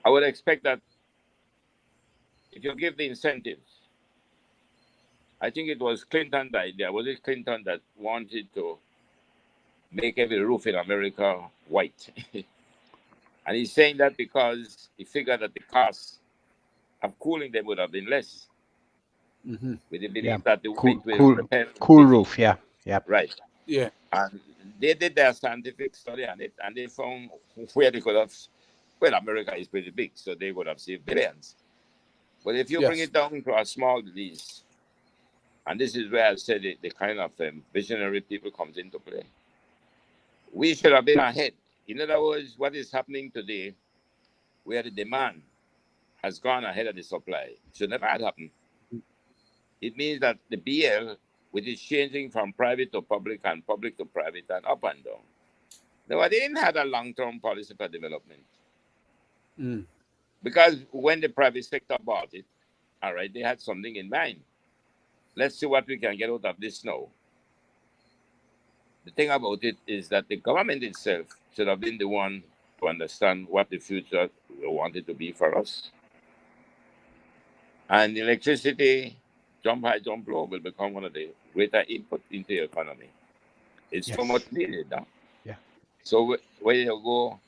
[SPEAKER 4] I would expect that if you give the incentives, I think it was Clinton's idea. Was it Clinton that wanted to make every roof in America white? And he's saying that because he figured that the cost of cooling them would have been less.
[SPEAKER 2] Mm-hmm.
[SPEAKER 4] With the belief
[SPEAKER 3] Yeah.
[SPEAKER 4] that the white will
[SPEAKER 3] Cool
[SPEAKER 4] repel
[SPEAKER 3] roof. Yeah. Yeah.
[SPEAKER 4] Right.
[SPEAKER 2] Yeah.
[SPEAKER 4] And they did their scientific study on it, and they found where they could have. Well, America is pretty big, so they would have saved billions. But if you bring
[SPEAKER 2] Yes.
[SPEAKER 4] it down to a small release, and this is where I said the kind of visionary people comes into play. We should have been ahead. In other words, what is happening today, where the demand has gone ahead of the supply, should never have happened. It means that the BL, which is changing from private to public and public to private and up and down. No, they didn't have a long-term policy for development.
[SPEAKER 2] Mm.
[SPEAKER 4] Because when the private sector bought it, all right, they had something in mind. Let's see what we can get out of this now. The thing about it is that the government itself should have been the one to understand what the future wanted to be for us. And electricity, jump high, jump low, will become one of the greater input into the economy. It's so much needed now.
[SPEAKER 3] Yeah.
[SPEAKER 4] So where you go.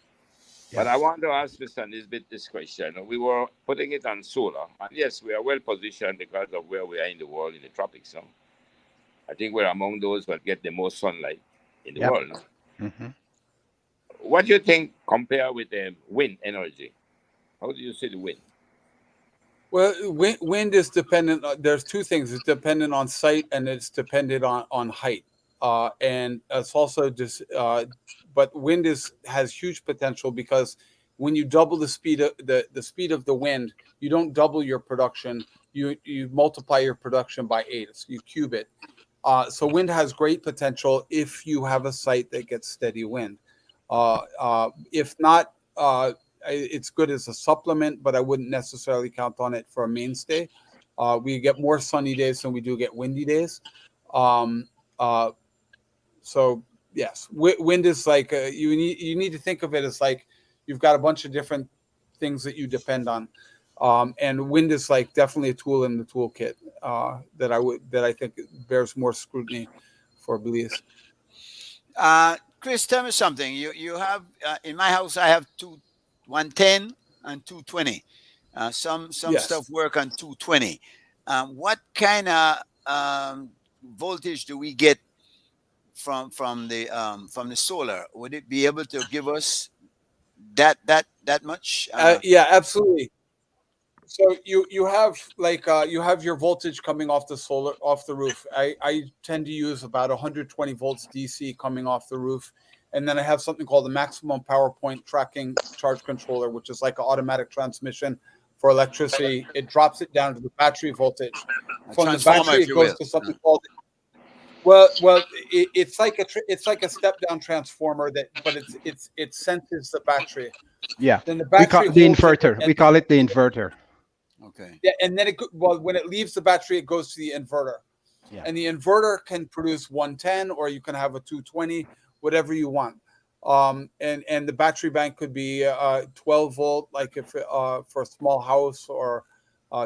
[SPEAKER 3] Yeah.
[SPEAKER 4] But I want to ask Mr. Nisbet this question. We were putting it on solar. And yes, we are well positioned because of where we are in the world, in the tropics now. I think we're among those that get the most sunlight in the world now.
[SPEAKER 3] Mm-hmm.
[SPEAKER 4] What do you think compare with wind energy? How do you see the wind?
[SPEAKER 2] Well, wind is dependent. There's two things. It's dependent on site and it's dependent on height. And it's also just, but wind has huge potential because when you double the speed of the speed of the wind, you don't double your production. You multiply your production by 8. So you cube it. So wind has great potential if you have a site that gets steady wind. If not, it's good as a supplement, but I wouldn't necessarily count on it for a mainstay. We get more sunny days than we do get windy days. So yes, wind is like you need to think of it as like you've got a bunch of different things that you depend on, and wind is like definitely a tool in the toolkit that I think bears more scrutiny for Belize.
[SPEAKER 1] Chris, tell me something. You have in my house. I have 110 and 220. Some
[SPEAKER 2] Yes.
[SPEAKER 1] stuff work on 220. What kind of voltage do we get from the solar? Would it be able to give us that much?
[SPEAKER 2] Yeah, absolutely. So you have like you have your voltage coming off the solar off the roof. I tend to use about 120 volts DC coming off the roof, and then I have something called the maximum power point tracking charge controller, which is like an automatic transmission for electricity. It drops it down to the battery voltage.
[SPEAKER 1] A
[SPEAKER 2] From the
[SPEAKER 1] transformer,
[SPEAKER 2] battery,
[SPEAKER 1] if
[SPEAKER 2] it
[SPEAKER 1] you
[SPEAKER 2] goes
[SPEAKER 1] will.
[SPEAKER 2] to something called it's like it's like a step down transformer but it senses the battery.
[SPEAKER 3] Yeah,
[SPEAKER 2] Then the
[SPEAKER 3] we call
[SPEAKER 2] battery
[SPEAKER 3] the
[SPEAKER 2] holds it,
[SPEAKER 3] inverter.
[SPEAKER 2] and
[SPEAKER 3] We call it the inverter.
[SPEAKER 1] Okay.
[SPEAKER 2] yeah, and then when it leaves the battery, it goes to the inverter,
[SPEAKER 3] Yeah.
[SPEAKER 2] and the inverter can produce 110, or you can have a 220, whatever you want. And the battery bank could be 12 volt, like if for a small house, or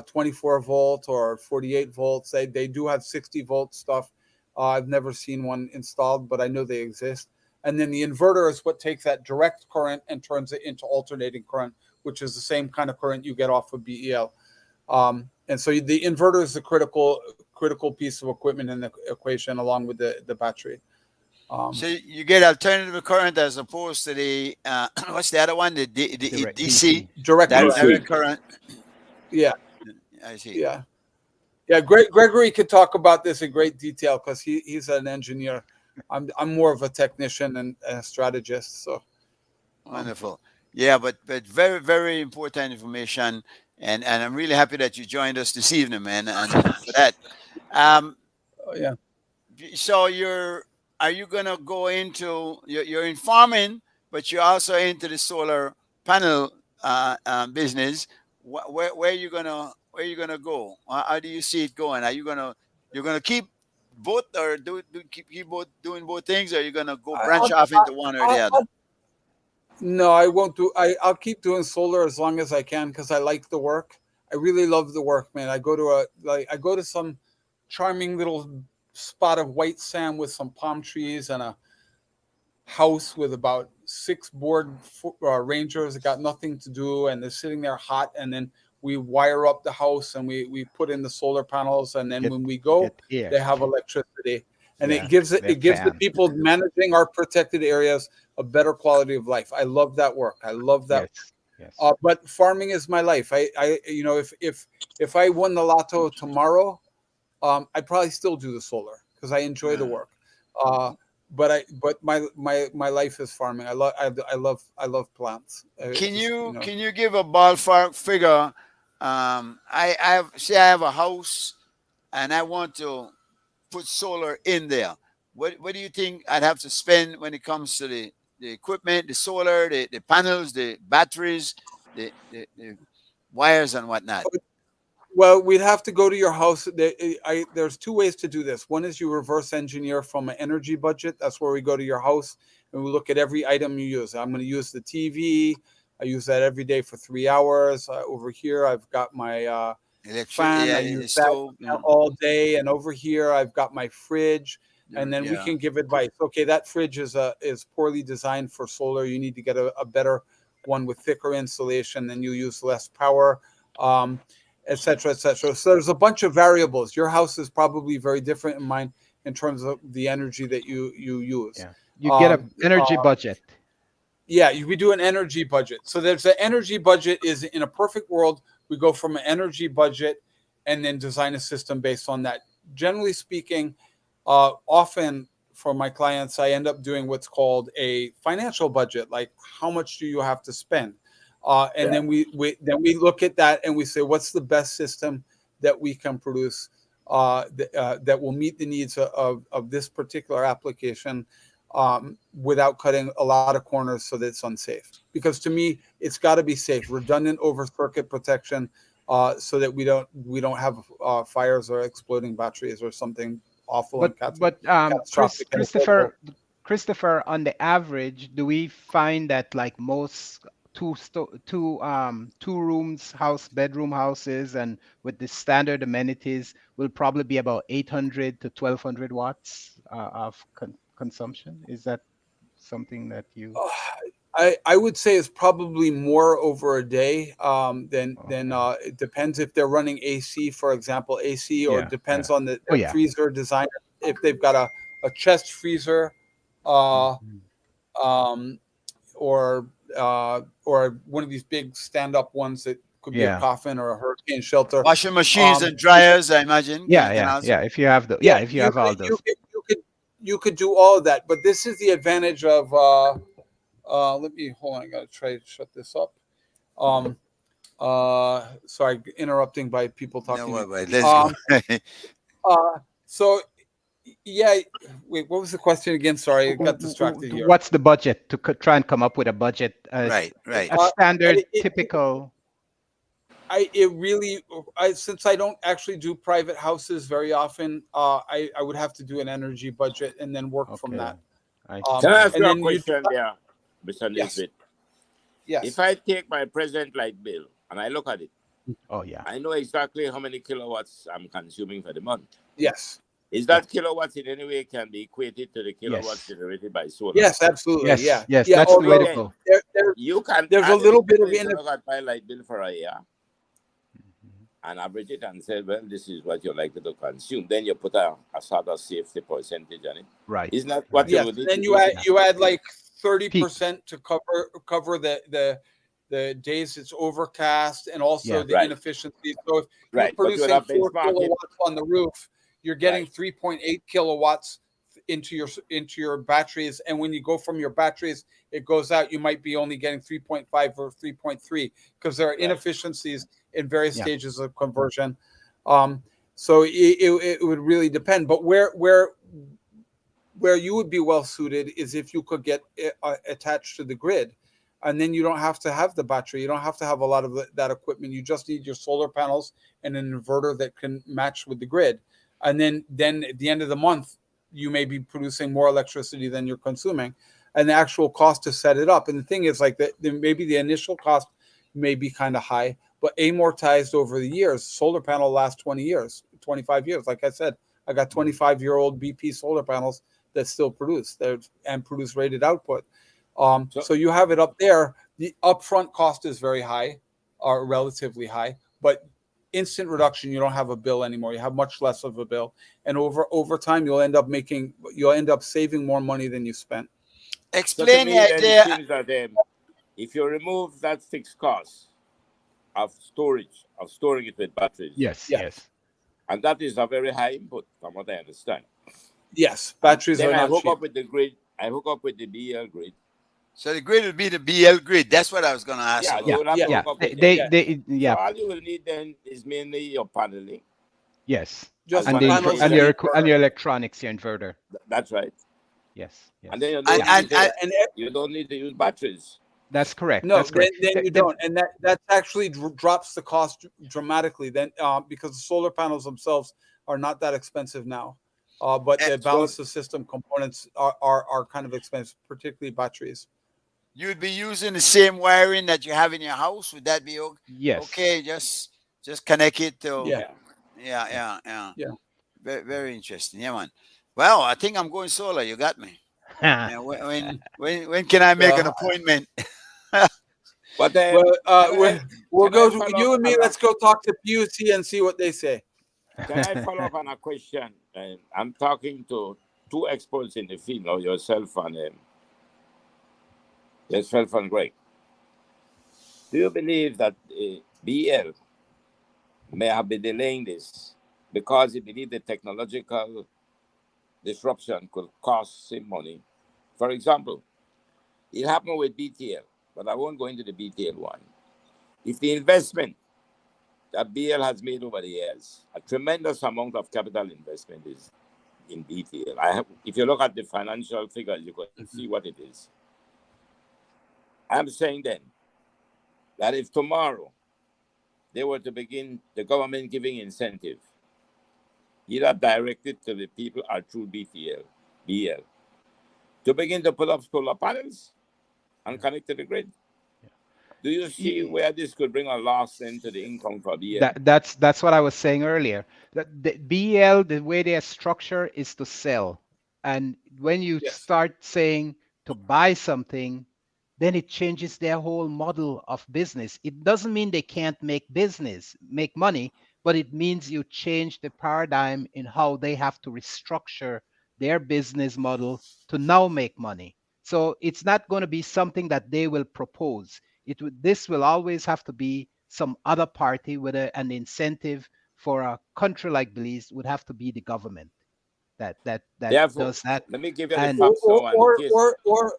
[SPEAKER 2] 24 volt or 48 volts. They do have 60 volt stuff. I've never seen one installed, but I know they exist. And then the inverter is what takes that direct current and turns it into alternating current, which is the same kind of current you get off of BEL. And so the inverter is the critical piece of equipment in the equation, along with the battery.
[SPEAKER 1] So you get alternative current as opposed to the what's the other one? The
[SPEAKER 3] Direct
[SPEAKER 1] DC,
[SPEAKER 2] Direct current.
[SPEAKER 1] direct current.
[SPEAKER 2] Yeah,
[SPEAKER 1] I see.
[SPEAKER 2] yeah, yeah. Gregory could talk about this in great detail because he's an engineer. I'm more of a technician and a strategist. So
[SPEAKER 1] Wonderful. Yeah, but very very important information, and I'm really happy that you joined us this evening, man. And for that, um,
[SPEAKER 2] yeah.
[SPEAKER 1] so are you gonna go into you're in farming, but you're also into the solar panel business. Where you gonna go? How do you see it going? Are you gonna you're gonna keep both, or keep both doing both things, or are you gonna go branch
[SPEAKER 2] I'll,
[SPEAKER 1] off into one or the other?
[SPEAKER 2] No, I won't do. I'll keep doing solar as long as I can because I like the work. I really love the work, man. I go to some charming little spot of white sand with some palm trees and a house with about 6 bored rangers that got nothing to do, and they're sitting there hot. And then we wire up the house and we put in the solar panels, and then
[SPEAKER 3] Get-
[SPEAKER 2] when we go,
[SPEAKER 3] get air.
[SPEAKER 2] they have electricity. And
[SPEAKER 3] Yeah,
[SPEAKER 2] it gives
[SPEAKER 3] they're
[SPEAKER 2] the
[SPEAKER 3] fans.
[SPEAKER 2] people managing our protected areas a better quality of life. I love that work. I love that.
[SPEAKER 3] Yes. Yes.
[SPEAKER 2] But farming is my life. If I won the lotto tomorrow, I'd probably still do the solar because I enjoy the work. But my life is farming. I love plants.
[SPEAKER 1] Can you give a ballpark figure? I have a house and I want to put solar in there. What do you think I'd have to spend when it comes to the equipment, the solar, the panels, the batteries, the wires and whatnot?
[SPEAKER 2] Well, we'd have to go to your house. There's 2 ways to do this. One is you reverse engineer from an energy budget. That's where we go to your house and we look at every item you use. I'm going to use the TV. I use that every day for 3 hours. Over here, I've got my fan. I use that all day. And over here, I've got my fridge. And then we can give advice. Okay, that fridge is poorly designed for solar. You need to get a better one with thicker insulation, then you use less power, et cetera, et cetera. So there's a bunch of variables. Your house is probably very different in mine in terms of the energy that you use.
[SPEAKER 3] Yeah. You get an energy budget.
[SPEAKER 2] Yeah, we do an energy budget. So there's an energy budget. Is in a perfect world, we go from an energy budget and then design a system based on that. Generally speaking, often for my clients, I end up doing what's called a financial budget. Like, how much do you have to spend? Then we look at that and we say, what's the best system that we can produce that will meet the needs of this particular application without cutting a lot of corners so that it's unsafe. Because to me, it's got to be safe, redundant over circuit protection, so that we don't have fires or exploding batteries or something awful
[SPEAKER 3] But
[SPEAKER 2] and
[SPEAKER 3] but
[SPEAKER 2] catastrophic.
[SPEAKER 3] Christopher, on the average, do we find that like most two rooms bedroom houses and with the standard amenities will probably be about 800 to 1200 watts of consumption? Is that something that you?
[SPEAKER 2] I would say it's probably more over a day than
[SPEAKER 3] Okay.
[SPEAKER 2] it depends if they're running AC, for example, AC, or
[SPEAKER 3] Yeah, yeah.
[SPEAKER 2] depends on
[SPEAKER 3] Oh
[SPEAKER 2] the
[SPEAKER 3] yeah.
[SPEAKER 2] freezer designer. If they've got a chest freezer, uh,
[SPEAKER 3] Mhm.
[SPEAKER 2] um, or one of these big stand up ones that could be a
[SPEAKER 3] Yeah.
[SPEAKER 2] coffin or a hurricane shelter.
[SPEAKER 1] Washing machines
[SPEAKER 2] Um,
[SPEAKER 1] and dryers, I imagine,
[SPEAKER 3] Yeah,
[SPEAKER 1] can
[SPEAKER 3] yeah,
[SPEAKER 1] also.
[SPEAKER 3] yeah. If you have the
[SPEAKER 2] yeah,
[SPEAKER 3] if you have all those.
[SPEAKER 2] you could do all of that, but this is the advantage of. Let me hold on. I gotta try to shut this up. Um, Sorry, interrupting by people
[SPEAKER 1] No,
[SPEAKER 2] talking to me.
[SPEAKER 1] wait, let's go.
[SPEAKER 2] Um, so yeah, wait, what was the question again? Sorry, I got distracted here.
[SPEAKER 3] What's the budget to try and come up with a budget?
[SPEAKER 1] Right, right.
[SPEAKER 3] A standard,
[SPEAKER 2] It,
[SPEAKER 3] typical.
[SPEAKER 2] it really, since I don't actually do private houses very often, I would have to do an energy budget and then work from
[SPEAKER 3] Okay,
[SPEAKER 2] that.
[SPEAKER 3] I
[SPEAKER 4] Can I
[SPEAKER 3] see.
[SPEAKER 4] ask
[SPEAKER 2] And
[SPEAKER 4] you a
[SPEAKER 2] then you,
[SPEAKER 4] question there, Mr.
[SPEAKER 2] yes,
[SPEAKER 4] Nisbet?
[SPEAKER 2] yes,
[SPEAKER 4] If I take my present light bill and I look at it,
[SPEAKER 3] Oh yeah,
[SPEAKER 4] I know exactly how many kilowatts I'm consuming for the month.
[SPEAKER 2] yes,
[SPEAKER 4] Is that kilowatts in any way can be equated to the kilowatts
[SPEAKER 3] yes,
[SPEAKER 4] generated by solar?
[SPEAKER 2] yes, absolutely,
[SPEAKER 3] yes,
[SPEAKER 2] yeah,
[SPEAKER 3] yes.
[SPEAKER 2] yeah.
[SPEAKER 3] That's the
[SPEAKER 4] So
[SPEAKER 3] way to
[SPEAKER 2] Although
[SPEAKER 4] again,
[SPEAKER 3] go.
[SPEAKER 4] you can
[SPEAKER 2] there's a
[SPEAKER 4] add
[SPEAKER 2] little bit of
[SPEAKER 4] if you look at my light bill for a year and average it and say, well, this is what you're likely to consume. Then you put a sort of safety percentage on it.
[SPEAKER 3] Right.
[SPEAKER 4] Isn't that what
[SPEAKER 2] yes.
[SPEAKER 4] you would need
[SPEAKER 2] Then
[SPEAKER 4] to
[SPEAKER 2] you
[SPEAKER 4] do?
[SPEAKER 2] add like
[SPEAKER 3] Peak.
[SPEAKER 2] 30% to cover the days it's overcast and also
[SPEAKER 3] Yeah.
[SPEAKER 2] the
[SPEAKER 4] Right.
[SPEAKER 2] inefficiencies. So if you're
[SPEAKER 4] Right. But you would
[SPEAKER 2] producing
[SPEAKER 4] have
[SPEAKER 2] 4
[SPEAKER 4] benchmark it.
[SPEAKER 2] kilowatts on the roof, you're getting
[SPEAKER 4] Right.
[SPEAKER 2] 3.8 kilowatts into your batteries, and when you go from your batteries, it goes out. You might be only getting 3.5 or 3.3 because there are
[SPEAKER 4] Right.
[SPEAKER 2] inefficiencies in various
[SPEAKER 3] Yeah.
[SPEAKER 2] stages of conversion. So it would really depend. But where you would be well suited is if you could get attached to the grid, and then you don't have to have the battery, you don't have to have a lot of that equipment, you just need your solar panels and an inverter that can match with the grid, and then at the end of the month you may be producing more electricity than you're consuming, and the actual cost to set it up. And the thing is, like, maybe the initial cost may be kind of high, but amortized over the years. Solar panel lasts 20 years, 25 years. Like I said, I got 25-year-old BP solar panels that still produce and produce rated output. So you have it up there. The upfront cost is very high, or relatively high, but instant reduction, you don't have a bill anymore. You have much less of a bill, and over time, you'll end up saving more money than you spent.
[SPEAKER 4] So to
[SPEAKER 1] Explain
[SPEAKER 4] me,
[SPEAKER 1] the
[SPEAKER 4] then it
[SPEAKER 1] idea.
[SPEAKER 4] seems that if you remove that fixed cost of storing it with batteries,
[SPEAKER 3] Yes.
[SPEAKER 2] Yeah.
[SPEAKER 3] Yes.
[SPEAKER 4] and that is a very high input, from what I understand.
[SPEAKER 2] Yes, batteries
[SPEAKER 4] Then
[SPEAKER 2] are
[SPEAKER 4] I
[SPEAKER 2] not
[SPEAKER 4] hook
[SPEAKER 2] cheap.
[SPEAKER 4] up with the grid. I hook up with the BL grid.
[SPEAKER 1] So the grid will be the BL grid. That's what I was going to ask
[SPEAKER 4] Yeah,
[SPEAKER 1] about.
[SPEAKER 4] you will have to
[SPEAKER 3] Yeah.
[SPEAKER 4] hook up with it.
[SPEAKER 3] They
[SPEAKER 4] So
[SPEAKER 3] yeah.
[SPEAKER 4] all you will need then is mainly your paneling.
[SPEAKER 3] Yes.
[SPEAKER 2] Just
[SPEAKER 3] And
[SPEAKER 4] one
[SPEAKER 3] the
[SPEAKER 4] of
[SPEAKER 2] panels
[SPEAKER 3] and
[SPEAKER 2] and
[SPEAKER 3] your
[SPEAKER 2] inverter.
[SPEAKER 3] and your electronics, your inverter.
[SPEAKER 4] That's right.
[SPEAKER 3] Yes. Yes.
[SPEAKER 4] And then you
[SPEAKER 1] And,
[SPEAKER 4] don't,
[SPEAKER 1] and,
[SPEAKER 4] need,
[SPEAKER 1] and
[SPEAKER 2] And
[SPEAKER 4] you don't need to use batteries.
[SPEAKER 3] That's correct.
[SPEAKER 2] no,
[SPEAKER 3] That's correct.
[SPEAKER 2] then you don't, and that actually drops the cost dramatically. Then because the solar panels themselves are not that expensive now, but the
[SPEAKER 1] and
[SPEAKER 2] balance of system components are kind of expensive, particularly batteries.
[SPEAKER 1] you'd be using the same wiring that you have in your house. Would that be
[SPEAKER 3] Yes.
[SPEAKER 1] okay? Just connect it to.
[SPEAKER 2] Yeah,
[SPEAKER 1] Yeah.
[SPEAKER 2] yeah.
[SPEAKER 1] Very, very interesting. Yeah, man. Well, I think I'm going solar. You got me. Yeah, when can I make an appointment?
[SPEAKER 4] But
[SPEAKER 2] Well, we'll
[SPEAKER 4] can I
[SPEAKER 2] go.
[SPEAKER 4] follow
[SPEAKER 2] You
[SPEAKER 4] up
[SPEAKER 2] and me.
[SPEAKER 4] on
[SPEAKER 2] Let's go talk to PUC and see what they say.
[SPEAKER 4] Can I follow up on a question? I'm talking to two experts in the field, now yourself and Greg. Do you believe that BL may have been delaying this because he believed the technological disruption could cost him money? For example, it happened with BTL, but I won't go into the BTL one. If the investment that BL has made over the years, a tremendous amount of capital investment is in BTL. If you look at the financial figures, you can see what it is. I'm saying then that if tomorrow they were to begin the government giving incentive either directed to the people or through BL, to begin to put up solar panels and connect to the grid. Do you see where this could bring a loss into the income for BL?
[SPEAKER 3] That's what I was saying earlier. The BL, the way they are structured is to sell. And when you
[SPEAKER 2] Yes.
[SPEAKER 3] start saying to buy something, then it changes their whole model of business. It doesn't mean they can't make money, but it means you change the paradigm in how they have to restructure their business model to now make money. So it's not going to be something that they will propose. This will always have to be some other party with an incentive. For a country like Belize would have to be the government that
[SPEAKER 4] Therefore,
[SPEAKER 3] does that.
[SPEAKER 4] let me give you the
[SPEAKER 3] And
[SPEAKER 4] facts now. And in case,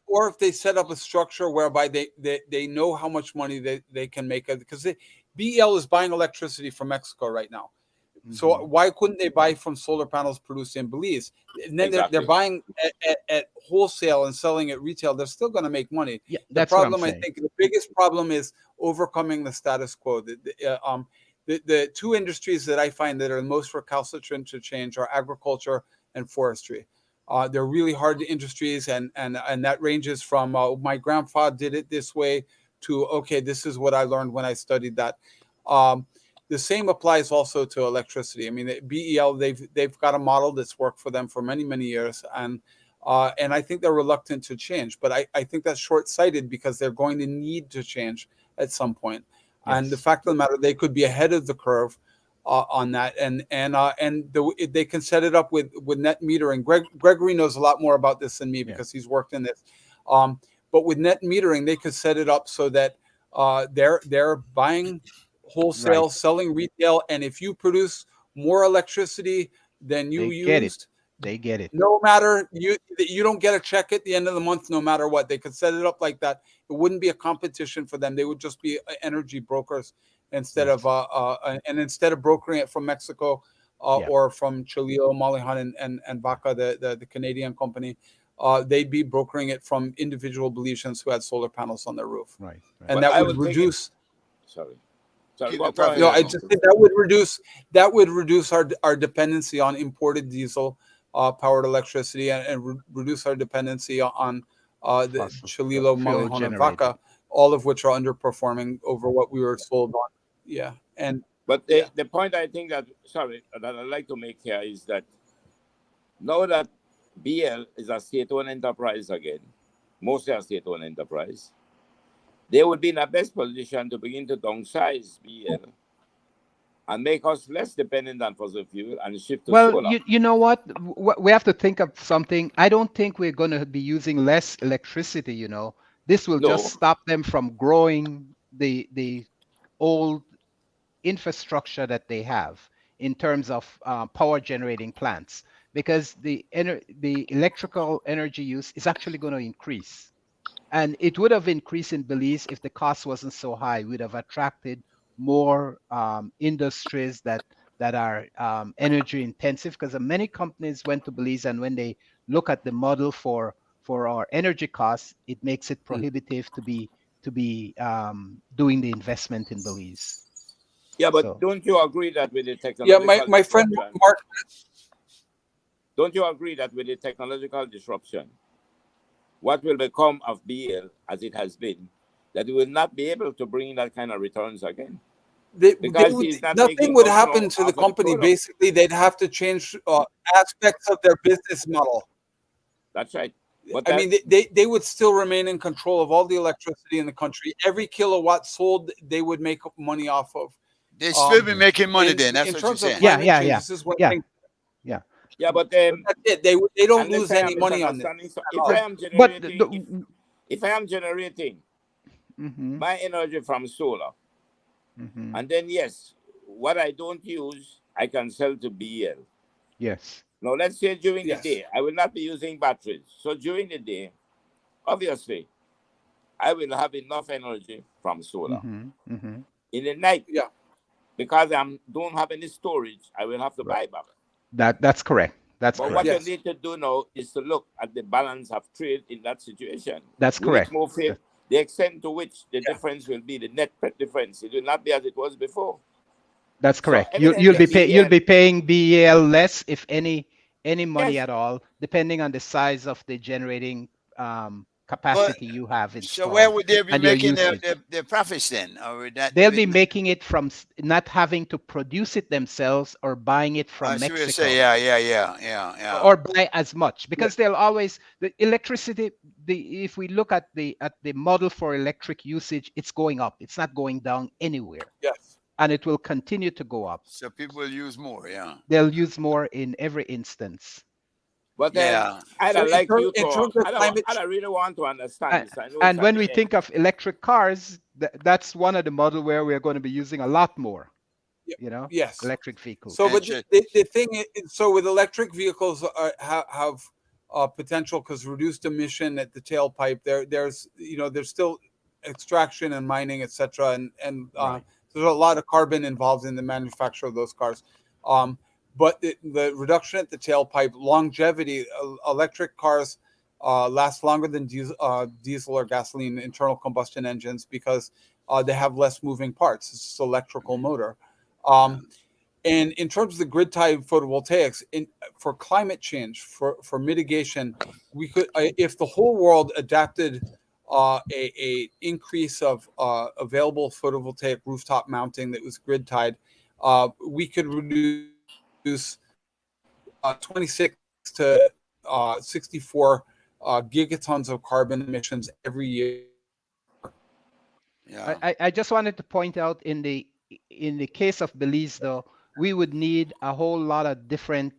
[SPEAKER 2] Or if they set up a structure whereby they know how much money they can make, because BL is buying electricity from Mexico right now. So why couldn't they buy from solar panels produced in Belize? And then
[SPEAKER 4] Exactly.
[SPEAKER 2] they're buying at wholesale and selling at retail. They're still going to make money.
[SPEAKER 3] yeah,
[SPEAKER 2] The
[SPEAKER 3] that's what I'm
[SPEAKER 2] problem, I
[SPEAKER 3] saying.
[SPEAKER 2] think, the biggest problem is overcoming the status quo. The two industries that I find that are most recalcitrant to change are agriculture and forestry. They're really hard industries, and that ranges from my grandfather did it this way to, okay, this is what I learned when I studied that. The same applies also to electricity. I mean, BEL, they've got a model that's worked for them for many, many years, and I think they're reluctant to change. But I think that's short-sighted because they're going to need to change at some point. And the
[SPEAKER 3] Yes.
[SPEAKER 2] fact of the matter, they could be ahead of the curve on that, and they can set it up with net metering. Gregory knows a lot more about this than me because he's worked in this. But with net metering, they could set it up so that they're buying wholesale,
[SPEAKER 3] Right.
[SPEAKER 2] selling retail, and if you produce more electricity than you
[SPEAKER 3] They get it.
[SPEAKER 2] used,
[SPEAKER 3] They get it.
[SPEAKER 2] no matter you don't get a check at the end of the month, no matter what. They could set it up like that. It wouldn't be a competition for them. They would just be energy brokers instead
[SPEAKER 3] Yes.
[SPEAKER 2] of instead of brokering it from Mexico
[SPEAKER 3] Yeah.
[SPEAKER 2] or from Chileo, Malihan, and Vaca, the Canadian company. They'd be brokering it from individual Belizeans who had solar panels on their roof,
[SPEAKER 3] Right. Right.
[SPEAKER 2] and
[SPEAKER 4] But
[SPEAKER 2] that
[SPEAKER 4] I
[SPEAKER 2] would
[SPEAKER 4] would think
[SPEAKER 2] reduce.
[SPEAKER 4] sorry,
[SPEAKER 1] Keep
[SPEAKER 4] go
[SPEAKER 1] it perfect.
[SPEAKER 4] ahead.
[SPEAKER 2] No, I just think that would reduce our dependency on imported diesel powered electricity and reduce our dependency on the
[SPEAKER 3] Fossil
[SPEAKER 2] Chililo,
[SPEAKER 3] fuel
[SPEAKER 2] Malihan, and
[SPEAKER 3] generated.
[SPEAKER 2] Vaca, all of which are underperforming over what we were sold on. Yeah, and
[SPEAKER 4] But
[SPEAKER 2] Yeah.
[SPEAKER 4] the point I think that I'd like to make here is that now that BL is a state-owned enterprise again, mostly a state-owned enterprise, they would be in the best position to begin to downsize BL and make us less dependent on fossil fuel and shift to
[SPEAKER 3] Well,
[SPEAKER 4] solar.
[SPEAKER 3] you know what? We have to think of something. I don't think we're going to be using less electricity, you know. This will
[SPEAKER 4] No.
[SPEAKER 3] just stop them from growing the old infrastructure that they have in terms of power generating plants, because the electrical energy use is actually going to increase. And it would have increased in Belize if the cost wasn't so high. We'd have attracted more industries that are energy intensive, because many companies went to Belize, and when they look at the model for our energy costs, it makes it prohibitive to be doing the investment in Belize.
[SPEAKER 4] Yeah, but
[SPEAKER 3] So-
[SPEAKER 4] don't you agree that with the
[SPEAKER 2] yeah,
[SPEAKER 4] technological
[SPEAKER 2] my friend
[SPEAKER 4] disruption-
[SPEAKER 2] Mark.
[SPEAKER 4] Don't you agree that with the technological disruption, what will become of BL as it has been, that we will not be able to bring that kind of returns again? Because he's not
[SPEAKER 2] Nothing
[SPEAKER 4] making
[SPEAKER 2] would
[SPEAKER 4] much
[SPEAKER 2] happen
[SPEAKER 4] more
[SPEAKER 2] to the
[SPEAKER 4] out of the
[SPEAKER 2] company.
[SPEAKER 4] product.
[SPEAKER 2] Basically, they'd have to change aspects of their business model.
[SPEAKER 4] That's right. But
[SPEAKER 2] I mean, they would still remain in control of all the electricity in the country. Every kilowatt sold, they would make money off of.
[SPEAKER 1] They still be making money then. That's
[SPEAKER 2] in
[SPEAKER 1] what you're
[SPEAKER 2] terms of
[SPEAKER 1] saying.
[SPEAKER 2] climate
[SPEAKER 3] Yeah,
[SPEAKER 2] change,
[SPEAKER 3] yeah,
[SPEAKER 2] this is one
[SPEAKER 3] yeah.
[SPEAKER 2] thing.
[SPEAKER 4] yeah, but
[SPEAKER 2] That's it. They don't
[SPEAKER 4] unless
[SPEAKER 2] lose
[SPEAKER 4] I
[SPEAKER 2] any
[SPEAKER 4] am
[SPEAKER 2] money on this.
[SPEAKER 4] misunderstanding, so if I am
[SPEAKER 3] But
[SPEAKER 4] generating, if I am generating
[SPEAKER 3] Mhm,
[SPEAKER 4] my energy from solar,
[SPEAKER 3] mhm.
[SPEAKER 4] and then yes, what I don't use, I can sell to BL.
[SPEAKER 3] Yes.
[SPEAKER 4] Now, let's say during
[SPEAKER 2] Yes.
[SPEAKER 4] the day, I will not be using batteries. So during the day, obviously, I will have enough energy from solar.
[SPEAKER 3] Mhm, mhm.
[SPEAKER 4] In the night,
[SPEAKER 2] Yeah.
[SPEAKER 4] because I don't have any storage, I will have to buy back.
[SPEAKER 3] That's correct. That's
[SPEAKER 4] But
[SPEAKER 3] correct.
[SPEAKER 4] what
[SPEAKER 2] Yes.
[SPEAKER 4] you need to do now is to look at the balance of trade in that situation.
[SPEAKER 3] That's
[SPEAKER 4] Will it
[SPEAKER 3] correct.
[SPEAKER 4] move the extent to which the difference will be the net difference? It will not be as it was before.
[SPEAKER 3] That's correct. You'll
[SPEAKER 4] evidently
[SPEAKER 3] you'll
[SPEAKER 4] BEL
[SPEAKER 3] be paying BEL less, if any money
[SPEAKER 4] yes,
[SPEAKER 3] at all, depending on the size of the generating
[SPEAKER 1] But
[SPEAKER 3] capacity you have
[SPEAKER 1] so where
[SPEAKER 3] installed
[SPEAKER 1] would they be
[SPEAKER 3] and your
[SPEAKER 1] making
[SPEAKER 3] usage.
[SPEAKER 1] their profits then? Or would that
[SPEAKER 3] They'll be making it from not having to produce it themselves or buying it
[SPEAKER 1] I
[SPEAKER 3] from
[SPEAKER 1] see what you say.
[SPEAKER 3] Mexico,
[SPEAKER 1] Yeah.
[SPEAKER 3] or buy as much, because they'll always, the electricity, if we look at the model for electric usage, it's going up. It's not going down anywhere,
[SPEAKER 2] Yes.
[SPEAKER 3] and it will continue to go up.
[SPEAKER 1] So people will use more. Yeah.
[SPEAKER 3] They'll use more in every instance.
[SPEAKER 4] but then
[SPEAKER 1] Yeah.
[SPEAKER 4] I'd
[SPEAKER 2] So
[SPEAKER 4] like you
[SPEAKER 2] in
[SPEAKER 4] to
[SPEAKER 2] terms of climate,
[SPEAKER 4] I really want to understand
[SPEAKER 3] And,
[SPEAKER 4] this. I know it's
[SPEAKER 3] and
[SPEAKER 4] at
[SPEAKER 3] when
[SPEAKER 4] the
[SPEAKER 3] we
[SPEAKER 4] end.
[SPEAKER 3] think of electric cars, that's one of the model where we're going to be using a lot more,
[SPEAKER 2] yes.
[SPEAKER 3] electric vehicles.
[SPEAKER 2] So, but
[SPEAKER 1] Interesting.
[SPEAKER 2] the thing is, so with electric vehicles have potential, because reduced emission at the tailpipe, there's still extraction and mining, etc., and
[SPEAKER 3] Right.
[SPEAKER 2] there's a lot of carbon involved in the manufacture of those cars. But the reduction at the tailpipe, longevity, electric cars last longer than diesel or gasoline internal combustion engines, because they have less moving parts. It's just electrical motor. And in terms of the grid tied photovoltaics, for climate change, for mitigation, we could, if the whole world adapted a increase of available photovoltaic rooftop mounting that was grid tied, we could reduce 26 to 64 gigatons of carbon emissions every year.
[SPEAKER 1] Yeah.
[SPEAKER 3] I just wanted to point out, in the case of Belize, though, we would need a whole lot of different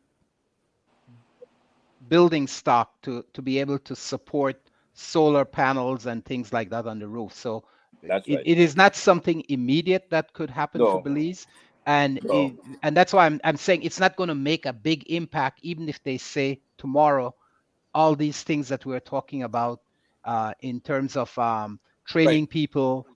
[SPEAKER 3] building stock to be able to support solar panels and things like that on the roof. So
[SPEAKER 4] That's right.
[SPEAKER 3] it is not something immediate that could happen for
[SPEAKER 4] No.
[SPEAKER 3] Belize. And
[SPEAKER 4] No.
[SPEAKER 3] and that's why I'm saying it's not going to make a big impact, even if they say tomorrow all these things that we're talking about in terms of training people,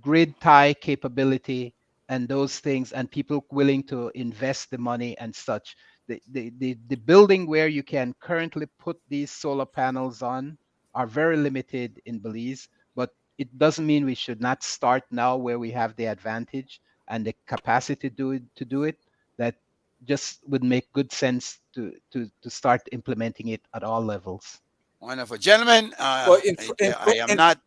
[SPEAKER 3] grid tie capability, and those things, and people willing to invest the money and such. The building where you can currently put these solar panels on are very limited in Belize, but it doesn't mean we should not start now where we have the advantage and the capacity to do it. That just would make good sense to start implementing it at all levels.
[SPEAKER 1] Wonderful, gentlemen.
[SPEAKER 2] Well,
[SPEAKER 1] I am not.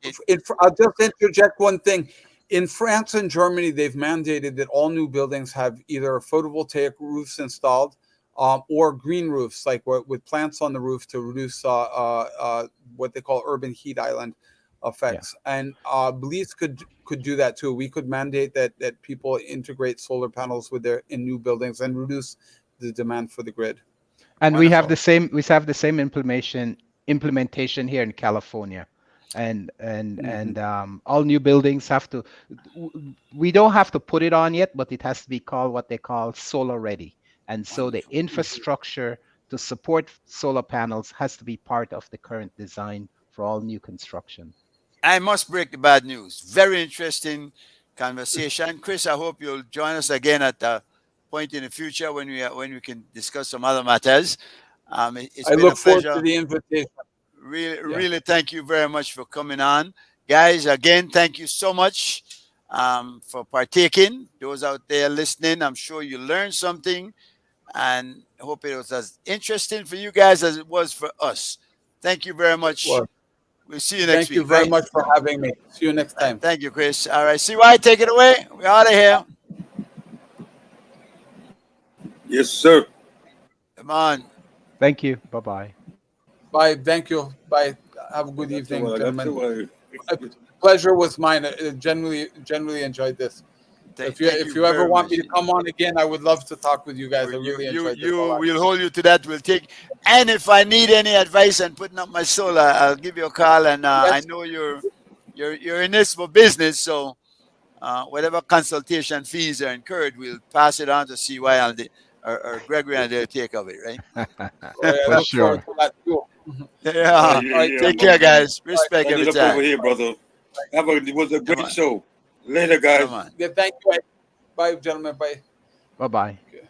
[SPEAKER 2] I'll just interject one thing. In France and Germany, they've mandated that all new buildings have either photovoltaic roofs installed or green roofs, like with plants on the roof, to reduce what they call urban heat island effects. And Belize could do that too. We could mandate that people integrate solar panels in new buildings and reduce the demand for the grid.
[SPEAKER 3] And
[SPEAKER 1] Wonderful.
[SPEAKER 3] we have the same implementation here in California, and all new buildings have to. We don't have to put it on yet, but it has to be called what they call solar ready. And so the infrastructure to support solar panels has to be part of the current design for all new construction.
[SPEAKER 1] I must break the bad news. Very interesting conversation, Chris. I hope you'll join us again at a point in the future when we can discuss some other matters. It's
[SPEAKER 2] I
[SPEAKER 1] been
[SPEAKER 2] look
[SPEAKER 1] a
[SPEAKER 2] forward
[SPEAKER 1] pleasure.
[SPEAKER 2] to the invitation.
[SPEAKER 1] Really, thank you very much for coming on, guys. Again, thank you so much for partaking. Those out there listening, I'm sure you learned something, and I hope it was as interesting for you guys as it was for us. Thank you very much.
[SPEAKER 2] Well,
[SPEAKER 1] We'll see you next
[SPEAKER 2] thank
[SPEAKER 1] week.
[SPEAKER 2] you very
[SPEAKER 1] right?
[SPEAKER 2] much for having me. See you next time.
[SPEAKER 1] Thank you, Chris. All right, CY, take it away. We're out of here.
[SPEAKER 5] Yes, sir.
[SPEAKER 1] Come on.
[SPEAKER 3] Thank you. Bye-bye.
[SPEAKER 2] Bye. Thank you. Bye. Have a good evening,
[SPEAKER 5] That's
[SPEAKER 2] gentlemen.
[SPEAKER 5] the way.
[SPEAKER 2] Pleasure was mine. I generally enjoyed this. If you ever want me to come on again, I would love to talk with you guys. I really enjoyed this.
[SPEAKER 1] We'll hold you to that. We'll take, and if I need any advice on putting up my solar, I'll give you a call. And
[SPEAKER 2] Yes.
[SPEAKER 1] I know you're in this for business, so whatever consultation fees are incurred, we'll pass it on to CY or Gregory, and they'll take of it, right?
[SPEAKER 2] I
[SPEAKER 3] For
[SPEAKER 2] look
[SPEAKER 3] sure.
[SPEAKER 2] forward to that too.
[SPEAKER 1] Yeah.
[SPEAKER 5] Yeah,
[SPEAKER 2] right,
[SPEAKER 5] yeah,
[SPEAKER 1] Take
[SPEAKER 5] brother.
[SPEAKER 1] care, guys. Respect
[SPEAKER 5] Turn
[SPEAKER 1] every
[SPEAKER 5] it up over
[SPEAKER 1] time.
[SPEAKER 5] here, brother. It was a
[SPEAKER 1] Come on.
[SPEAKER 5] great show. Later, guys.
[SPEAKER 1] Come on.
[SPEAKER 2] Yeah, thank you. Bye, gentlemen. Bye.
[SPEAKER 3] Bye-bye.
[SPEAKER 2] Okay.